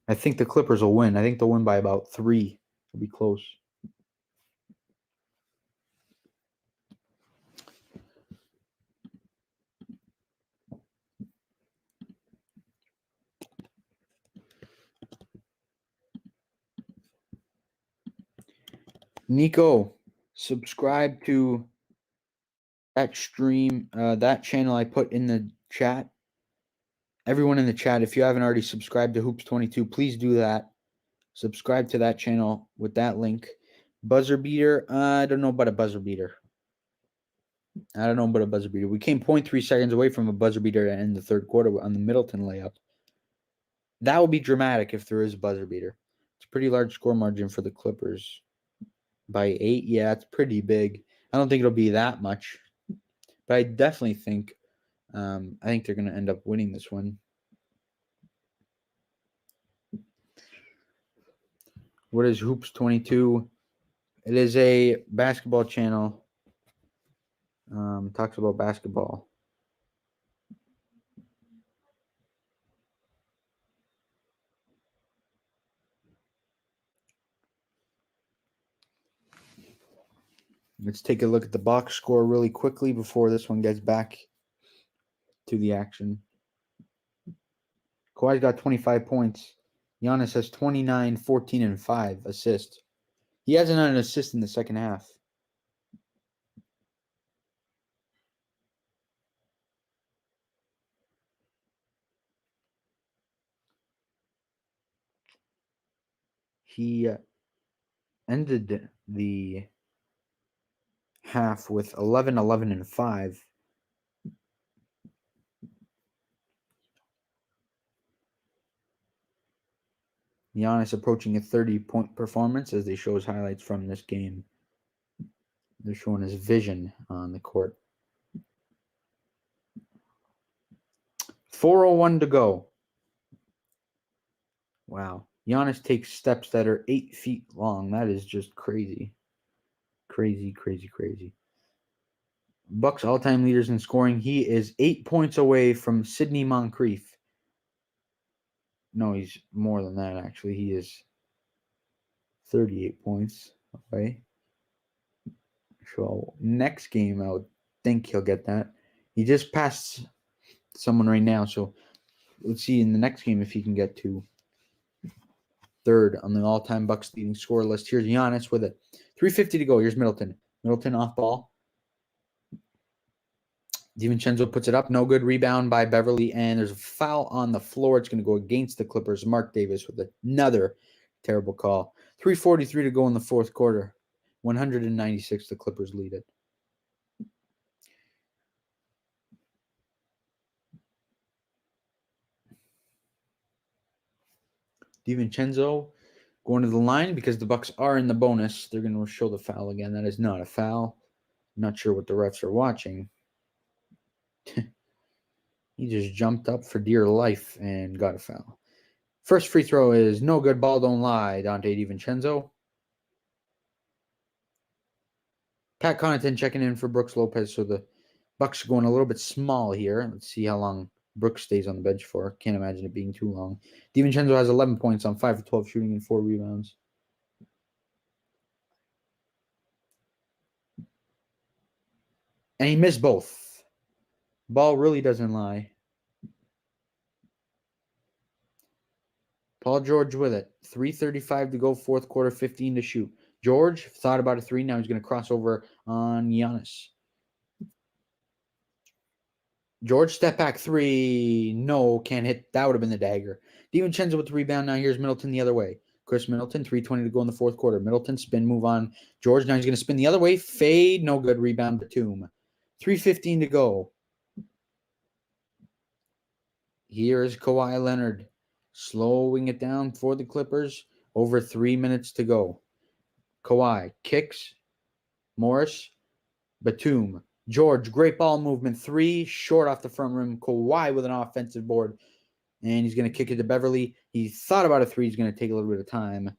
[SPEAKER 1] I think the Clippers will win. I think they'll win by about 3. It'll be close. Nico, subscribe to that stream, that channel I put in the chat. Everyone in the chat, if you haven't already subscribed to Hoops 22, please do that. Subscribe to that channel with that link. Buzzer beater, I don't know about a buzzer beater. We came 0.3 seconds away from a buzzer beater to end the third quarter on the Middleton layup. That will be dramatic if there is a buzzer beater. It's a pretty large score margin for the Clippers. By 8, yeah, it's pretty big. I don't think it'll be that much, but I definitely think they're going to end up winning this one. What is Hoops 22? It is a basketball channel. Talks about basketball. Let's take a look at the box score really quickly before this one gets back to the action. Kawhi's got 25 points. Giannis has 29, 14, and 5 assists. He hasn't had an assist in the second half. He ended the half with 11, 11, and 5. Giannis approaching a 30-point performance as they show his highlights from this game. They're showing his vision on the court. 4:01 to go. Wow. Giannis takes steps that are 8 feet long. That is just crazy. Crazy, crazy, crazy. Bucks all-time leaders in scoring. He is 8 points away from Sidney Moncrief. No, he's more than that, actually. He is 38 points away. So next game, I would think he'll get that. He just passed someone right now, so Let's see in the next game if he can get to third on the all-time Bucks leading scorer list. Here's Giannis with it. 3:50 to go. Here's Middleton. Middleton off ball. DiVincenzo puts it up. No good. Rebound by Beverly. And there's a foul on the floor. It's going to go against the Clippers. Mark Davis with another terrible call. 3:43 to go in the fourth quarter. 196, the Clippers lead it. DiVincenzo going to the line because the Bucks are in the bonus. They're going to show the foul again. That is not a foul. I'm not sure what the refs are watching. He just jumped up for dear life and got a foul. First free throw is no good. Ball don't lie. Dante DiVincenzo. Pat Connaughton checking in for Brooks Lopez. So the Bucks are going a little bit small here. Let's see how long Brooks stays on the bench for. Can't imagine it being too long. DiVincenzo has 11 points on 5 for 12 shooting and 4 rebounds. And he missed both. Ball really doesn't lie. Paul George with it. 3:35 to go, fourth quarter, 15 to shoot. George thought about a three. Now he's going to cross over on Giannis. George, step back three. No, can't hit. That would have been the dagger. DiVincenzo with the rebound. Now here's Middleton the other way. Chris Middleton, 3:20 to go in the fourth quarter. Middleton, spin, move on. George, now he's going to spin the other way. Fade, no good. Rebound, Batum. 3:15 to go. Here is Kawhi Leonard slowing it down for the Clippers. Over 3 minutes to go. Kawhi kicks. Morris. Batum. George, great ball movement. 3, short off the front rim. Kawhi with an offensive board. And he's going to kick it to Beverly. He thought about a 3. He's going to take a little bit of time.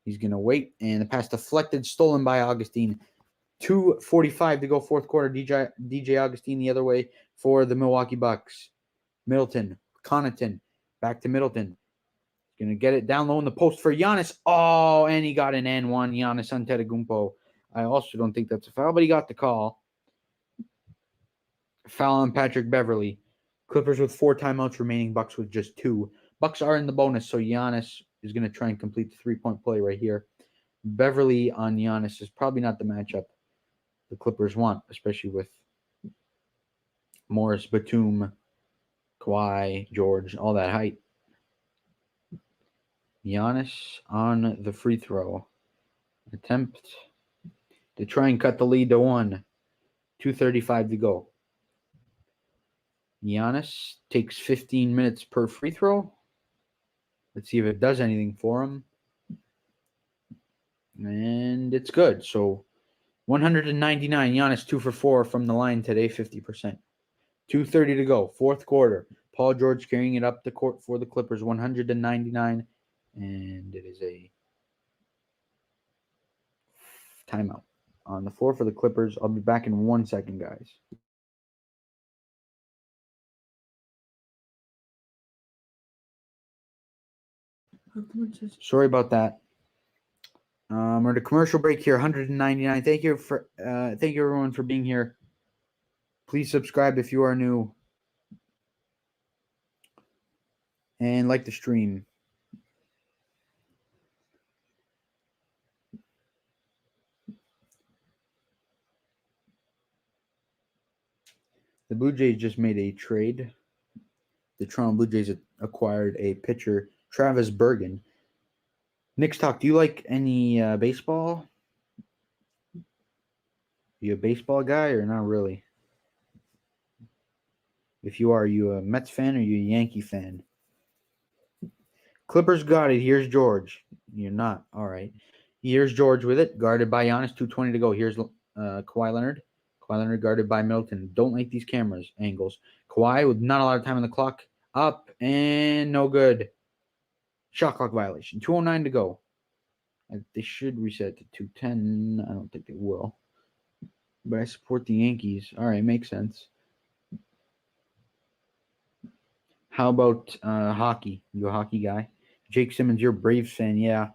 [SPEAKER 1] He's going to wait. And the pass deflected, stolen by Augustine. 2:45 to go, fourth quarter. DJ Augustine the other way for the Milwaukee Bucks. Middleton. Connaughton. Back to Middleton. He's going to get it down low in the post for Giannis. Oh, and he got an N1. Giannis Antetokounmpo. I also don't think that's a foul, but he got the call. Foul on Patrick Beverly. Clippers with 4 timeouts remaining. Bucks with just 2. Bucks are in the bonus, so Giannis is going to try and complete the three-point play right here. Beverly on Giannis is probably not the matchup the Clippers want, especially with Morris, Batum, Kawhi, George, all that height. Giannis on the free throw. Attempt to try and cut the lead to 1. 2:35 to go. Giannis takes 15 minutes per free throw. Let's see if it does anything for him. And it's good. So 199. Giannis 2 for 4 from the line today, 50%. 2:30 to go, fourth quarter. Paul George carrying it up the court for the Clippers, 199. And it is a timeout on the floor for the Clippers. I'll be back in 1 second, guys. Sorry about that. We're at a commercial break here, 199. Thank you everyone for being here. Please subscribe if you are new. And like the stream. The Blue Jays just made a trade. The Toronto Blue Jays acquired a pitcher, Travis Bergen. Nick's Talk, do you like any baseball? You a baseball guy or not really? If you are you a Mets fan or you a Yankee fan? Clippers got it. Here's George. You're not. All right. Here's George with it. Guarded by Giannis. 2:20 to go. Here's Kawhi Leonard. Kawhi Leonard guarded by Middleton. Don't like these cameras angles. Kawhi with not a lot of time on the clock. Up and no good. Shot clock violation. 2:09 to go. They should reset to 2:10. I don't think they will. But I support the Yankees. All right, makes sense. How about hockey? You a hockey guy? Jake Simmons, you're a Braves fan. Yeah.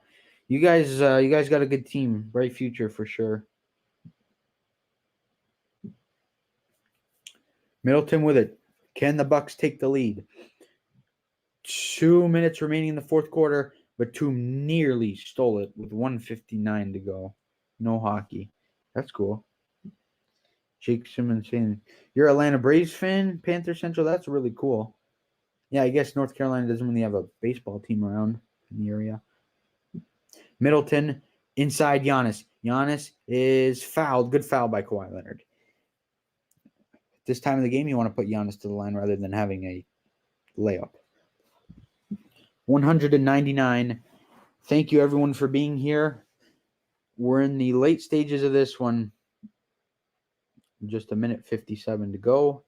[SPEAKER 1] You guys got a good team. Bright future for sure. Middleton with it. Can the Bucks take the lead? 2 minutes remaining in the fourth quarter. Batum nearly stole it with 1:59 to go. No hockey. That's cool. Jake Simmons saying, "You're Atlanta Braves fan, Panther Central? That's really cool." Yeah, I guess North Carolina doesn't really have a baseball team around in the area. Middleton inside Giannis. Giannis is fouled. Good foul by Kawhi Leonard. At this time of the game, you want to put Giannis to the line rather than having a layup. 199. Thank you, everyone, for being here. We're in the late stages of this one. Just a minute 57 to go.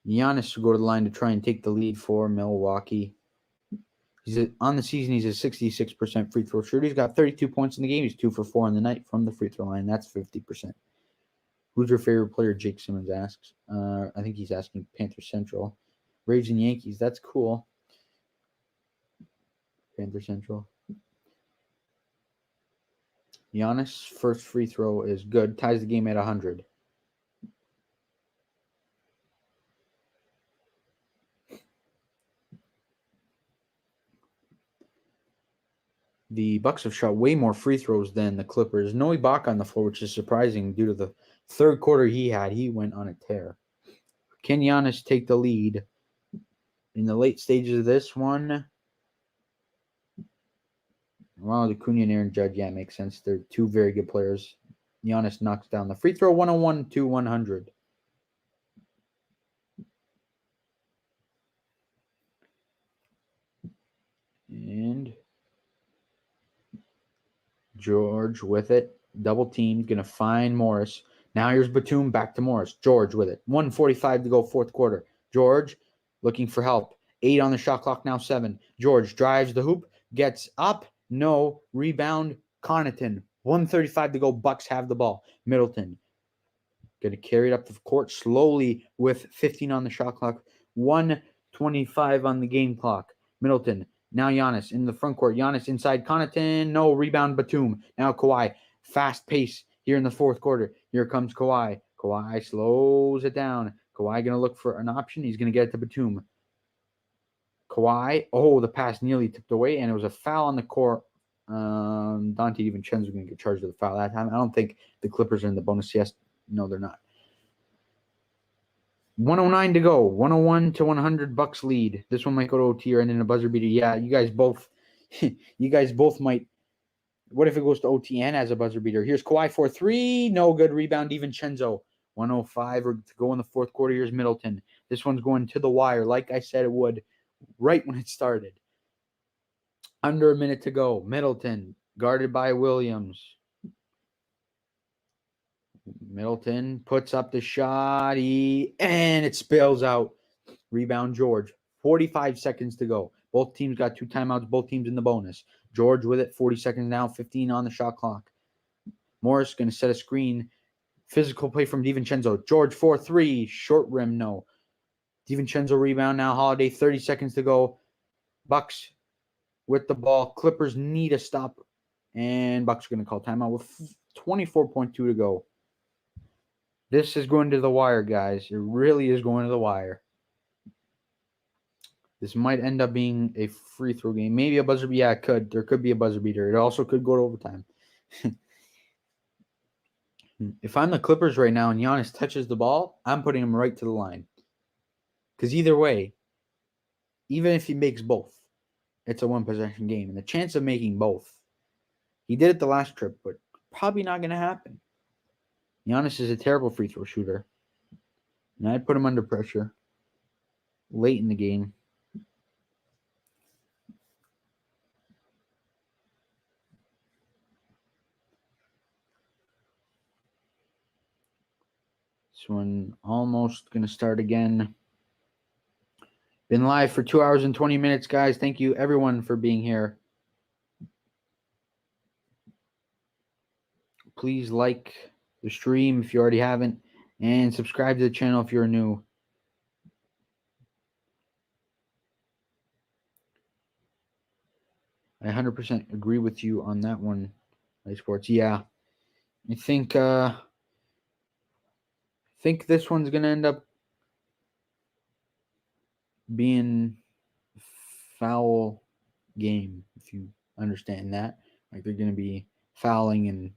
[SPEAKER 1] Giannis will go to the line to try and take the lead for Milwaukee. On the season, he's a 66% free throw shooter. He's got 32 points in the game. He's 2 for 4 on the night from the free throw line. That's 50%. Who's your favorite player? Jake Simmons asks. I think he's asking Panther Central. Braves and Yankees. That's cool. Panther Central. Giannis' first free throw is good. Ties the game at 100. The Bucks have shot way more free throws than the Clippers. No Ibaka on the floor, which is surprising due to the third quarter he had. He went on a tear. Can Giannis take the lead in the late stages of this one? Ronald Acuna and Aaron Judge, yeah, makes sense. They're two very good players. Giannis knocks down the free throw 101 to 100. And George with it. Double team. Going to find Morris. Now here's Batum back to Morris. George with it. 1:45 to go, fourth quarter. George looking for help. 8 on the shot clock, now 7. George drives the hoop. Gets up. No. Rebound. Connaughton. 1:35 to go. Bucks have the ball. Middleton. Going to carry it up the court slowly with 15 on the shot clock. 1:25 on the game clock. Middleton. Now Giannis in the front court. Giannis inside Connaughton. No. Rebound Batum. Now Kawhi. Fast pace here in the fourth quarter. Here comes Kawhi. Kawhi slows it down. Kawhi going to look for an option. He's going to get it to Batum. Kawhi. Oh, the pass nearly tipped away, and it was a foul on the court. Dante DiVincenzo going to get charged with the foul that time. I don't think the Clippers are in the bonus. Yes. No, they're not. 109 to go. 101 to 100 Bucks lead. This one might go to OT or end in a buzzer beater. Yeah, you guys both might. What if it goes to OT and as a buzzer beater? Here's Kawhi for 3. No good. Rebound DiVincenzo. 105 to go in the fourth quarter. Here's Middleton. This one's going to the wire like I said it would right when it started. Under a minute to go. Middleton guarded by Williams. Middleton puts up the shot, and it spills out. Rebound George. 45 seconds to go. Both teams got 2 timeouts. Both teams in the bonus. George with it. 40 seconds now. 15 on the shot clock. Morris going to set a screen. Physical play from DiVincenzo. George 4-3. Short rim, no. DiVincenzo rebound now. Holiday. 30 seconds to go. Bucks with the ball. Clippers need a stop. And Bucks are going to call timeout with 24.2 to go. This is going to the wire, guys. It really is going to the wire. This might end up being a free throw game. Maybe a buzzer beater. Yeah, it could. There could be a buzzer beater. It also could go to overtime. If I'm the Clippers right now and Giannis touches the ball, I'm putting him right to the line. Because either way, even if he makes both, it's a one-possession game. And the chance of making both, he did it the last trip, but probably not going to happen. Giannis is a terrible free throw shooter. And I'd put him under pressure late in the game. This one almost going to start again. Been live for 2 hours and 20 minutes, guys. Thank you, everyone, for being here. Please like the stream if you already haven't, and subscribe to the channel if you're new. I 100% agree with you on that one, Sports. Yeah, I think this one's gonna end up being foul game, if you understand that. Like they're going to be fouling and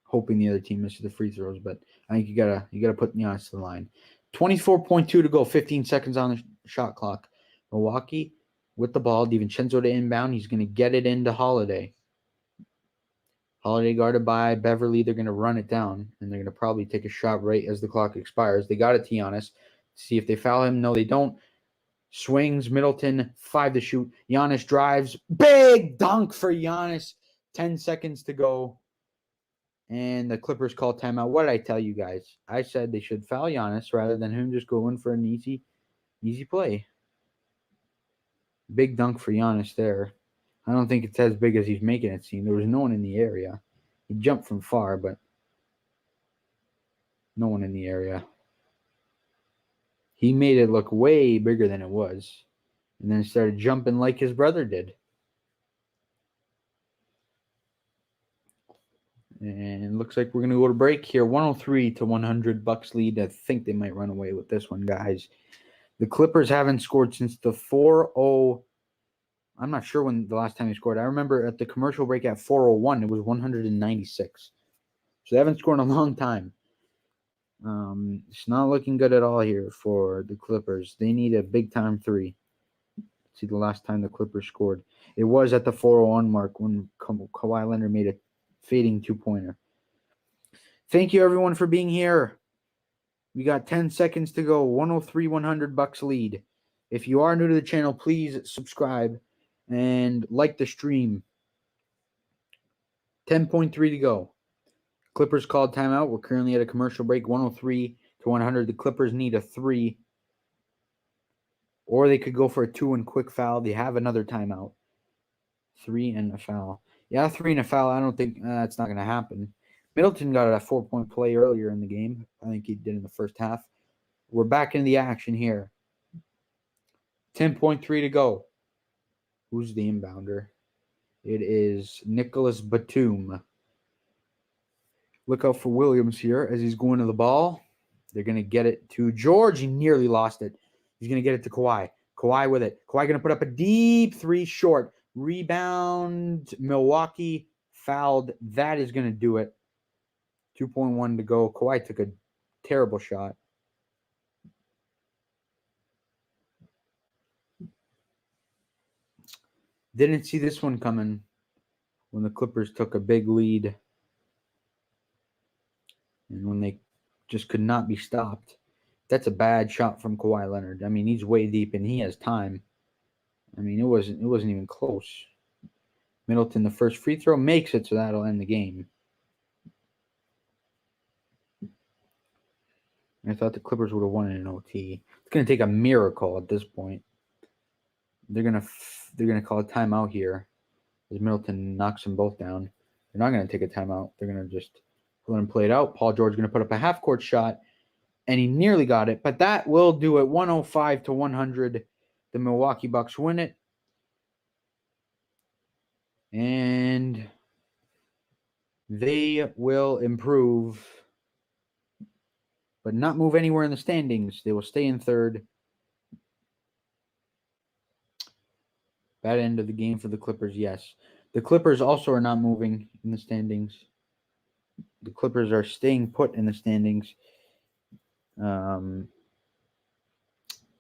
[SPEAKER 1] hoping the other team misses the free throws. But I think you gotta put Giannis to the line. 24.2 to go, 15 seconds on the shot clock. Milwaukee with the ball, DiVincenzo to inbound. He's going to get it into Holiday. Holiday guarded by Beverly. They're going to run it down, and they're going to probably take a shot right as the clock expires. They got it to Giannis. See if they foul him. No, they don't. Swings, Middleton, 5 to shoot. Giannis drives. Big dunk for Giannis. 10 seconds to go. And the Clippers call timeout. What did I tell you guys? I said they should foul Giannis rather than him just going for an easy play. Big dunk for Giannis there. I don't think it's as big as he's making it seem. There was no one in the area. He jumped from far, but no one in the area. He made it look way bigger than it was. And then started jumping like his brother did. And it looks like we're going to go to break here. 103 to 100 Bucks lead. I think they might run away with this one, guys. The Clippers haven't scored since the 4-0. I'm not sure when the last time they scored. I remember at the commercial break at 4:01, it was 196. So they haven't scored in a long time. It's not looking good at all here for the Clippers. They need a big-time 3. Let's see the last time the Clippers scored. It was at the 4:01 mark when Kawhi Leonard made a fading 2-pointer. Thank you, everyone, for being here. We got 10 seconds to go. 103-100 Bucks lead. If you are new to the channel, please subscribe and like the stream. 10.3 to go. Clippers called timeout. We're currently at a commercial break. 103 to 100. The Clippers need a 3. Or they could go for a 2 and quick foul. They have another timeout. 3 and a foul. Yeah, 3 and a foul. I don't think that's not going to happen. Middleton got a 4-point play earlier in the game. I think he did in the first half. We're back in the action here. 10.3 to go. Who's the inbounder? It is Nicholas Batum. Look out for Williams here as he's going to the ball. They're going to get it to George. He nearly lost it. He's going to get it to Kawhi. Kawhi with it. Kawhi going to put up a deep 3 short. Rebound. Milwaukee fouled. That is going to do it. 2.1 to go. Kawhi took a terrible shot. Didn't see this one coming when the Clippers took a big lead. And when they just could not be stopped. That's a bad shot from Kawhi Leonard. I mean, he's way deep and he has time. I mean, it wasn't even close. Middleton, the first free throw, makes it, so that'll end the game. I thought the Clippers would have won in an OT. It's going to take a miracle at this point. They're gonna call a timeout here as Middleton knocks them both down. They're not going to take a timeout. They're going to just let him play it out. Paul George going to put up a half-court shot, and he nearly got it. But that will do it. 105 to 100. The Milwaukee Bucks win it. And they will improve, but not move anywhere in the standings. They will stay in third. Bad end of the game for the Clippers, yes. The Clippers also are not moving in the standings. The Clippers are staying put in the standings.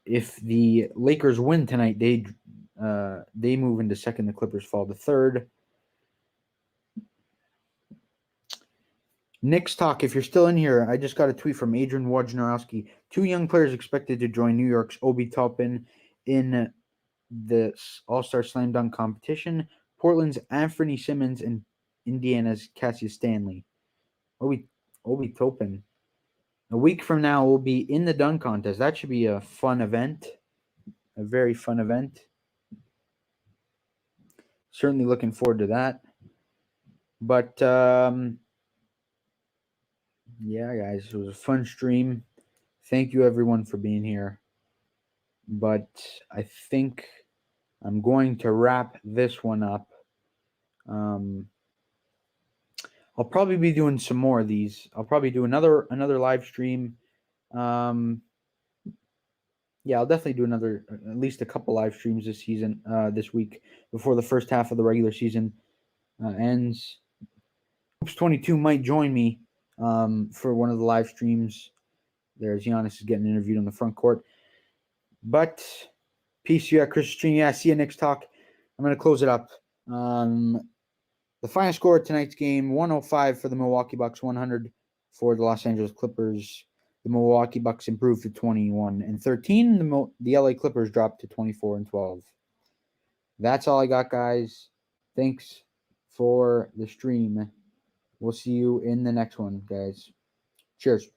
[SPEAKER 1] If the Lakers win tonight, they move into second. The Clippers fall to third. Knicks talk. If you're still in here, I just got a tweet from Adrian Wojnarowski. 2 young players expected to join New York's Obi Toppin in the All-Star Slam Dunk competition. Portland's Anthony Simmons and Indiana's Cassius Stanley. Obi Toppin. A week from now, we'll be in the dunk contest. That should be a fun event. A very fun event. Certainly looking forward to that. But, yeah, guys, it was a fun stream. Thank you, everyone, for being here. But I think I'm going to wrap this one up. I'll probably be doing some more of these. I'll probably do another live stream Yeah, I'll definitely do at least a couple live streams this week, before the first half of the regular season ends. Hoops 22 might join me for one of the live streams. There's Giannis is getting interviewed on the front court. But peace, you at Chris Stream. Yeah, see you next talk. I'm going to close it up. The final score of tonight's game, 105 for the Milwaukee Bucks, 100 for the Los Angeles Clippers. The Milwaukee Bucks improved to 21-13. The LA Clippers dropped to 24-12. That's all I got, guys. Thanks for the stream. We'll see you in the next one, guys. Cheers.